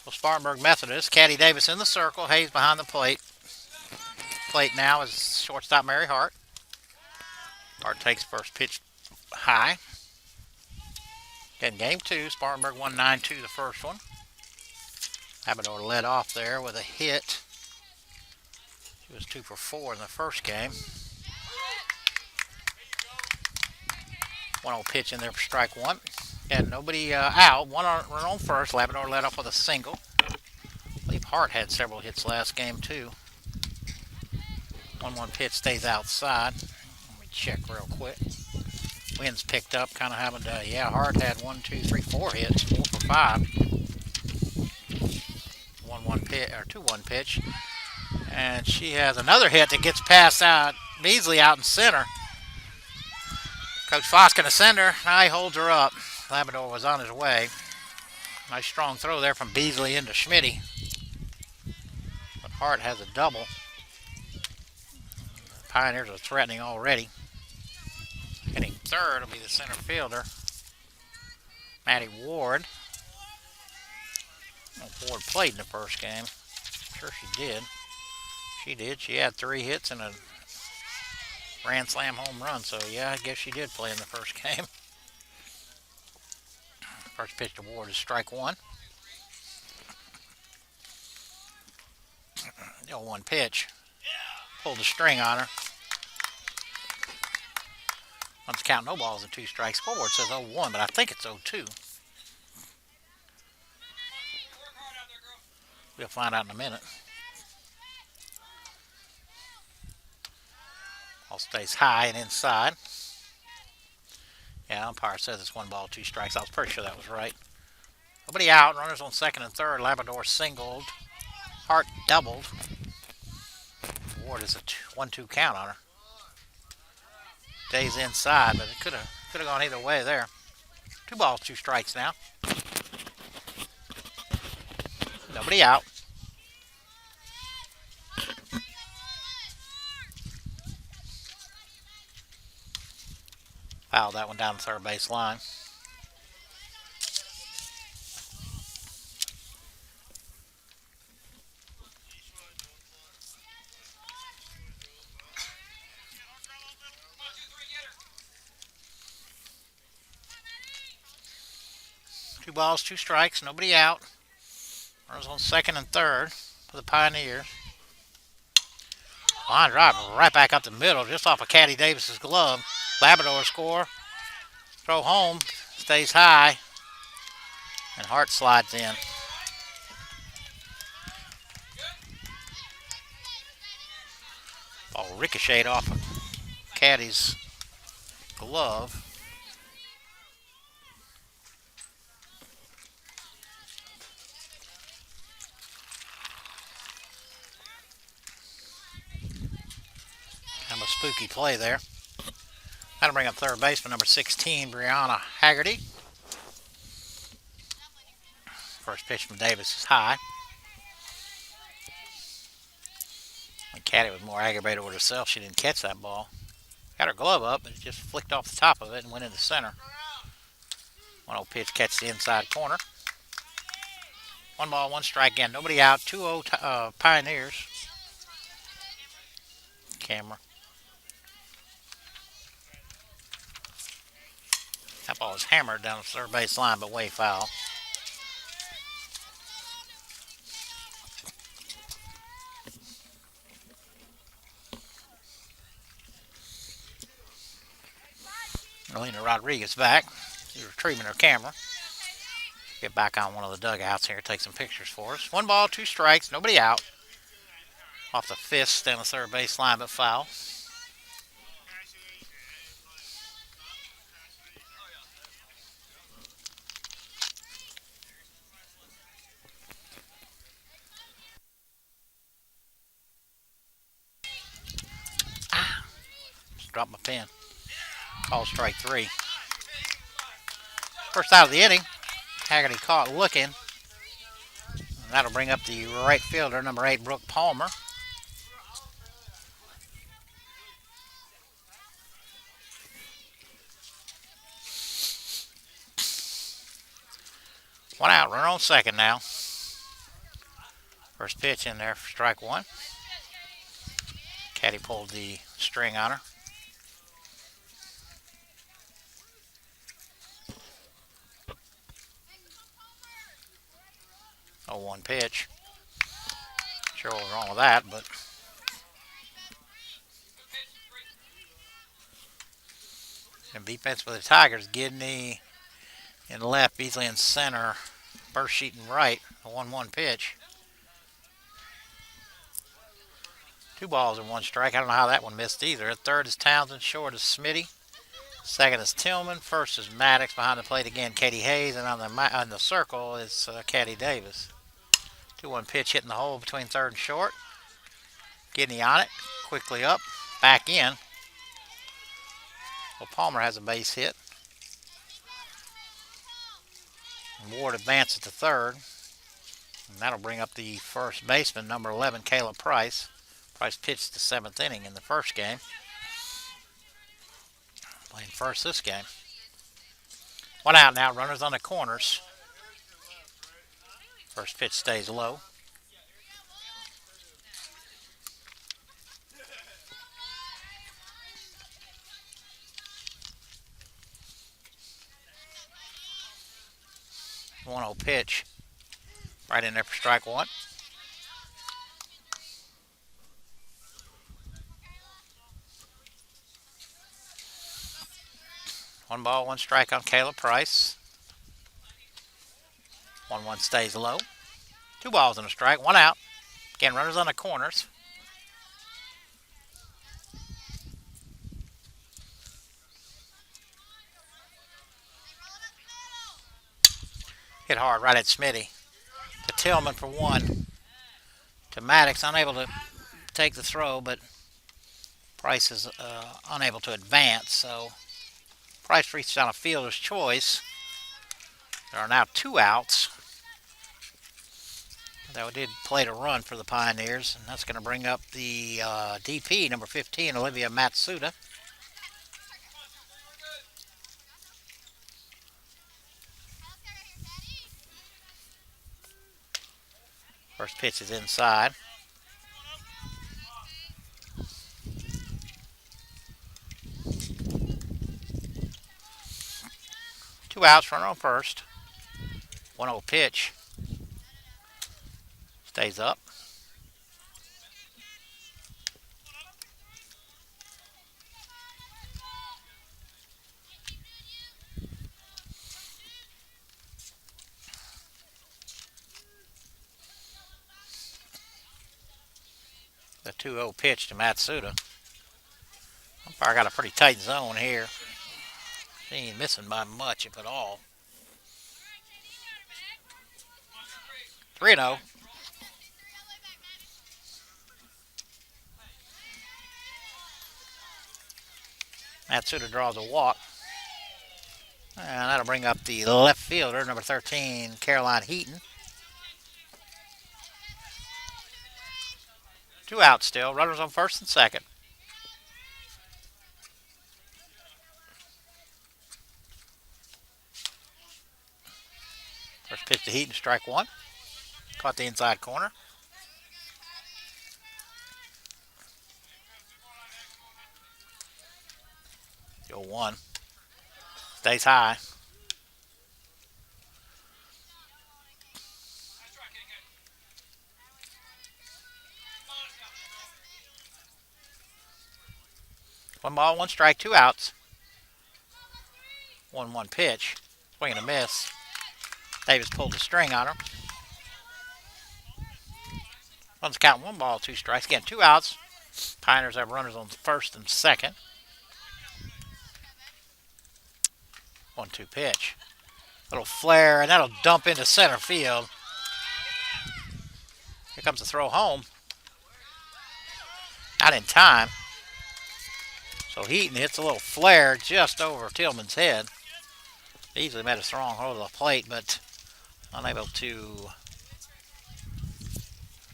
Well, Spartanburg Methodist, Caddy Davis in the circle, Hayes behind the plate. Plate now is shortstop Mary Hart. Hart takes first pitch high. In game two, Spartanburg won 9-2 the first one. Labrador led off there with a hit. She was 2 for 4 in the first game. 1-0 pitch in there for strike one. And nobody out. One run on first. Labrador led off with a single. I believe Hart had several hits last game too. 1-1 pitch stays outside. Let me check real quick. Wind's picked up. Kind of having to. Yeah, Hart had 4 hits. 4 for 5. 1-1 pitch or 2-1 pitch. And she has another hit that gets passed out. Beasley out in center. Coach Foss going to send her. Now he holds her up. Labrador was on his way. Nice strong throw there from Beasley into Schmitty. But Hart has a double. The Pioneers are threatening already. Hitting third will be the center fielder, Maddie Ward. Ward played in the first game. I'm sure she did. She did. She had 3 hits and a grand slam home run. So, yeah, I guess she did play in the first game. First pitch to Ward is strike one. The 0-1 pitch. Pulled the string on her. Once count, no balls and 2 strikes. Scoreboard says 0-1, but I think it's 0-2. We'll find out in a minute. Ball stays high and inside. Yeah, umpire says it's 1 ball, 2 strikes. I was pretty sure that was right. Nobody out. Runners on second and third. Labrador singled. Hart doubled. Ward is a 1-2 count on her. Stays inside, but it could have gone either way there. 2 balls, 2 strikes now. Nobody out. Fouled that one down the third base line. Two balls, 2 strikes, nobody out. Runners on second and third for the Pioneers. Line drive right back up the middle, just off of Caddy Davis's glove. Labrador score. Throw home, stays high, and Hart slides in. Ball ricocheted off of Caddy's glove. Kind of a spooky play there. That'll bring up third baseman number 16, Brianna Haggerty. First pitch from Davis is high. And Caddy was more aggravated with herself. She didn't catch that ball. Got her glove up, but it just flicked off the top of it and went into center. 1-0 pitch, catch the inside corner. 1-1 strike again. Nobody out. 2-0 Pioneers. Camera. That ball was hammered down the third base line, but way foul. Elena Rodriguez back. She's retrieving her camera. Get back on one of the dugouts here, take some pictures for us. 1-2 strikes, nobody out. Off the fist down the third base line, but foul. Just dropped my pen. Call strike 3. First out of the inning. Haggerty caught looking. And that'll bring up the right fielder, number 8, Brooke Palmer. One out, runner on second now. First pitch in there for strike 1. Caddy pulled the string on her. Oh, 1 pitch. Sure what was wrong with that, but and defense for the Tigers. Gidney in left, Beasley in center, Bursheet in right. A 1-1 pitch. 2 balls and 1 strike. I don't know how that one missed either. At third is Townsend, short is Smitty. Second is Tillman. First is Maddox. Behind the plate again, Katie Hayes. And on the circle is Caddy Davis. 2-1 pitch hitting the hole between third and short. Gidney on it. Quickly up. Back in. Well, Palmer has a base hit. And Ward advances to third. And that'll bring up the first baseman, number 11, Kayla Price. Price pitched the 7th inning in the first game. Playing first this game. 1 out now, runners on the corners. First pitch stays low. One 1-0 pitch. Right in there for strike 1. One ball, 1 strike on Kayla Price. 1-1 stays low. 2 balls and a strike, 1 out. Again, runners on the corners. Hit hard right at Smitty. To Tillman for 1. To Maddox, unable to take the throw, but Price is unable to advance, so Price reached on a fielder's choice. There are now 2 outs. That did play to run for the Pioneers, and that's going to bring up the DP, number 15, Olivia Matsuda. First pitch is inside. Two outs, runner on first. 1-0 pitch. Stays up. The 2-0 pitch to Matsuda. Umpire got a pretty tight zone here. She ain't missing by much, if at all. 3-0. Matsuda draws a walk. And that'll bring up the left fielder, number 13, Caroline Heaton. 2 outs still. Runners on first and second. First pitch to Heaton, strike one. Caught the inside corner. The 0-1. Stays high. One ball, one strike, 2 outs. 1-1 pitch. Swing and a miss. Davis pulled the string on her. Runs count 1 ball, 2 strikes. Again, 2 outs. Pioneers have runners on first and second. 1-2 pitch. Little flare, and that'll dump into center field. Here comes the throw home. Not in time. So Heaton hits a little flare just over Tillman's head. Easily made a strong hold of the plate, but unable to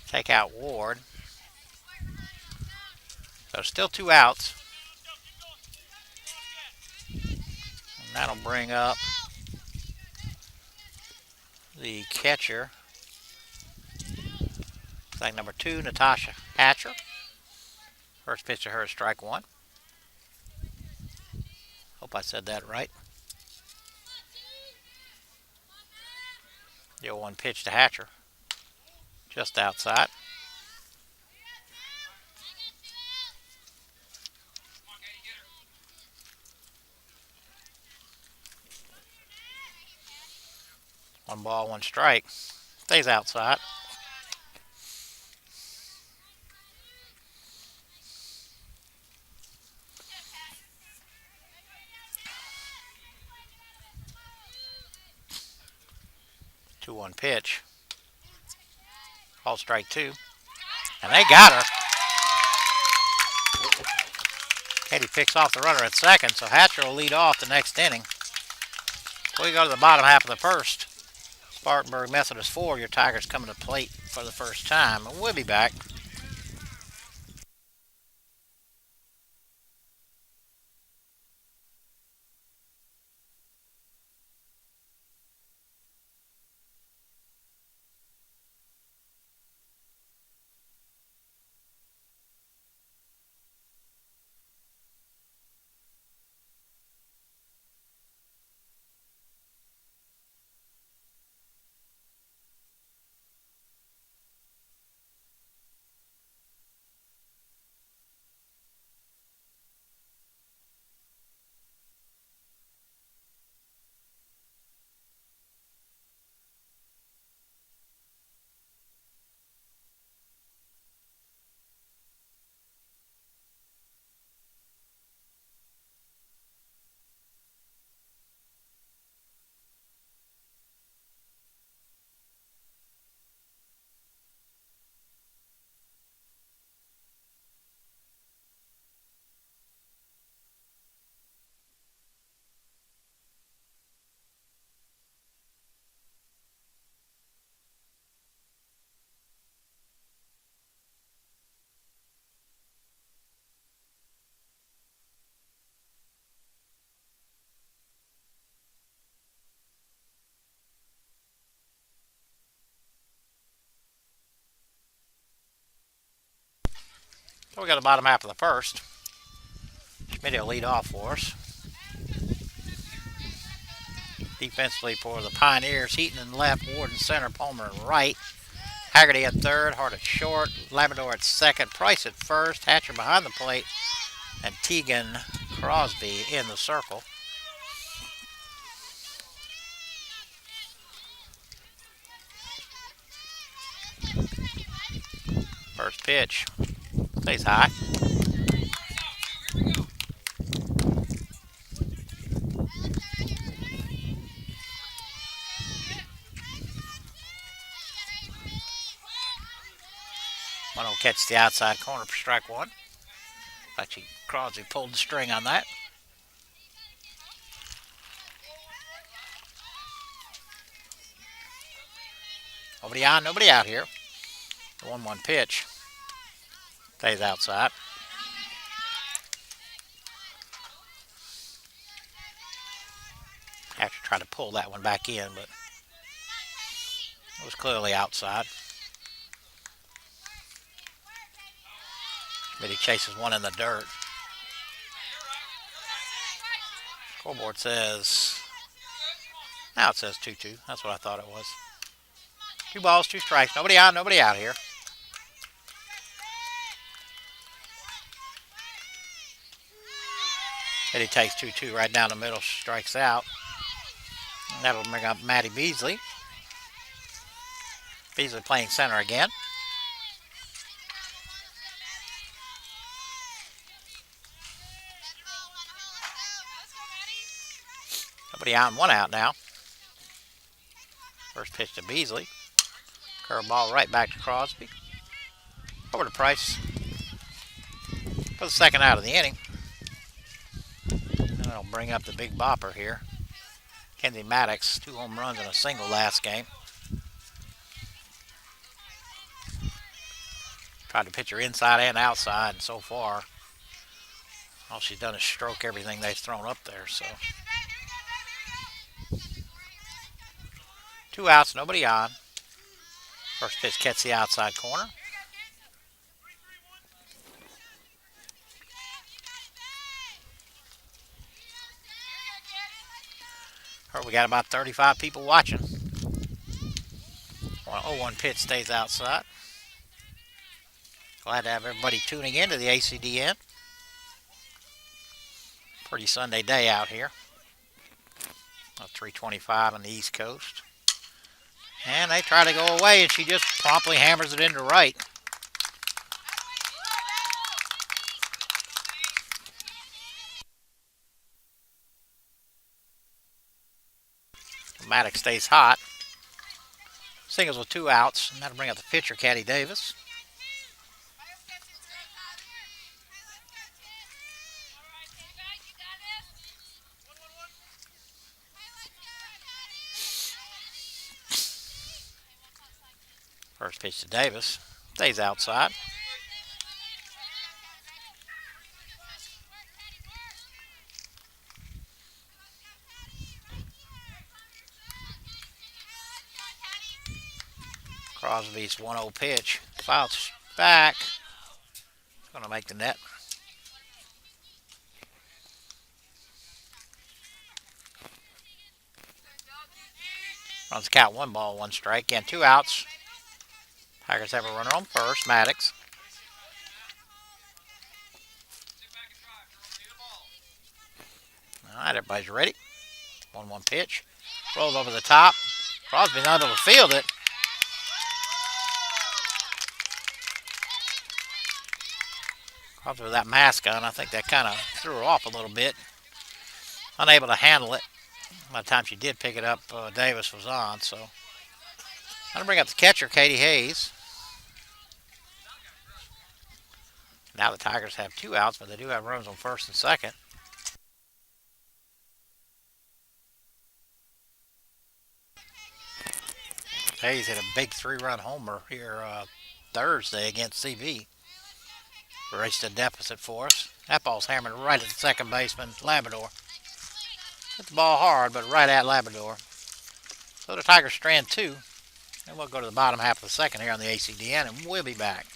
take out Ward. So still 2 outs. And that'll bring up the catcher. Like number 2, Natasha Hatcher. First pitch to her is strike one. Hope I said that right. The 0-1 pitch to Hatcher. Just outside. One ball, one strike. Stays outside. One pitch. Ball strike 2. And they got her. Katie picks off the runner at second, so Hatcher will lead off the next inning. We go to the bottom half of the first. Spartanburg Methodist 4, your Tigers coming to plate for the first time. And we'll be back. So we got the bottom half of the first. Schmidt will lead off for us. Defensively for the Pioneers, Heaton in left, Ward in center, Palmer in right. Haggerty at third, Hart at short, Labrador at second, Price at first, Hatcher behind the plate, and Tegan Crosby in the circle. First pitch stays high. One will catch the outside corner for strike one. Actually, Crosby pulled the string on that. Nobody on, nobody out here. The 1-1 pitch stays outside. Have to try to pull that one back in, but it was clearly outside. But he chases one in the dirt. Scoreboard says, now it says 2-2. That's what I thought it was. 2 balls, 2 strikes. Nobody on, nobody out here. And he takes 2-2 right down the middle, strikes out. And that'll bring up Matty Beasley. Beasley playing center again. Nobody on, 1 out now. First pitch to Beasley. Curveball right back to Crosby. Over to Price for the second out of the inning. And that'll bring up the big bopper here. Kenzie Maddox, 2 home runs and a single last game. Tried to pitch her inside and outside, and so far, all she's done is stroke everything they've thrown up there. So 2 outs, nobody on. First pitch gets the outside corner. We got about 35 people watching. 0-1 pitch stays outside. Glad to have everybody tuning in to the ACDN. Pretty Sunday day out here. 3:25 on the East Coast. And they try to go away, and she just promptly hammers it into right. Maddox stays hot. Singles with 2 outs, and that'll bring up the pitcher, Caddy Davis. First pitch to Davis. Stays outside. Crosby's 1-0 pitch. Fouls back. It's going to make the net. Runs the count, 1 ball, 1 strike. Again, 2 outs. Tigers have a runner on first, Maddox. All right, everybody's ready. 1-1 pitch. Rolls over the top. Crosby not able to field it. Crosby with that mask on, I think that kind of threw her off a little bit. Unable to handle it. By the time she did pick it up, Davis was on. So I'm going to bring up the catcher, Katie Hayes. Now the Tigers have 2 outs, but they do have runners on first and second. Hayes hit a big 3-run homer here Thursday against CV. Erased a deficit for us. That ball's hammered right at the second baseman, Labrador. Hit the ball hard, but right at Labrador. So the Tigers strand 2. And we'll go to the bottom half of the second here on the ACDN, and we'll be back.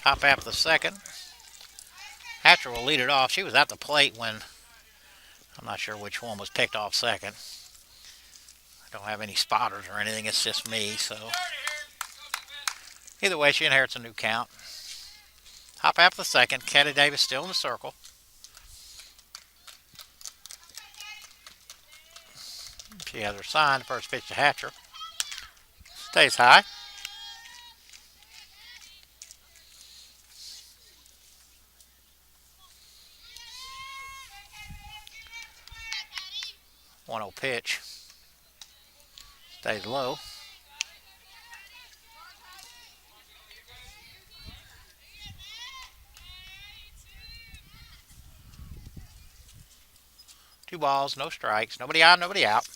Top half of the second. Hatcher will lead it off. She was at the plate when, I'm not sure which one was picked off second. I don't have any spotters or anything. It's just me. So either way, she inherits a new count. Top half of the second. Katie Davis still in the circle. She has her sign. The first pitch to Hatcher. Stays high. One 0 pitch. Stays low. Two balls, no strikes. Nobody on, nobody out.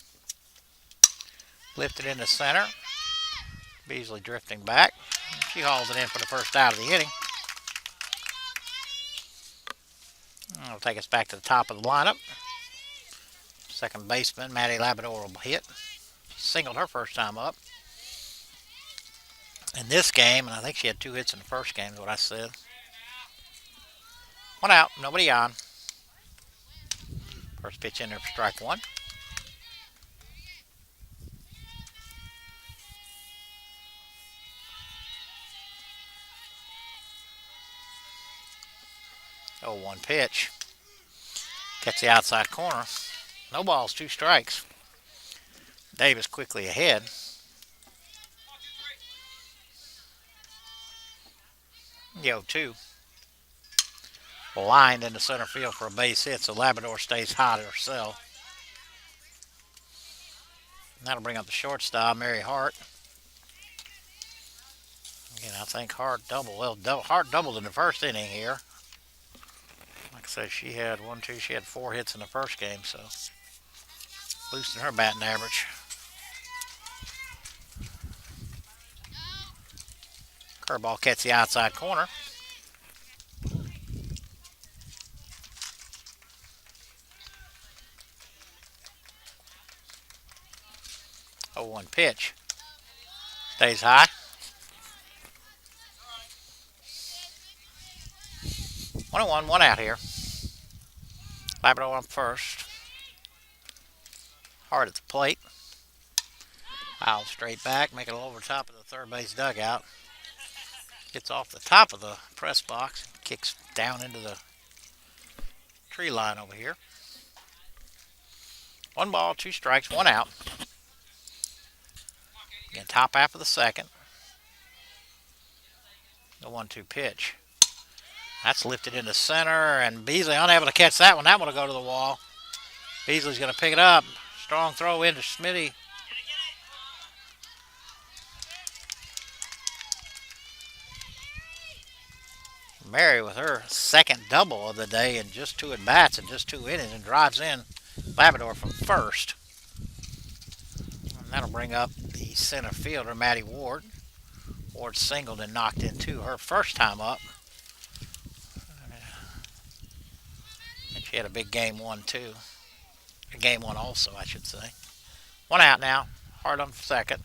Lifted into center. Beasley drifting back. She hauls it in for the first out of the inning. That'll take us back to the top of the lineup. Second baseman, Maddie Labrador, will hit. She singled her first time up. In this game, and I think she had 2 hits in the first game, is what I said. One out, nobody on. First pitch in there for strike one. Oh, 1 pitch. Gets the outside corner. No balls, 2 strikes. Davis quickly ahead. The 0-2. Lined into center field for a base hit, so Labrador stays hot herself. That'll bring up the shortstop, Mary Hart. Again, I think Hart doubled. Well, Hart doubled in the first inning here. Like I said, she had 4 hits in the first game, so boosting her batting average. Curveball gets the outside corner. 0-1 pitch. Stays high. 1-1, 1 out here. Labrador on first. Hard at the plate. Foul straight back, making it over top of the third base dugout. Gets off the top of the press box, kicks down into the tree line over here. 1 ball, 2 strikes, 1 out. Again, top half of the second. The 1-2 pitch. That's lifted into center, and Beasley unable to catch that one. That one will go to the wall. Beasley's going to pick it up. Strong throw into Smitty. Mary with her second double of the day in just 2 at-bats and just 2 innings, and drives in Labrador from first. And that'll bring up the center fielder, Maddie Ward. Ward singled and knocked in 2 her first time up. And she had a big game 1 too. A game 1 also, I should say. 1 out now. Hard on second.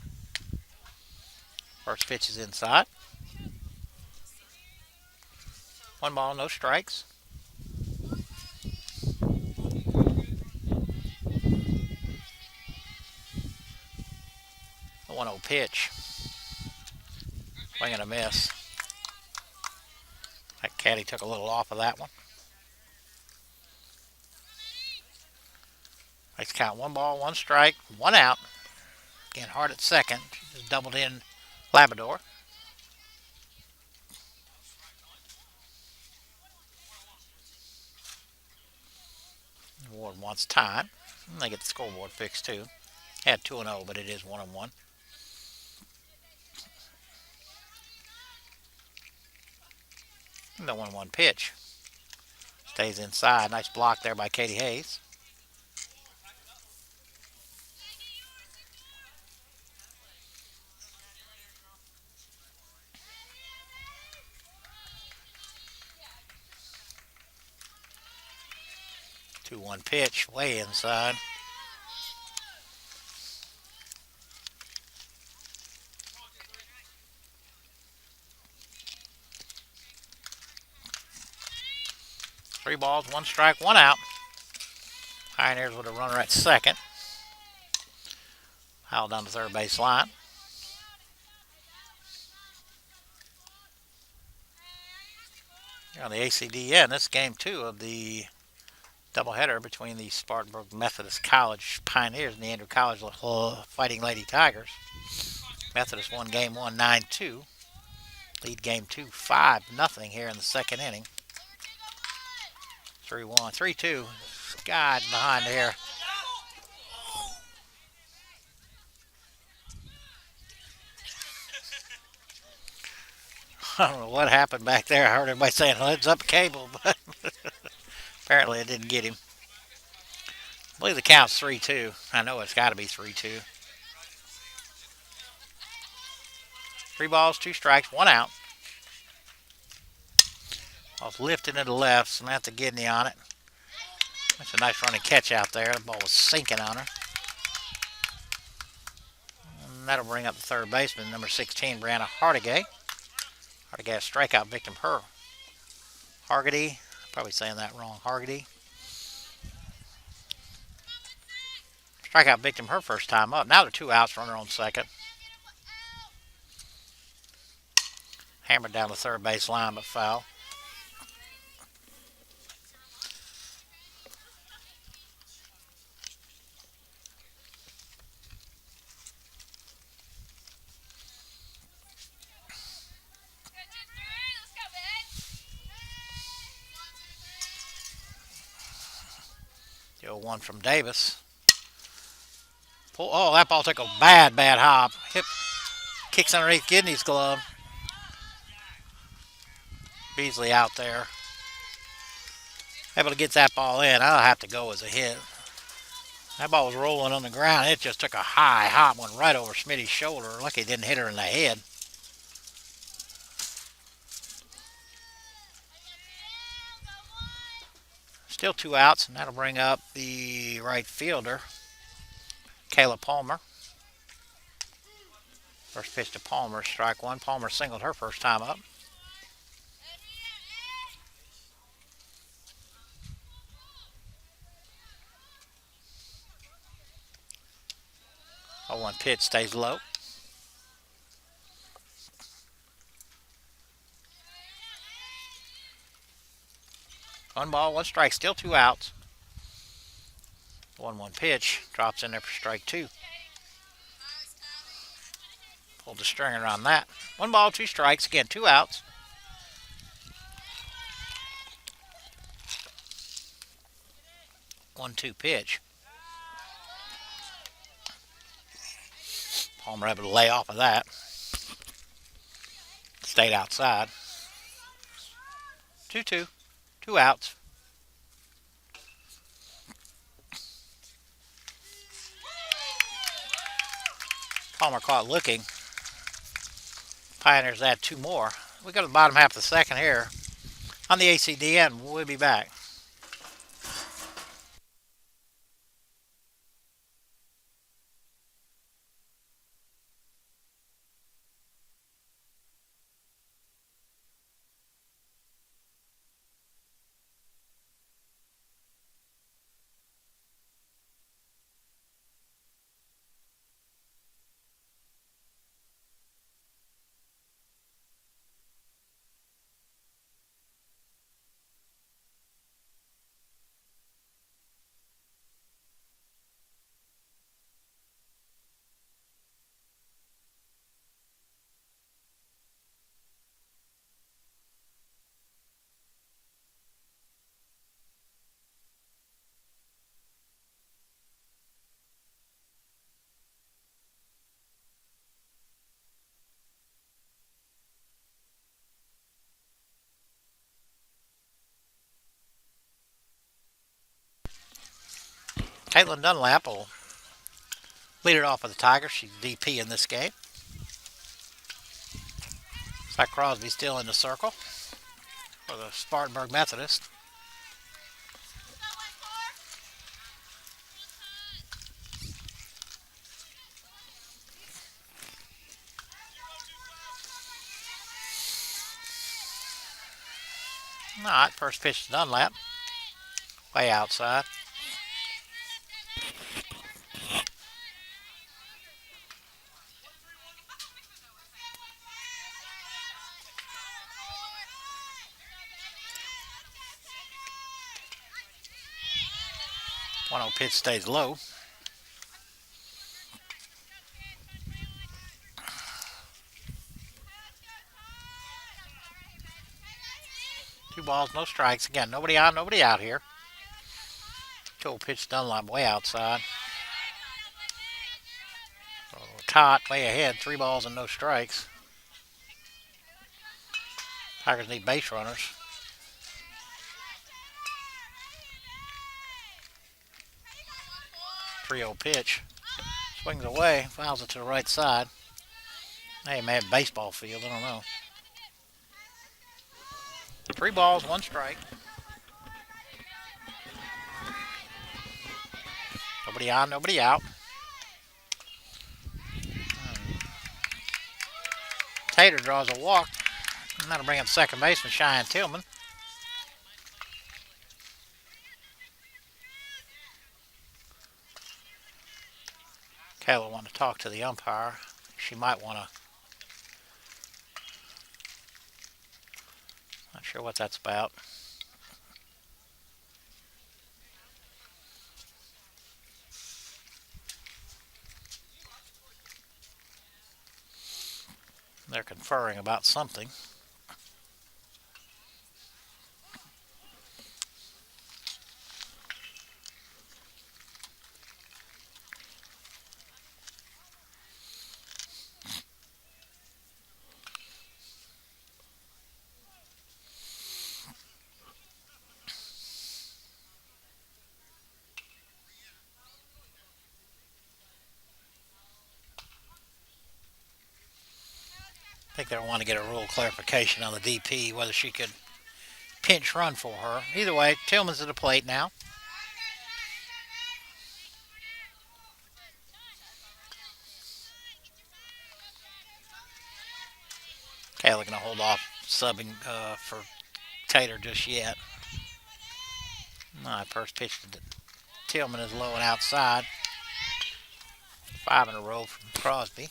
First pitch is inside. 1 ball, no strikes. The 1-0 pitch. Swing and a miss. That caddy took a little off of that one. Let's count 1 ball, 1 strike, 1 out. Again, hard at second. She just doubled in Labrador. Ward wants time. And they get the scoreboard fixed too. Had 2-0, but it is 1-1. The 1-1 pitch. Stays inside. Nice block there by Katie Hayes. The 2-1 pitch, way inside. 3 balls, 1 strike, 1 out. Pioneers with a runner at second. Howell down the third base line. Here on the ACDN, this game 2 of the doubleheader between the Spartanburg Methodist College Pioneers and the Andrew College Fighting Lady Tigers. Methodist won game 1 9-2. Lead game 2 5-0 here in the second inning. 3-1, 3-2. God behind here. I don't know what happened back there. I heard everybody saying heads up cable, but apparently it didn't get him. I believe the count's 3-2. I know it's got to be 3-2. 3 balls, 2 strikes, 1 out. I was lifting to the left. Samantha Gidney on it. That's a nice running catch out there. The ball was sinking on her. And that'll bring up the third baseman, number 16, Brianna Hardigay. Hardigay, a strikeout victim, her. Hargady. Probably saying that wrong. Hargady. Strikeout victim, her first time up. Now they're 2 outs, runner on second. Hammered down the third base line, but foul. The 0-1 from Davis. Oh, that ball took a bad hop. Hip kicks underneath Gidney's glove. Beasley out there. Able to get that ball in. I'll have to go as a hit. That ball was rolling on the ground. It just took a high hop, went right over Smitty's shoulder. Lucky it didn't hit her in the head. Still 2 outs, and that'll bring up the right fielder, Kayla Palmer. First pitch to Palmer, strike 1. Palmer singled her first time up. 0-1 pitch stays low. One ball, 1 strike, still 2 outs. 1-1 pitch drops in there for strike 2. Pulled the stringer on that. 1 ball, 2 strikes, again 2 outs. One-two pitch. Palmer able to lay off of that. Stayed outside. 2-2. 2 outs. Palmer caught looking. Pioneers add 2 more. We go to the bottom half of the second here on the ACDN. We'll be back. Caitlin Dunlap will lead it off with the Tigers. She's VP in this game. Zach Crosby still in the circle for the Spartanburg Methodist. All right, first pitch to Dunlap. Way outside. One on pitch stays low. Two balls, no strikes. Again, nobody on, nobody out here. 2-0 pitch Dunlop way outside. Tot way ahead. 3 balls and no strikes. Tigers need base runners. 3-0 pitch. Swings away. Fouls it to the right side. Hey, man, baseball field. I don't know. 3 balls, 1 strike. Nobody on, nobody out. Tater draws a walk. And that'll bring up second baseman Cheyenne Tillman. Kayla wanted to talk to the umpire. She might want to. Not sure what that's about. They're conferring about something. I think they want to get a rule clarification on the DP, whether she could pinch run for her. Either way, Tillman's at the plate now. Kayla going to hold off subbing for Tater just yet. First pitch to Tillman is low and outside. 5 in a row from Crosby.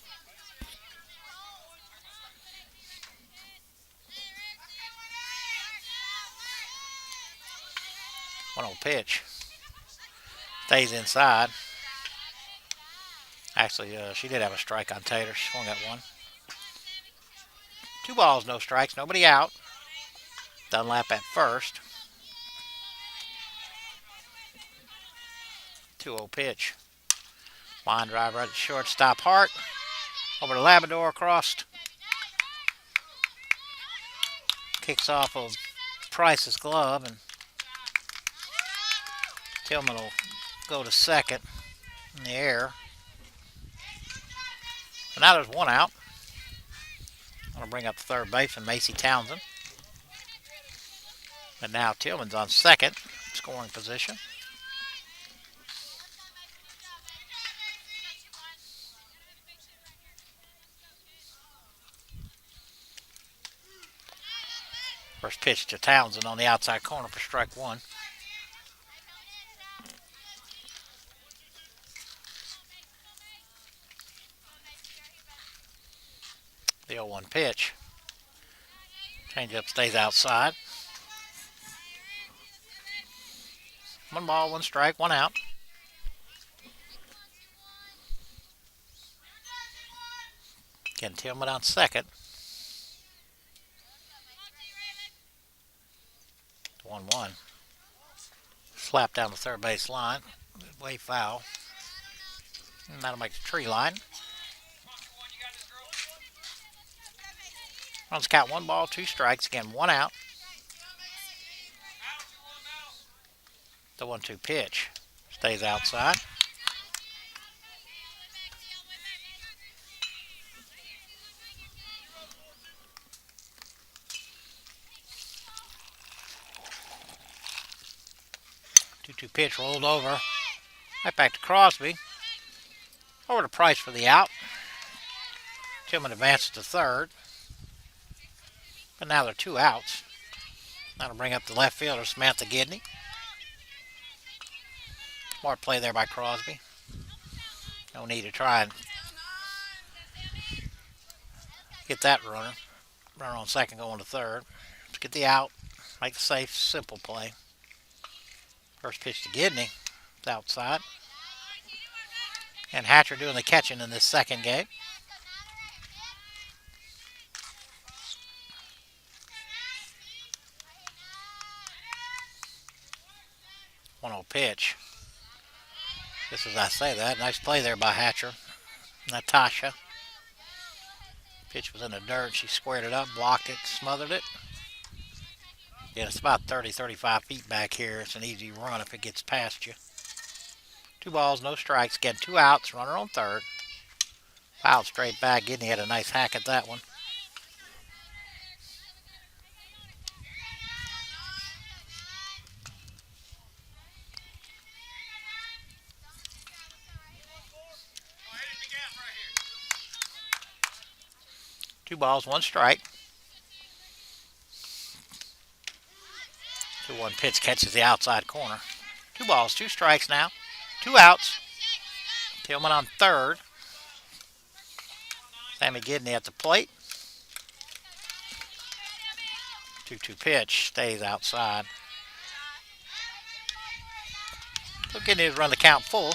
1-0 pitch. Stays inside. Actually, she did have a strike on Tater. She swung at one. 2 balls, no strikes, nobody out. Dunlap at first. 2-0 pitch. Line drive right at shortstop Hart. Over to Labrador across. Kicks off of Price's glove, and Tillman will go to second in the air. So now there's 1 out. I'm going to bring up the third baseman, Macy Townsend. And now Tillman's on second, scoring position. First pitch to Townsend on the outside corner for strike 1. The 0-1 pitch. Changeup stays outside. 1 ball, 1 strike, 1 out. Again, Tillman on second. 1-1. Slap down the third base line. Way foul. And that'll make the tree line. Runs count 1 ball, 2 strikes. Again, 1 out. The 1-2 pitch stays outside. Two pitch rolled over. Right back to Crosby. Over to Price for the out. Tillman advances to third. But now there are 2 outs. That'll bring up the left fielder, Samantha Gidney. Smart play there by Crosby. No need to try and get that runner. Runner on second going to third. Let's get the out. Make the safe, simple play. First pitch to Gidney. It's outside. And Hatcher doing the catching in this second game. 1-0 pitch. Just as I say that, nice play there by Hatcher. Natasha. Pitch was in the dirt. She squared it up, blocked it, smothered it. Yeah, it's about 30, 35 feet back here. It's an easy run if it gets past you. 2 balls, no strikes. Again, 2 outs. Runner on third. Fouled straight back. Gidney had a nice hack at that one. Two balls, 1 strike. 2-1 pitch catches the outside corner. 2 balls, 2 strikes now. 2 outs. Tillman on third. Sammy Gidney at the plate. 2-2 pitch stays outside. So Gidney has run the count full.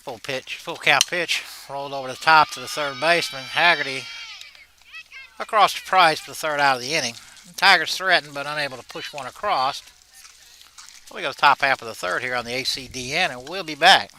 Full pitch, full count pitch. Rolled over the top to the third baseman. Haggerty across to Price for the third out of the inning. The Tigers threatened but unable to push one across. We go to the top half of the third here on the ACDN, and we'll be back.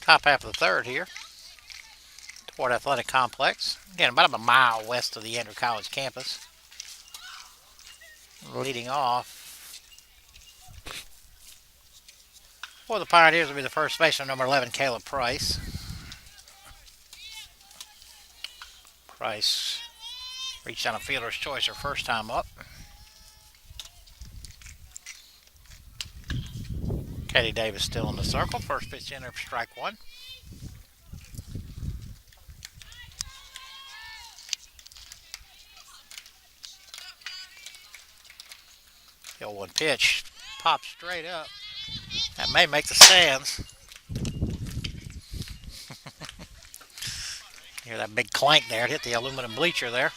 Top half of the third here toward Athletic Complex. Again, about a mile west of the Andrew College campus. Leading off for the Pioneers will be the first baseman, number 11, Caleb Price. Price reached on a fielder's choice her first time up. Katie Davis still in the circle. First pitch in there for strike 1. The 0-1 pitch pops straight up. That may make the stands. Hear that big clank there. It hit the aluminum bleacher there.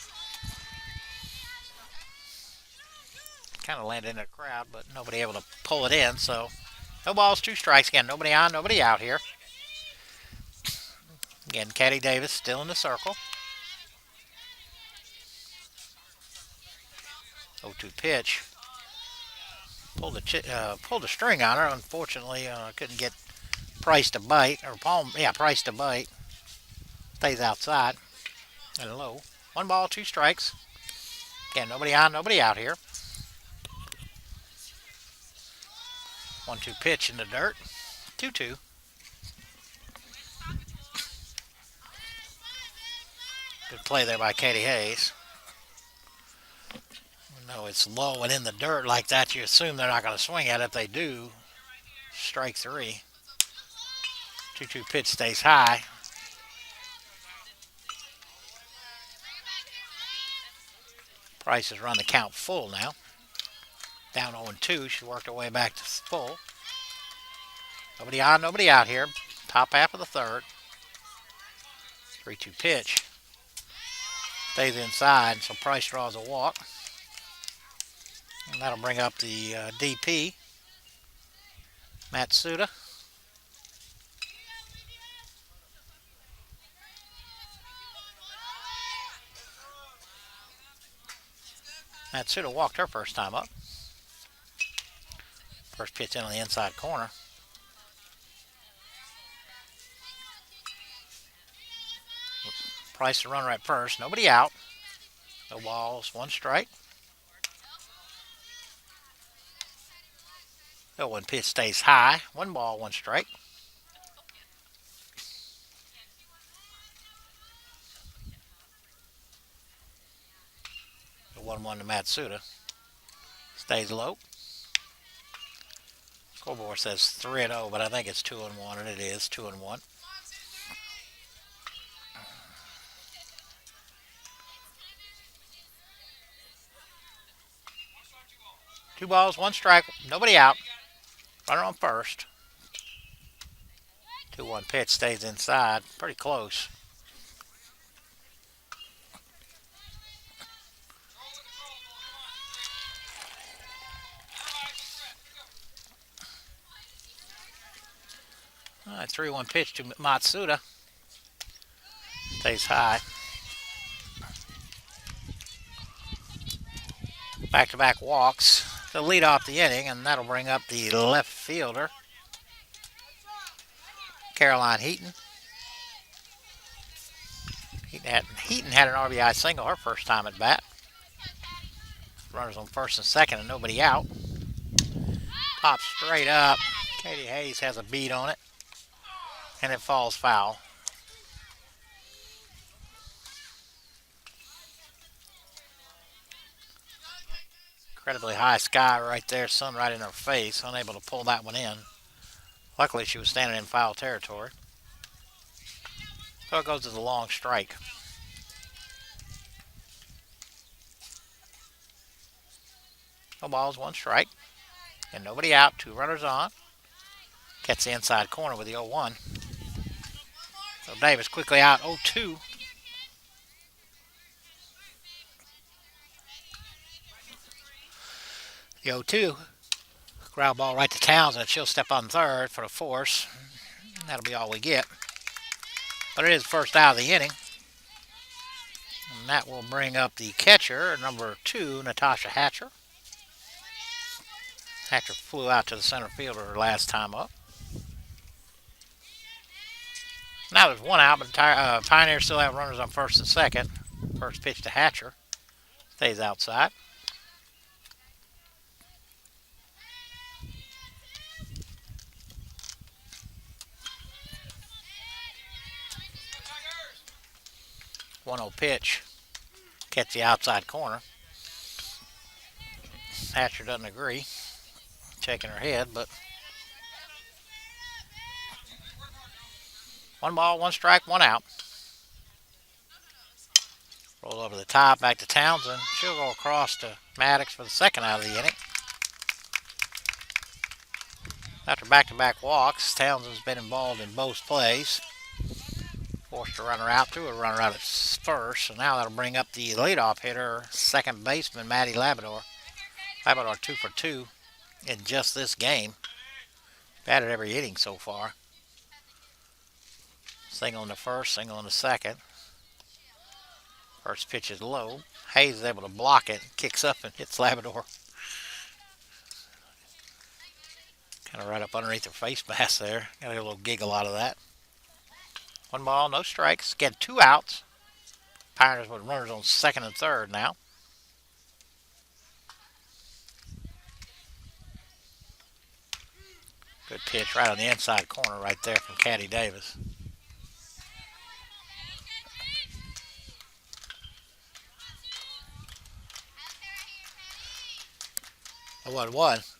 Kind of landed in the crowd, but nobody able to pull it in, so no balls, 2 strikes. Again, nobody on, nobody out here. Again, Katie Davis still in the circle. 0-2 pitch. Pulled the string on her. Unfortunately, couldn't get Price to bite. Price to bite. Stays outside. And low. 1 ball, 2 strikes. Again, nobody on, nobody out here. 1-2 pitch in the dirt. 2-2. Good play there by Katie Hayes. No, it's low and in the dirt like that. You assume they're not going to swing at it. If they do, strike 3. 2-2 pitch stays high. Price has run the count full now. Down 0-2. She worked her way back to full. Nobody on, nobody out here. Top half of the third. 3-2 pitch. stays inside, so Price draws a walk. And that'll bring up the DP, Matsuda. Matsuda walked her first time up. First pitch in on the inside corner. Price the runner at first. Nobody out. No balls, one strike. The one pitch stays high. 1 ball, 1 strike. The 1-1 to Matsuda. Stays low. Scoreboard says 3-0, but I think it's 2-1, and it is 2-1. Two balls, 1 strike. Nobody out. Runner on first. 2-1 pitch stays inside. Pretty close. All right, 3-1 pitch to Matsuda. Stays high. Back-to-back walks to lead off the inning, and that'll bring up the left fielder, Caroline Heaton. Heaton had an RBI single her first time at bat. Runners on first and second and nobody out. Pops straight up. Katie Hayes has a beat on it, and it falls foul. Incredibly high sky right there, sun right in her face, unable to pull that one in. Luckily, she was standing in foul territory. So it goes to the long strike. No balls, 1 strike. And nobody out, 2 runners on. Gets the inside corner with the 0-1. So Davis quickly out, 0-2. The 0-2. Ground ball right to Townsend. She'll step on third for the force. That'll be all we get. But it is first out of the inning. And that will bring up the catcher, number 2, Natasha Hatcher. Hatcher flew out to the center fielder her last time up. Now there's 1 out, but Pioneers still have runners on first and second. First pitch to Hatcher. Stays outside. One-0 pitch. Catch the outside corner. Hatcher doesn't agree. Shaking her head, but 1 ball, 1 strike, 1 out. Roll over the top, back to Townsend. She'll go across to Maddox for the second out of the inning. After back-to-back walks, Townsend's been involved in both plays. Forced a runner out, threw a runner out at first, so now that'll bring up the leadoff hitter, second baseman Maddie Labrador. Labrador 2 for 2 in just this game. Batted every inning so far. Single in the first, single in the second. First pitch is low. Hayes is able to block it, kicks up and hits Labrador. Kind of right up underneath her face mask there. Got a little giggle out of that. 1 ball, no strikes. Get 2 outs. Pioneers with runners on second and third now. Good pitch right on the inside corner right there from Caddy Davis. A 1-1.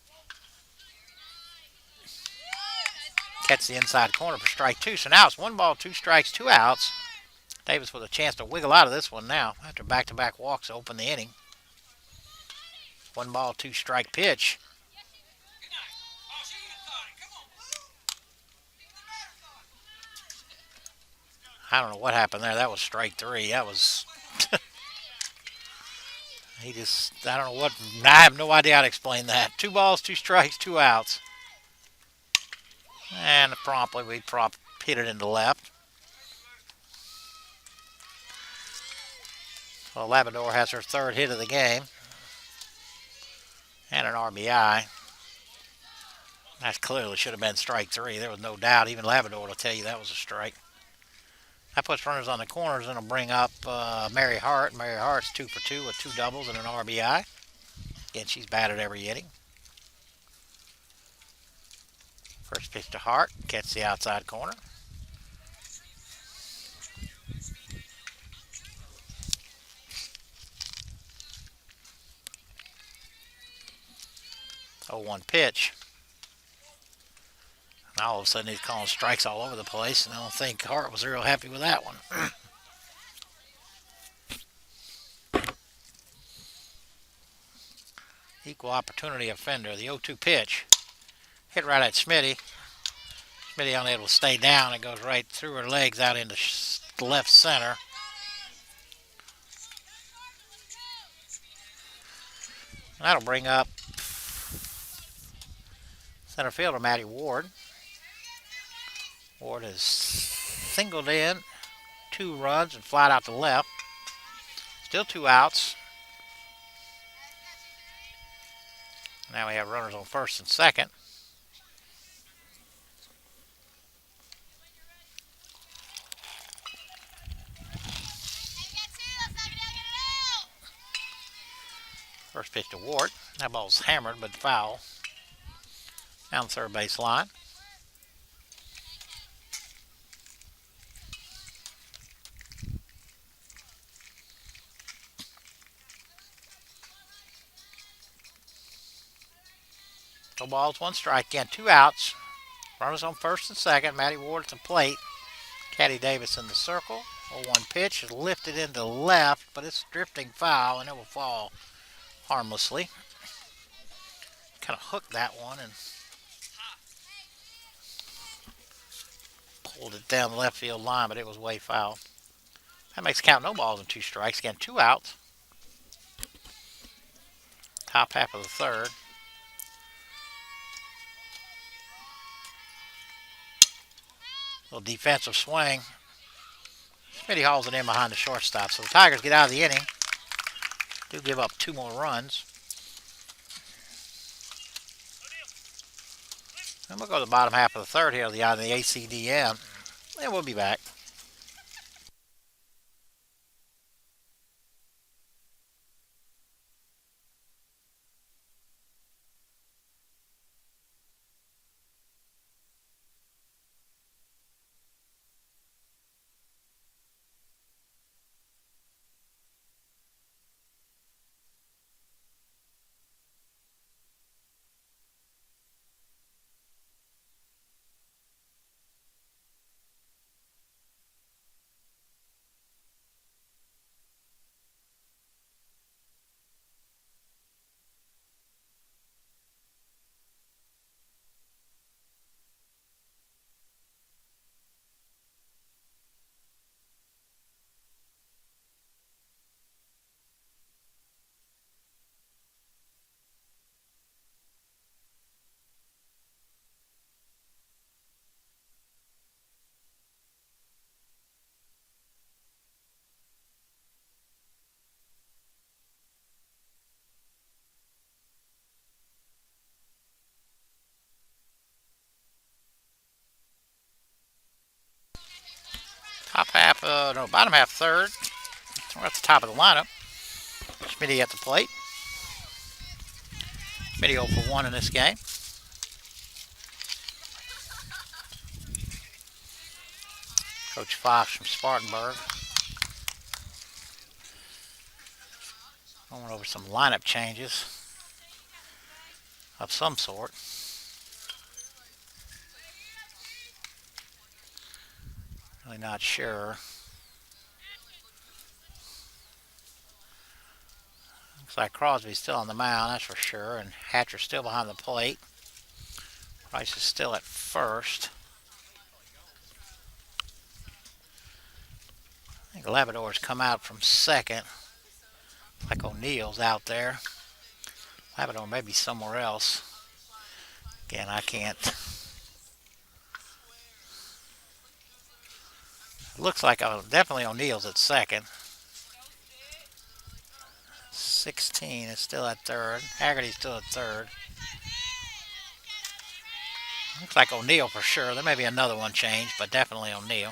Catch the inside corner for strike 2. So now it's 1 ball, 2 strikes, 2 outs. Davis with a chance to wiggle out of this one now after back-to-back walks to open the inning. 1 ball, 2 strike pitch. I don't know what happened there. That was strike 3. That was I don't know what, I have no idea how to explain that. 2 balls, 2 strikes, 2 outs. And promptly we hit it into left. So Labrador has her 3rd hit of the game. And an RBI. That clearly should have been strike 3. There was no doubt. Even Labrador will tell you that was a strike. That puts runners on the corners and will bring up Mary Hart. Mary Hart's 2 for 2 with 2 doubles and an RBI. Again, she's batted every inning. First pitch to Hart. Catch the outside corner. Oh, 1 pitch. Now all of a sudden he's calling strikes all over the place, and I don't think Hart was real happy with that one. Equal opportunity offender. The 0-2 pitch. Hit right at Smitty. Smitty only able to stay down. It goes right through her legs out into left center. That'll bring up center fielder Matty Ward. Ward has singled in 2 runs and flied out to left. Still 2 outs. Now we have runners on first and second. First pitch to Ward. That ball's hammered but foul. Down the third base line. No balls, 1 strike. Again, 2 outs. Runners on first and second. Matty Ward at the plate. Caddy Davis in the circle. 0-1 pitch is lifted into left, but it's drifting foul, and it will fall harmlessly. Kind of hooked that one and pulled it down the left field line, but it was way foul. That makes count no balls and 2 strikes. Again, 2 outs. Top half of the third. Little defensive swing. Smitty hauls it in behind the shortstop. So the Tigers get out of the inning. Do give up 2 more runs. And we'll go to the bottom half of the third here on the ACDM. And we'll be back. Bottom half third. We're at the top of the lineup. Smitty at the plate. Smitty 0 for 1 in this game. Coach Fox from Spartanburg. Going over some lineup changes of some sort. Really not sure. Looks like Crosby's still on the mound, that's for sure, and Hatcher's still behind the plate. Price is still at first. I think Labrador's come out from second. Like O'Neill's out there. I have it on maybe somewhere else. Again, I can't. It looks like definitely O'Neill's at second. 16 is still at third. Haggerty's still at third. Looks like O'Neill for sure. There may be another one changed, but definitely O'Neill.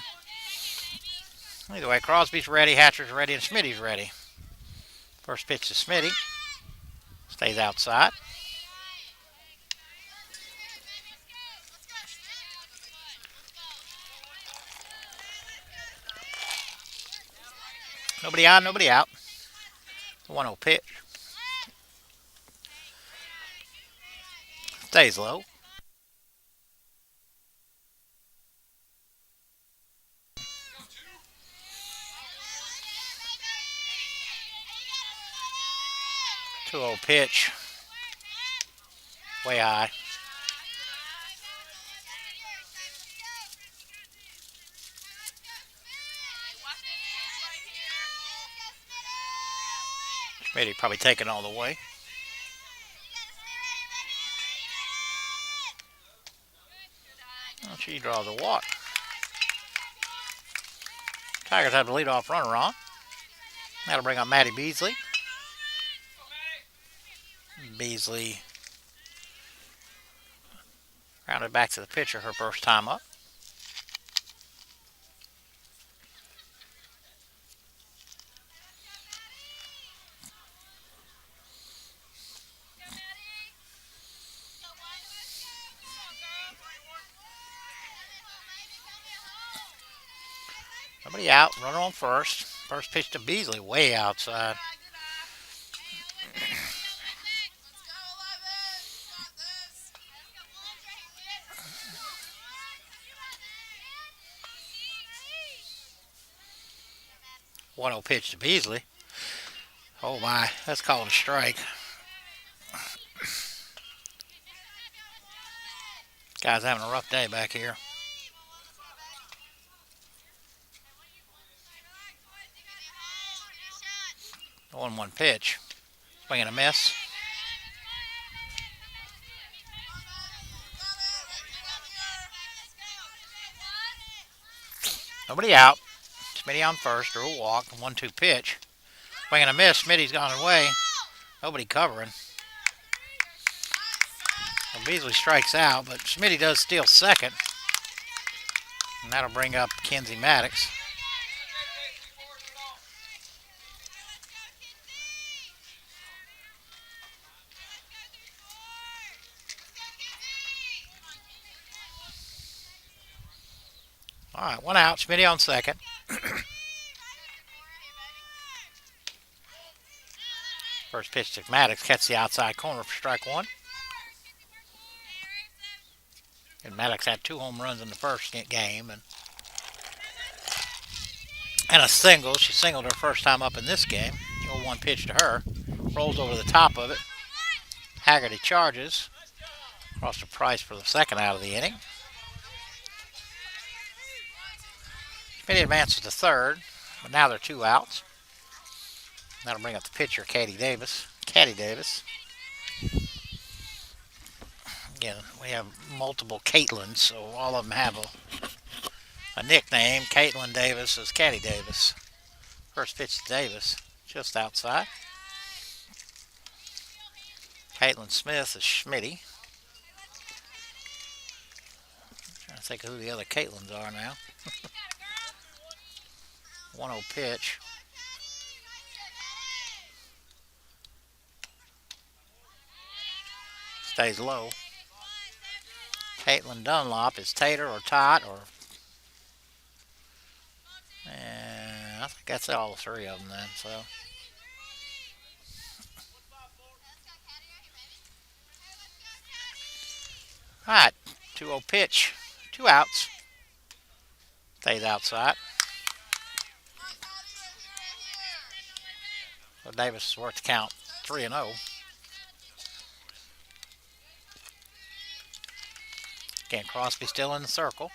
Either way, Crosby's ready, Hatcher's ready, and Smitty's ready. First pitch to Smitty. Stays outside. Nobody on, nobody out. 1-0 pitch. Stays low. Two-0 pitch. Way high. Smitty probably taking all the way. She draws a walk. Tigers have the leadoff runner on. That'll bring up Maddie Beasley. Beasley rounded back to the pitcher her first time up. Nobody out. Runner on first. First pitch to Beasley, way outside. 1-0 pitch to Beasley. Oh my, that's called a strike. Guy's having a rough day back here. 1-1 pitch. Swing and a miss. Nobody out. Smitty on first, drew a walk, 1-2 pitch. Swing and a miss. Smitty's gone away. Nobody covering. Well, Beasley strikes out, but Smitty does steal second. And that'll bring up Kenzie Maddox. All right, one out. Smitty on second. First pitch to Maddox. Catch the outside corner for strike one. And Maddox had 2 home runs in the first game and a single. She singled her first time up in this game. 0-1 pitch to her. Rolls over the top of it. Haggerty charges. Across the Price for the second out of the inning. Smitty advances to third, but now they're 2 outs. That'll bring up the pitcher, Caddy Davis. Again, we have multiple Caitlins, so all of them have a nickname. Caitlin Davis is Caddy Davis. First pitch to Davis, just outside. Caitlin Smith is Schmitty. Trying to think of who the other Caitlins are now. 1-0 pitch. Stays low. Caitlin Dunlop is Tater or Tot or... I think that's all 3 of them then, so... Alright, 2-0 pitch. 2 outs. Stays outside. So Davis is worth the count 3-0. Again, Crosby still in the circle.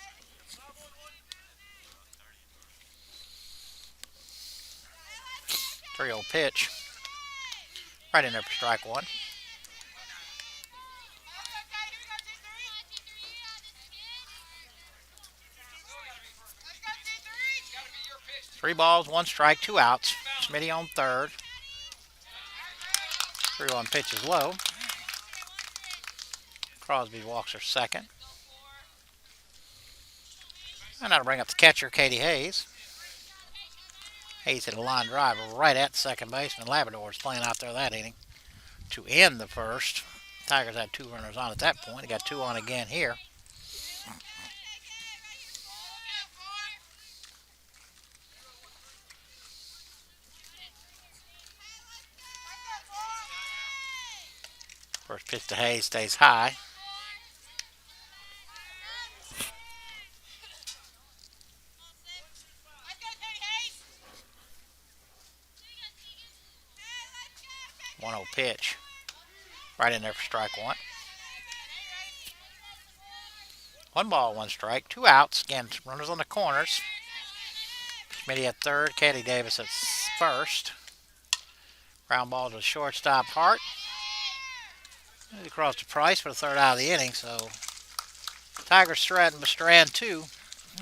Three-0 pitch. Right in there for strike one. Three balls, one strike, two outs. Smitty on third. 3-1 pitch is low. Crosby walks her second. And that'll bring up the catcher, Katie Hayes. Hayes hit a line drive right at second baseman. Labrador's playing out there that inning to end the first. Tigers had two runners on at that point. They got two on again here. First pitch to Hayes stays high. One 0 pitch. Right in there for strike one. One ball, one strike, two outs. Again, runners on the corners. Smitty at third, Katie Davis at first. Ground ball to the shortstop, Hart. Across to Price for the third out of the inning. So Tigers threaten Strand 2.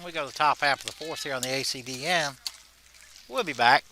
We go to the top half of the fourth here on the ACDN. We'll be back.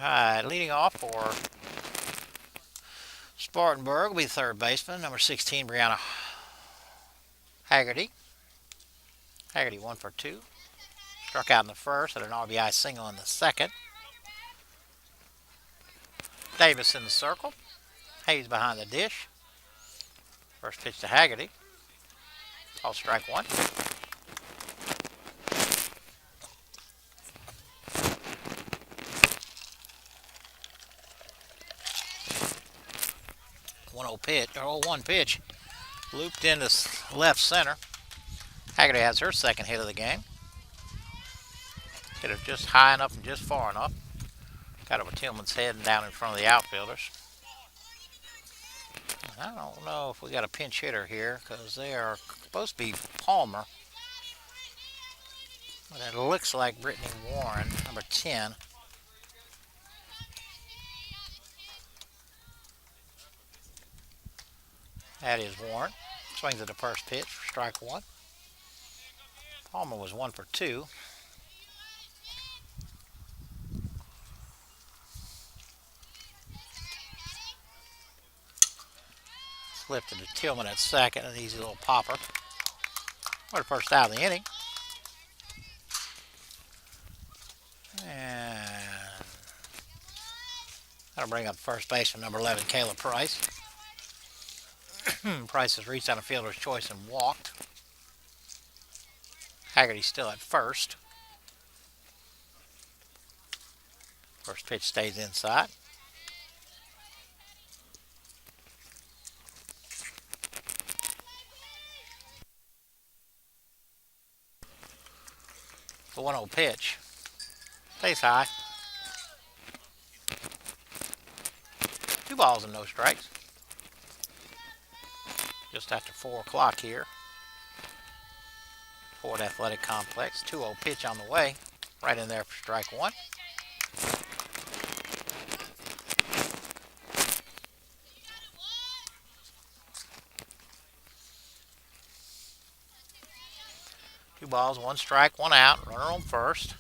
All right, leading off for Spartanburg will be third baseman, number 16, Brianna Haggerty. Haggerty 1 for 2. Struck out in the first and an RBI single in the second. Davis in the circle. Hayes behind the dish. First pitch to Haggerty. Called strike one. One pitch. Looped into left center. Haggerty has her second hit of the game. Hit it just high enough and just far enough. Got over Tillman's head and down in front of the outfielders. I don't know if we got a pinch hitter here because they are supposed to be Palmer. But it looks like Brittany Warren, number 10. That is Warren. Swings at the first pitch for strike one. Palmer was 1 for 2. Lifted to Tillman at second, an easy little popper. For the first out of the inning. And that'll bring up first baseman number 11, Kayla Price. Price has reached out a fielder's choice and walked. Haggerty's still at first. First pitch stays inside. The 1-0 pitch stays high. 2 balls and no strikes. Just after 4 o'clock here. Ford Athletic Complex. 2-0 pitch on the way. Right in there for strike 1. Two balls, 1 strike, 1 out. Runner on first.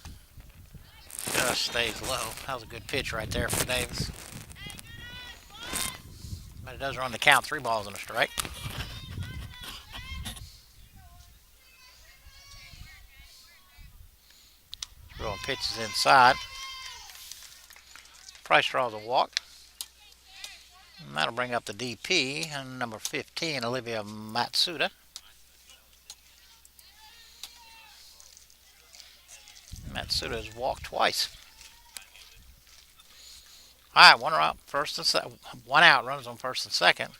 Just stays low. That was a good pitch right there for Davis. But it does run the count. 3 balls and a strike. Throwing pitches inside. Price draws a walk. And that'll bring up the DP and number 15, Olivia Matsuda. Matsuda has walked twice. All right, 1 out, first and second. 1 out, runners on first and second.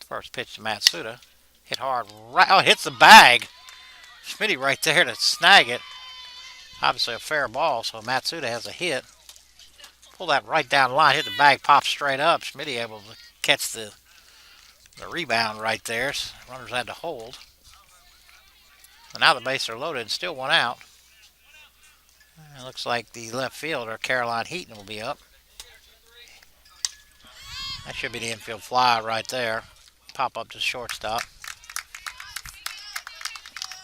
First pitch to Matsuda. Hit hard. Right, oh, hits the bag. Smitty right there to snag it. Obviously a fair ball, so Matsuda has a hit. Pull that right down the line. Hit the bag, pops straight up. Smitty able to catch the rebound right there. So runners had to hold. And now the bases are loaded and still 1 out. It looks like the left fielder, Caroline Heaton, will be up. That should be the infield fly right there. Pop up to the shortstop.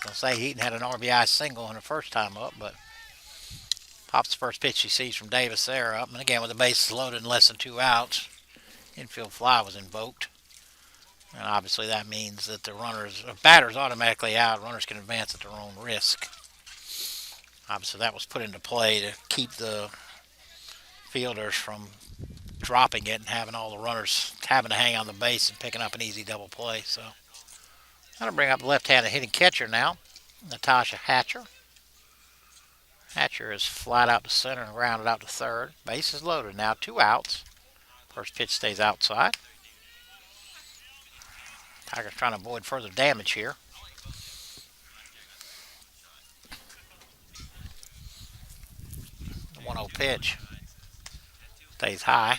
I'll say Heaton had an RBI single in the first time up, but pops the first pitch he sees from Davis there up. And again, with the bases loaded and less than 2 outs, infield fly was invoked. And obviously that means that the batter's automatically out. Runners can advance at their own risk. Obviously that was put into play to keep the fielders from dropping it and having all the runners having to hang on the base and picking up an easy double play. So that'll bring up the left-handed hitting catcher now, Natasha Hatcher. Hatcher is flat out to center and grounded out to third. Base is loaded now, 2 outs. First pitch stays outside. Tigers trying to avoid further damage here. The 1-0 pitch stays high.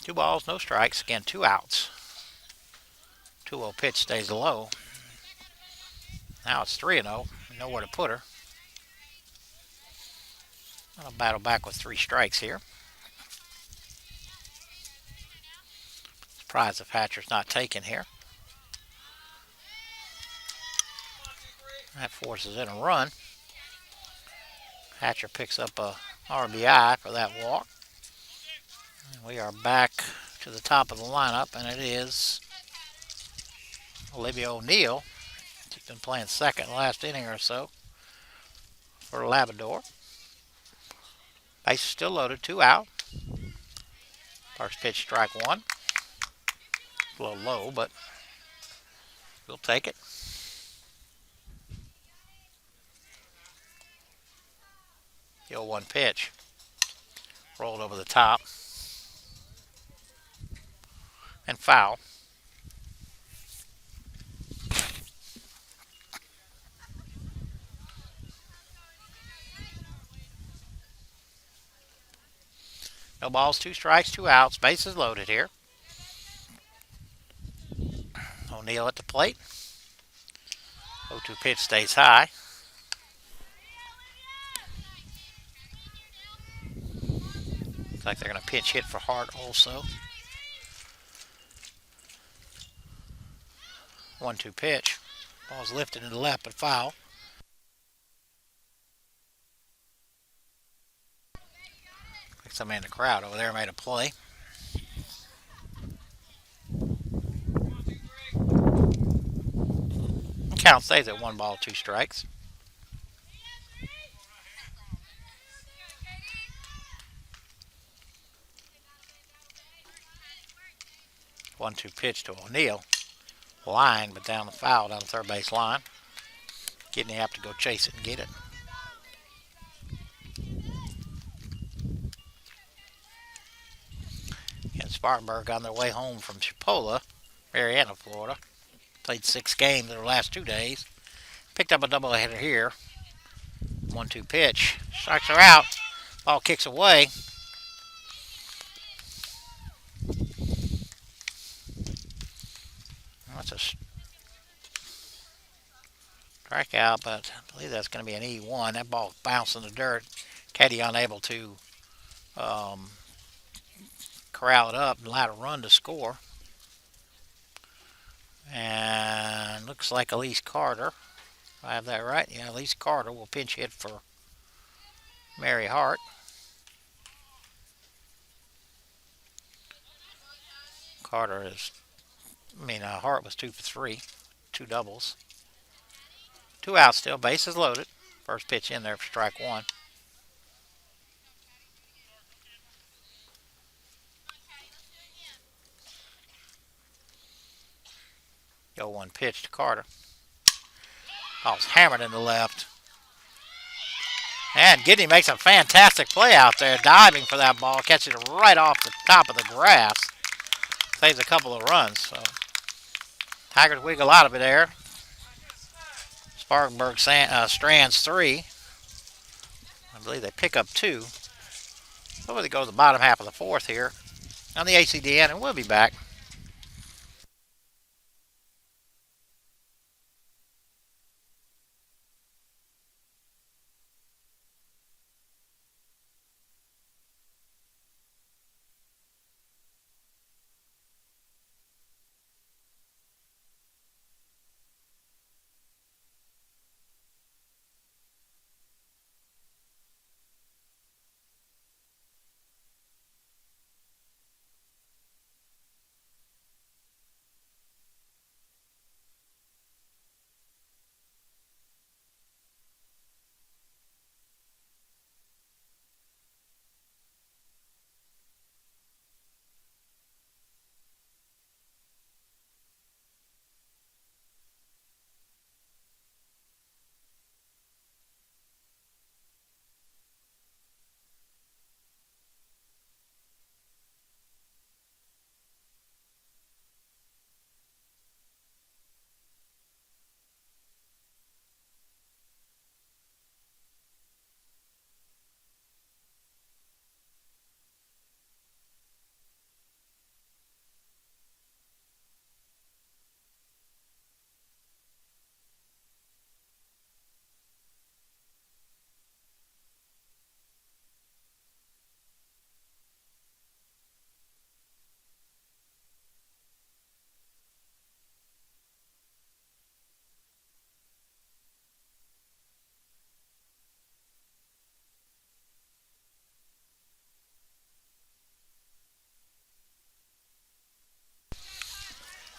Two balls, no strikes. Again, 2 outs. 2-0 pitch stays low. Now it's 3-0. Nowhere to put her. I'll battle back with 3 strikes here. Surprised if Hatcher's not taken here. That forces in a run. Hatcher picks up a RBI for that walk. And we are back to the top of the lineup, and it is Olivia O'Neill. She's been playing second the last inning or so for Labrador. Base is still loaded, 2 out. First pitch, strike 1. A little low, but we'll take it. The 0-1 pitch. Rolled over the top. And foul. No balls, 2 strikes, 2 outs. Bases loaded here. O'Neill at the plate. 0-2 pitch stays high. Looks like they're going to pitch hit for Hart also. 1-2 pitch. Ball's lifted to the left, but foul. Like somebody in the crowd over there made a play. Count stays at 1 ball, 2 strikes. 1-2 pitch to O'Neill. Line, but down the foul down the third base line. Kidney have to go chase it and get it. And Spartanburg on their way home from Chipola, Marietta, Florida. Played 6 games in the last 2 days. Picked up a doubleheader here. 1-2 pitch. Strikes are out. Ball kicks away. That's a strikeout, but I believe that's going to be an E1. That ball bounced in the dirt. Caddy unable to corral it up and allow a run to score. And looks like Elise Carter. If I have that right. Yeah, Elise Carter will pinch hit for Mary Hart. Hart was 2 for 3. 2 doubles. 2 outs still. Bases loaded. First pitch in there for strike 1. Go 1 pitch to Carter. Ball's hammered in the left. And Gidney makes a fantastic play out there, diving for that ball, catching it right off the top of the grass. Saves a couple of runs. So Tigers wiggle out of it there. Spartanburg strands 3. I believe they pick up 2. So they go to the bottom half of the 4th here on the ACDN, and we'll be back.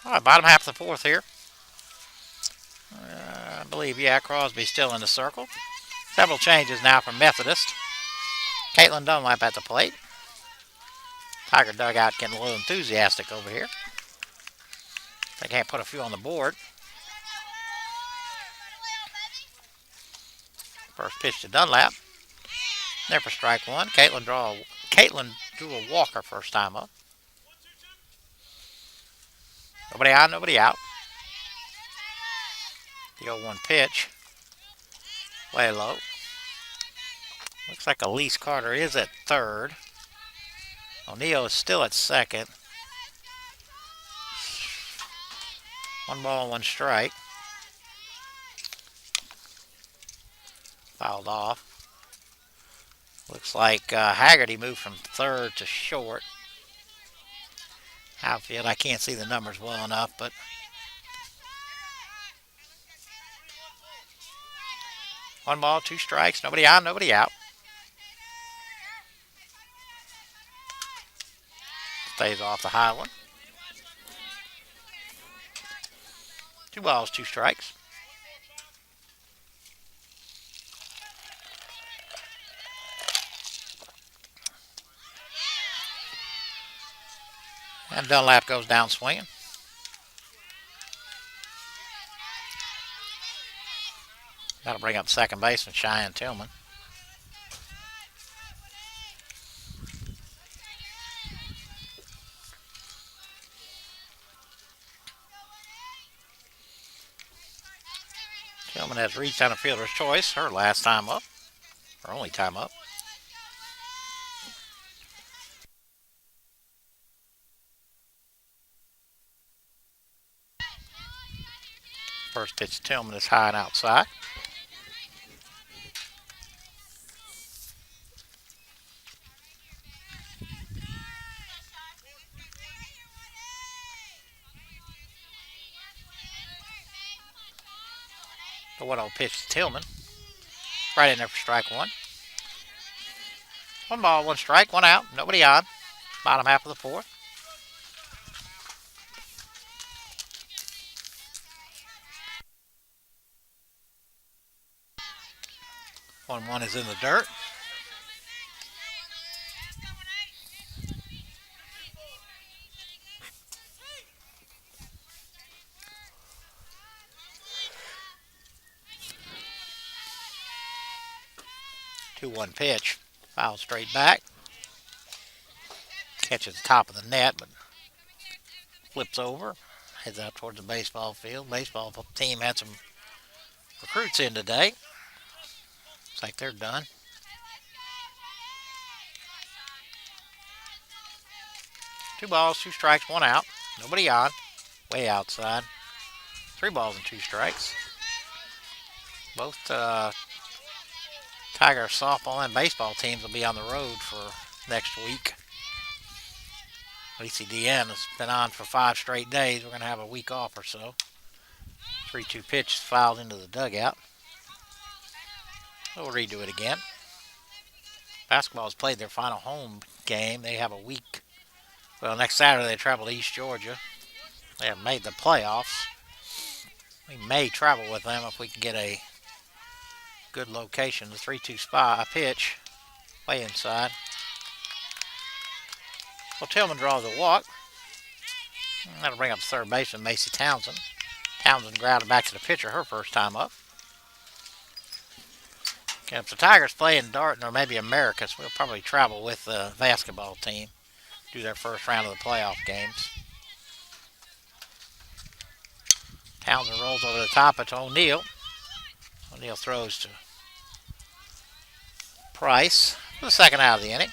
All right, bottom half of the 4th here. I believe, Crosby's still in the circle. Several changes now for Methodist. Caitlin Dunlap at the plate. Tiger dugout getting a little enthusiastic over here. They can't put a few on the board. First pitch to Dunlap. There for strike 1. Caitlin drew a walker first time up. Nobody on, nobody out. The 0-1 pitch. Way low. Looks like Elise Carter is at third. O'Neill is still at second. 1 ball, 1 strike. Fouled off. Looks like Haggerty moved from third to short. Outfield, I can't see the numbers well enough, but one ball, 2 strikes. Nobody on, nobody out. Stays off the high one. 2 balls, 2 strikes. And Dunlap goes down swinging. That'll bring up second baseman Cheyenne Tillman. Tillman has reached on a fielder's choice, her last time up, her only time up. First pitch to Tillman is high and outside. The 1-0 pitch to Tillman. Right in there for strike one. 1 ball, 1 strike, 1 out, nobody on. Bottom half of the fourth. 1-1 is in the dirt. Two 1 pitch. Foul straight back. Catches the top of the net, but flips over. Heads out towards the baseball field. Baseball team had some recruits in today. Looks like they're done. 2 balls, 2 strikes, 1 out. Nobody on. Way outside. 3 balls and 2 strikes. Both Tiger softball and baseball teams will be on the road for next week. ECDN has been on for 5 straight days. We're going to have a week off or so. 3-2 pitch fouled into the dugout. We'll redo it again. Basketball has played their final home game. They have a week. Well, next Saturday they travel to East Georgia. They have made the playoffs. We may travel with them if we can get a good location. The 3-2 spot, a pitch, way inside. Well, Tillman draws a walk. That'll bring up third baseman Macy Townsend. Townsend grounded back to the pitcher her first time up. And if the Tigers play in Darton or maybe Americus, we'll probably travel with the basketball team, do their first round of the playoff games. Townsend rolls over the top. It's O'Neal. O'Neal throws to Price for the second out of the inning.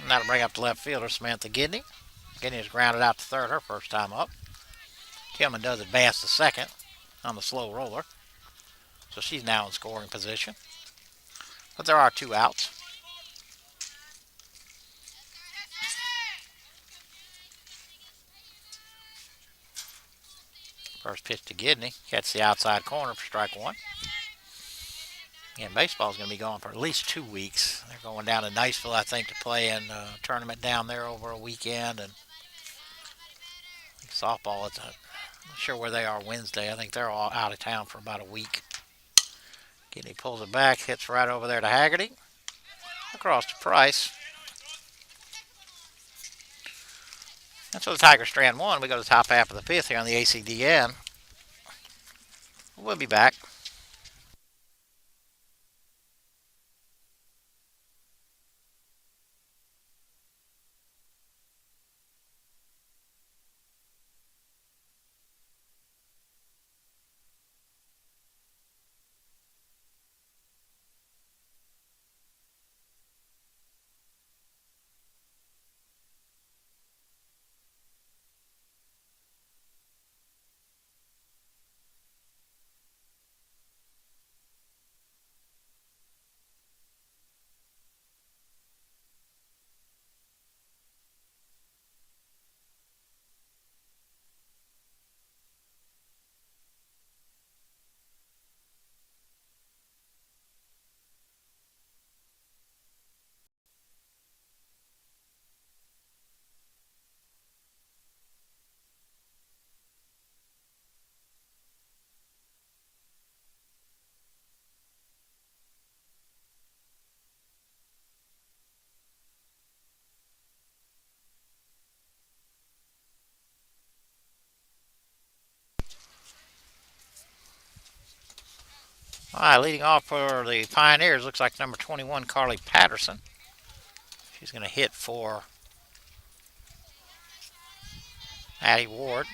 And that'll bring up the left fielder, Samantha Gidney. Gidney is grounded out to third her first time up. Tillman does advance to second on the slow roller. So she's now in scoring position. But there are 2 outs. First pitch to Gidney. Catch the outside corner for strike 1. And baseball is going to be going for at least 2 weeks. They're going down to Niceville, I think, to play in a tournament down there over a weekend. And softball, I'm not sure where they are Wednesday. I think they're all out of town for about a week. Gidney pulls it back, hits right over there to Haggerty. Across to Price. And so the Tigers strand 1. We go to the top half of the 5th here on the ACDN. We'll be back. All right, leading off for the Pioneers looks like number 21, Carly Patterson. She's going to hit for Addie Ward.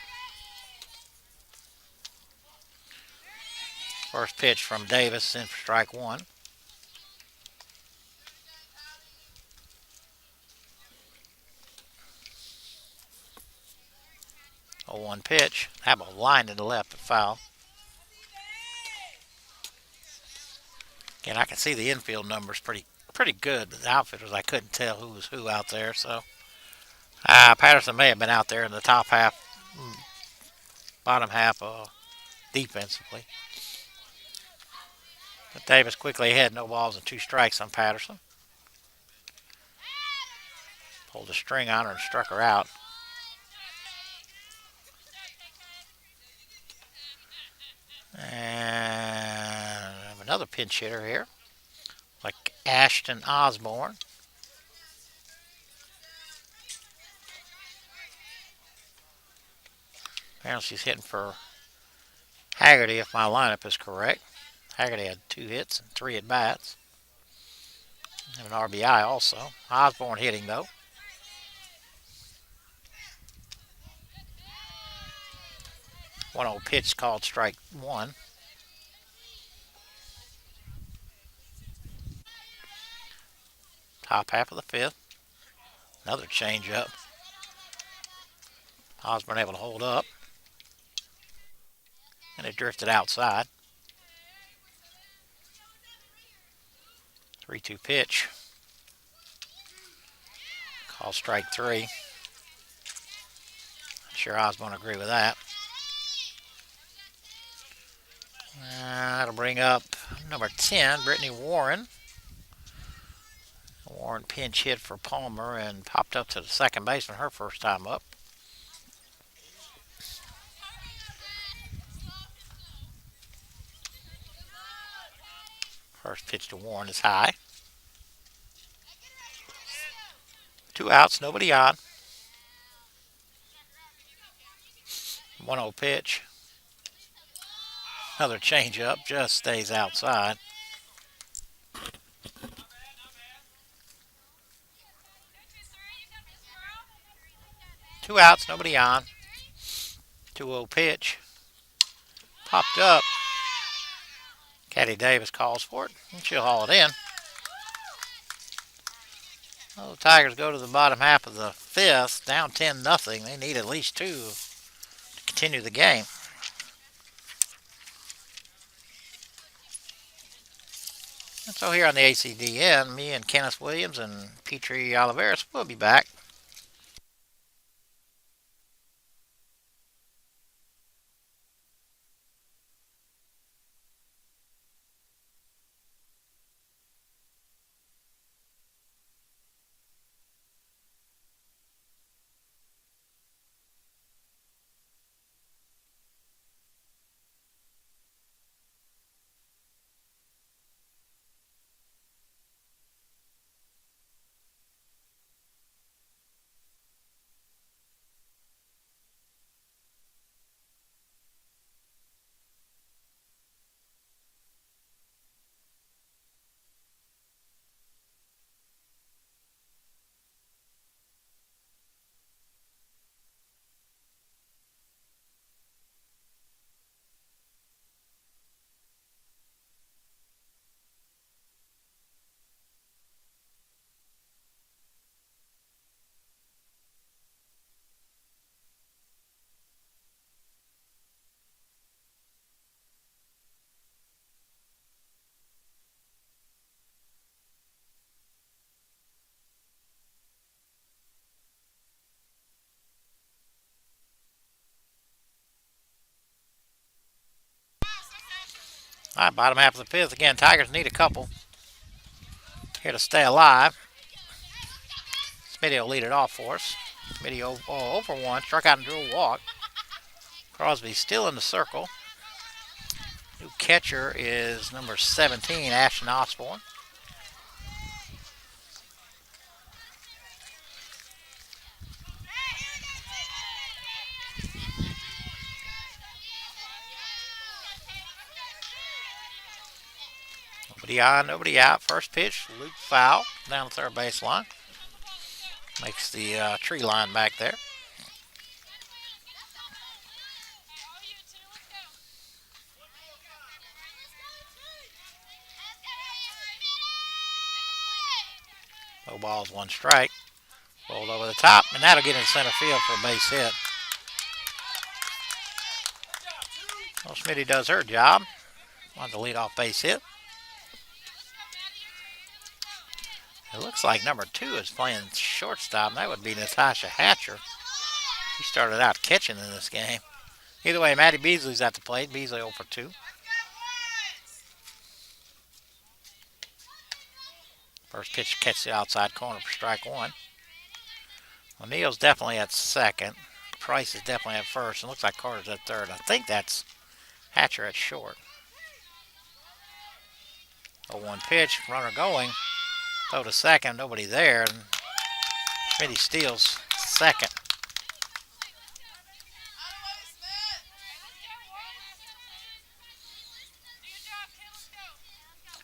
First pitch from Davis in for strike one. 0-1 pitch. Have a line to the left, but foul. Again, I can see the infield numbers pretty good, but the outfielders, I couldn't tell who was who out there. So Patterson may have been out there in the top half, bottom half defensively. But Davis quickly ahead, no balls and 2 strikes on Patterson. Pulled a string on her and struck her out. And another pinch hitter here, like Ashton Osborne. Apparently she's hitting for Haggerty, if my lineup is correct. Haggerty had 2 hits and 3 at-bats. And an RBI also. Osborne hitting, though. 1-0 pitch called strike one. Top half of the 5th. Another changeup. Osborne able to hold up. And it drifted outside. 3-2 pitch. Called strike 3. Not sure Osborne agree with that. That'll bring up number 10, Brittany Warren. Warren pinch hit for Palmer and popped up to the second baseman her first time up. First pitch to Warren is high. 2 outs, nobody on. 1-0 pitch. Another changeup, just stays outside. Two outs, nobody on. 2-0 pitch. Popped up. Caddy Davis calls for it, and she'll haul it in. Well, the Tigers go to the bottom half of the 5th, down 10-0. They need at least 2 to continue the game. And so here on the ACDN, me and Kenneth Williams and Petrie Oliveris will be back. All right, bottom half of the 5th. Again, Tigers need a couple here to stay alive. Smitty will lead it off for us. Smitty over 1, struck out and drew a walk. Crosby still in the circle. New catcher is number 17, Ashton Osborne. Nobody on, nobody out. First pitch, loop foul down the third baseline. Makes the tree line back there. No balls, one strike. Rolled over the top, and that'll get into center field for a base hit. Well, Smitty does her job. On the leadoff base hit. It looks like number 2 is playing shortstop, and that would be Natasha Hatcher. He started out catching in this game. Either way, Maddie Beasley's at the plate. Beasley 0 for 2. First pitch catches the outside corner for strike 1. O'Neill's definitely at second. Price is definitely at first. And looks like Carter's at third. I think that's Hatcher at short. 0-1 pitch. Runner going. Throw to second. Nobody there. And Smitty steals second.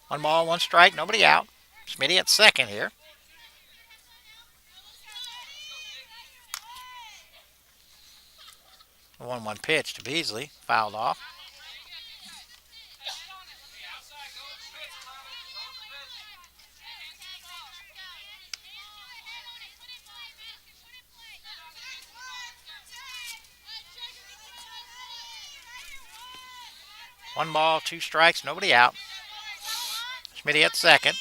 One ball, one strike. Nobody out. Smitty at second here. The 1-1 pitch to Beasley. Fouled off. One ball, two strikes, nobody out. Smitty at second.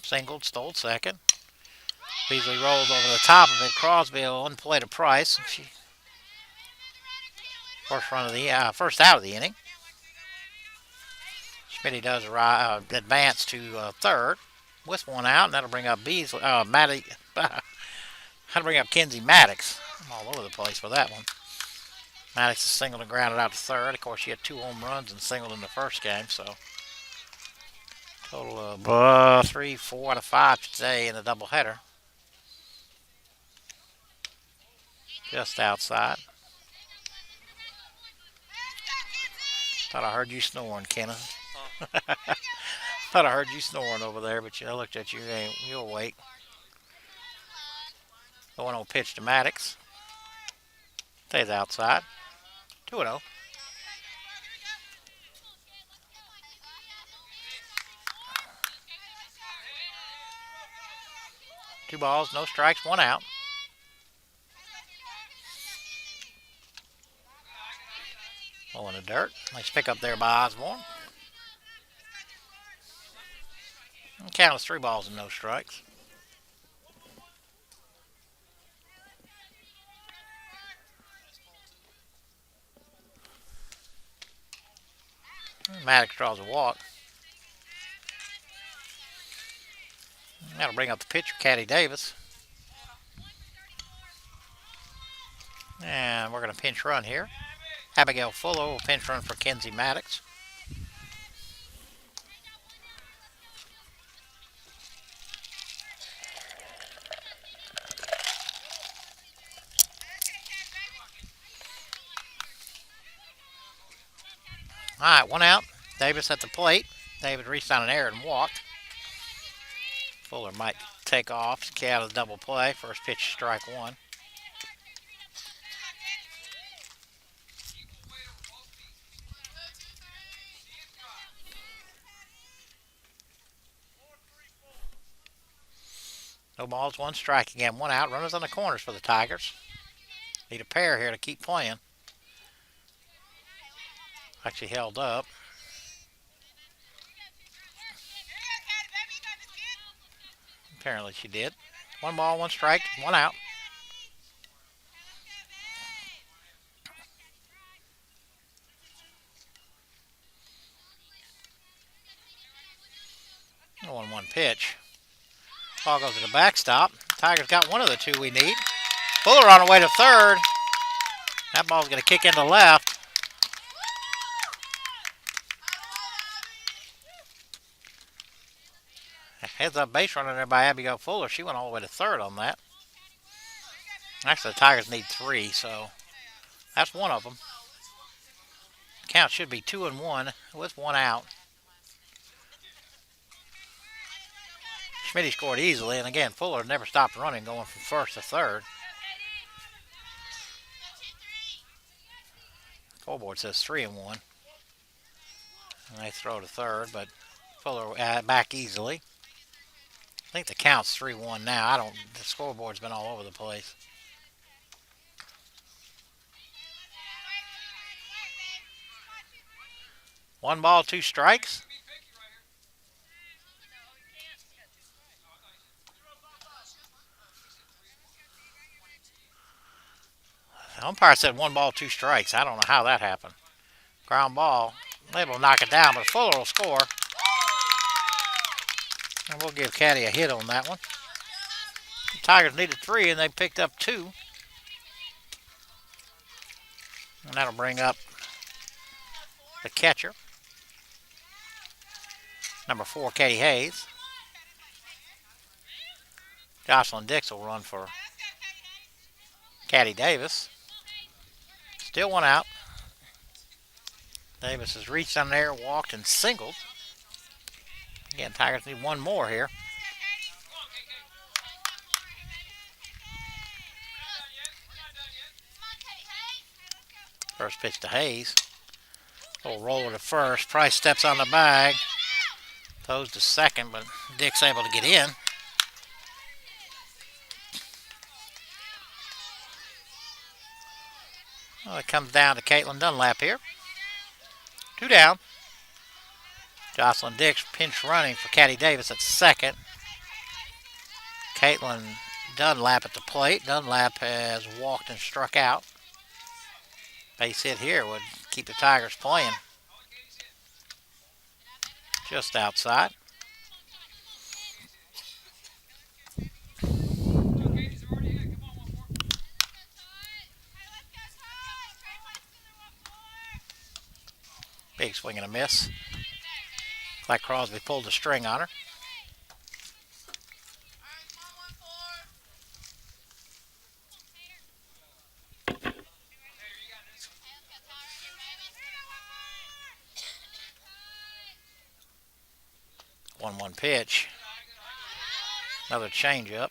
Singled, stole second. Beasley rolls over the top of it. Crosby one play to Price. She first out of the inning. Smitty does advance to third with one out, and that'll bring up Beasley. That'll bring up Kenzie Maddox. I'm all over the place with that one. Maddox is singled and grounded out to third. Of course, she had 2 home runs and singled in the first game, so total of 3, 4 out of 5 today in the doubleheader. Just outside. Thought I heard you snoring, Kenneth. Thought I heard you snoring over there, but I looked at you. You're awake. The 1-0 pitch to Maddox. Stays outside. 2-0. Two balls, no strikes, one out. Oh, in the dirt. Nice pick up there by Osborne. Count is 3 balls and no strikes. Maddox draws a walk. That'll bring up the pitcher, Caddy Davis. And we're going to pinch run here. Abigail Fuller will pinch run for Kenzie Maddox. All right, one out. Davis at the plate. David reached on an error and walked. Fuller might take off. Key out of the double play. First pitch, strike 1. No balls, one strike again. One out. Runners on the corners for the Tigers. Need a pair here to keep playing. Actually held up. Apparently she did. One ball, one strike, one out. The 1-1 pitch. Ball goes to the backstop. Tigers got one of the 2 we need. Fuller on the way to third. That ball's going to kick into left. Heads up base runner there by Abigail Fuller. She went all the way to third on that. Actually, the Tigers need 3, so that's one of them. Count should be 2-1 with one out. Schmitty scored easily, and again, Fuller never stopped running, going from first to third. Scoreboard says 3-1. And they throw to third, but Fuller back easily. I think the count's 3-1 now. The scoreboard's been all over the place. One ball, two strikes. The umpire said one ball, two strikes. I don't know how that happened. Ground ball. Able to knock it down, but Fuller will score. And we'll give Caddy a hit on that one. The Tigers needed 3, and they picked up 2. And that'll bring up the catcher, number 4, Katie Hayes. Jocelyn Dix will run for Caddy Davis. Still one out. Davis has reached on there, walked, and singled. Again, Tigers need one more here. First pitch to Hayes. Little roller to first. Price steps on the bag. Throws to second, but Dick's able to get in. Well, it comes down to Caitlin Dunlap here. 2 down. Jocelyn Dix pinch running for Caddy Davis at second. Caitlin Dunlap at the plate. Dunlap has walked and struck out. Base hit here would keep the Tigers playing. Just outside. Big swing and a miss. Like Crosby pulled the string on her. One pitch. Another changeup.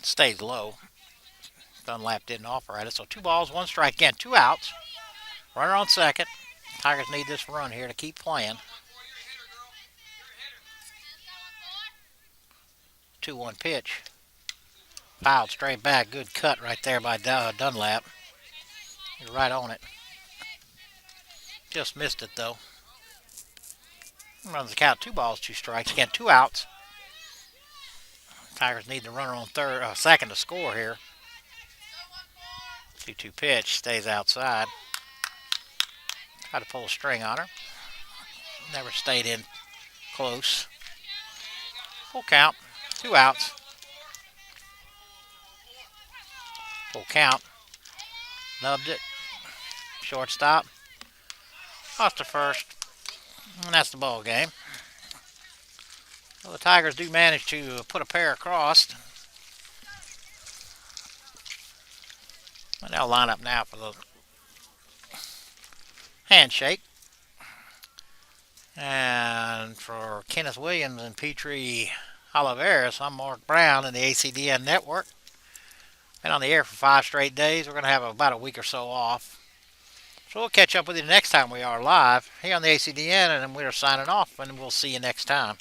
Stays low. Dunlap didn't offer at it. So 2 balls, 1 strike. Again, 2 outs. Runner on second. Tigers need this run here to keep playing. 2-1 pitch. Fouled straight back. Good cut right there by Dunlap. You're right on it. Just missed it though. Runs the count. 2 balls, 2 strikes. Again, 2 outs. Tigers need the runner on second to score here. 2-2 pitch. Stays outside. Tried to pull a string on her. Never stayed in close. Full count. 2 outs. Full count. Nubbed it. Shortstop. Lost to first. And that's the ball game. Well, the Tigers do manage to put a pair across. And they'll line up now for the handshake. And for Kenneth Williams and Petrie Oliveris, I'm Mark Brown in the ACDN network. Been on the air for 5 straight days. We're going to have about a week or so off. So we'll catch up with you next time we are live here on the ACDN, and we're signing off, and we'll see you next time.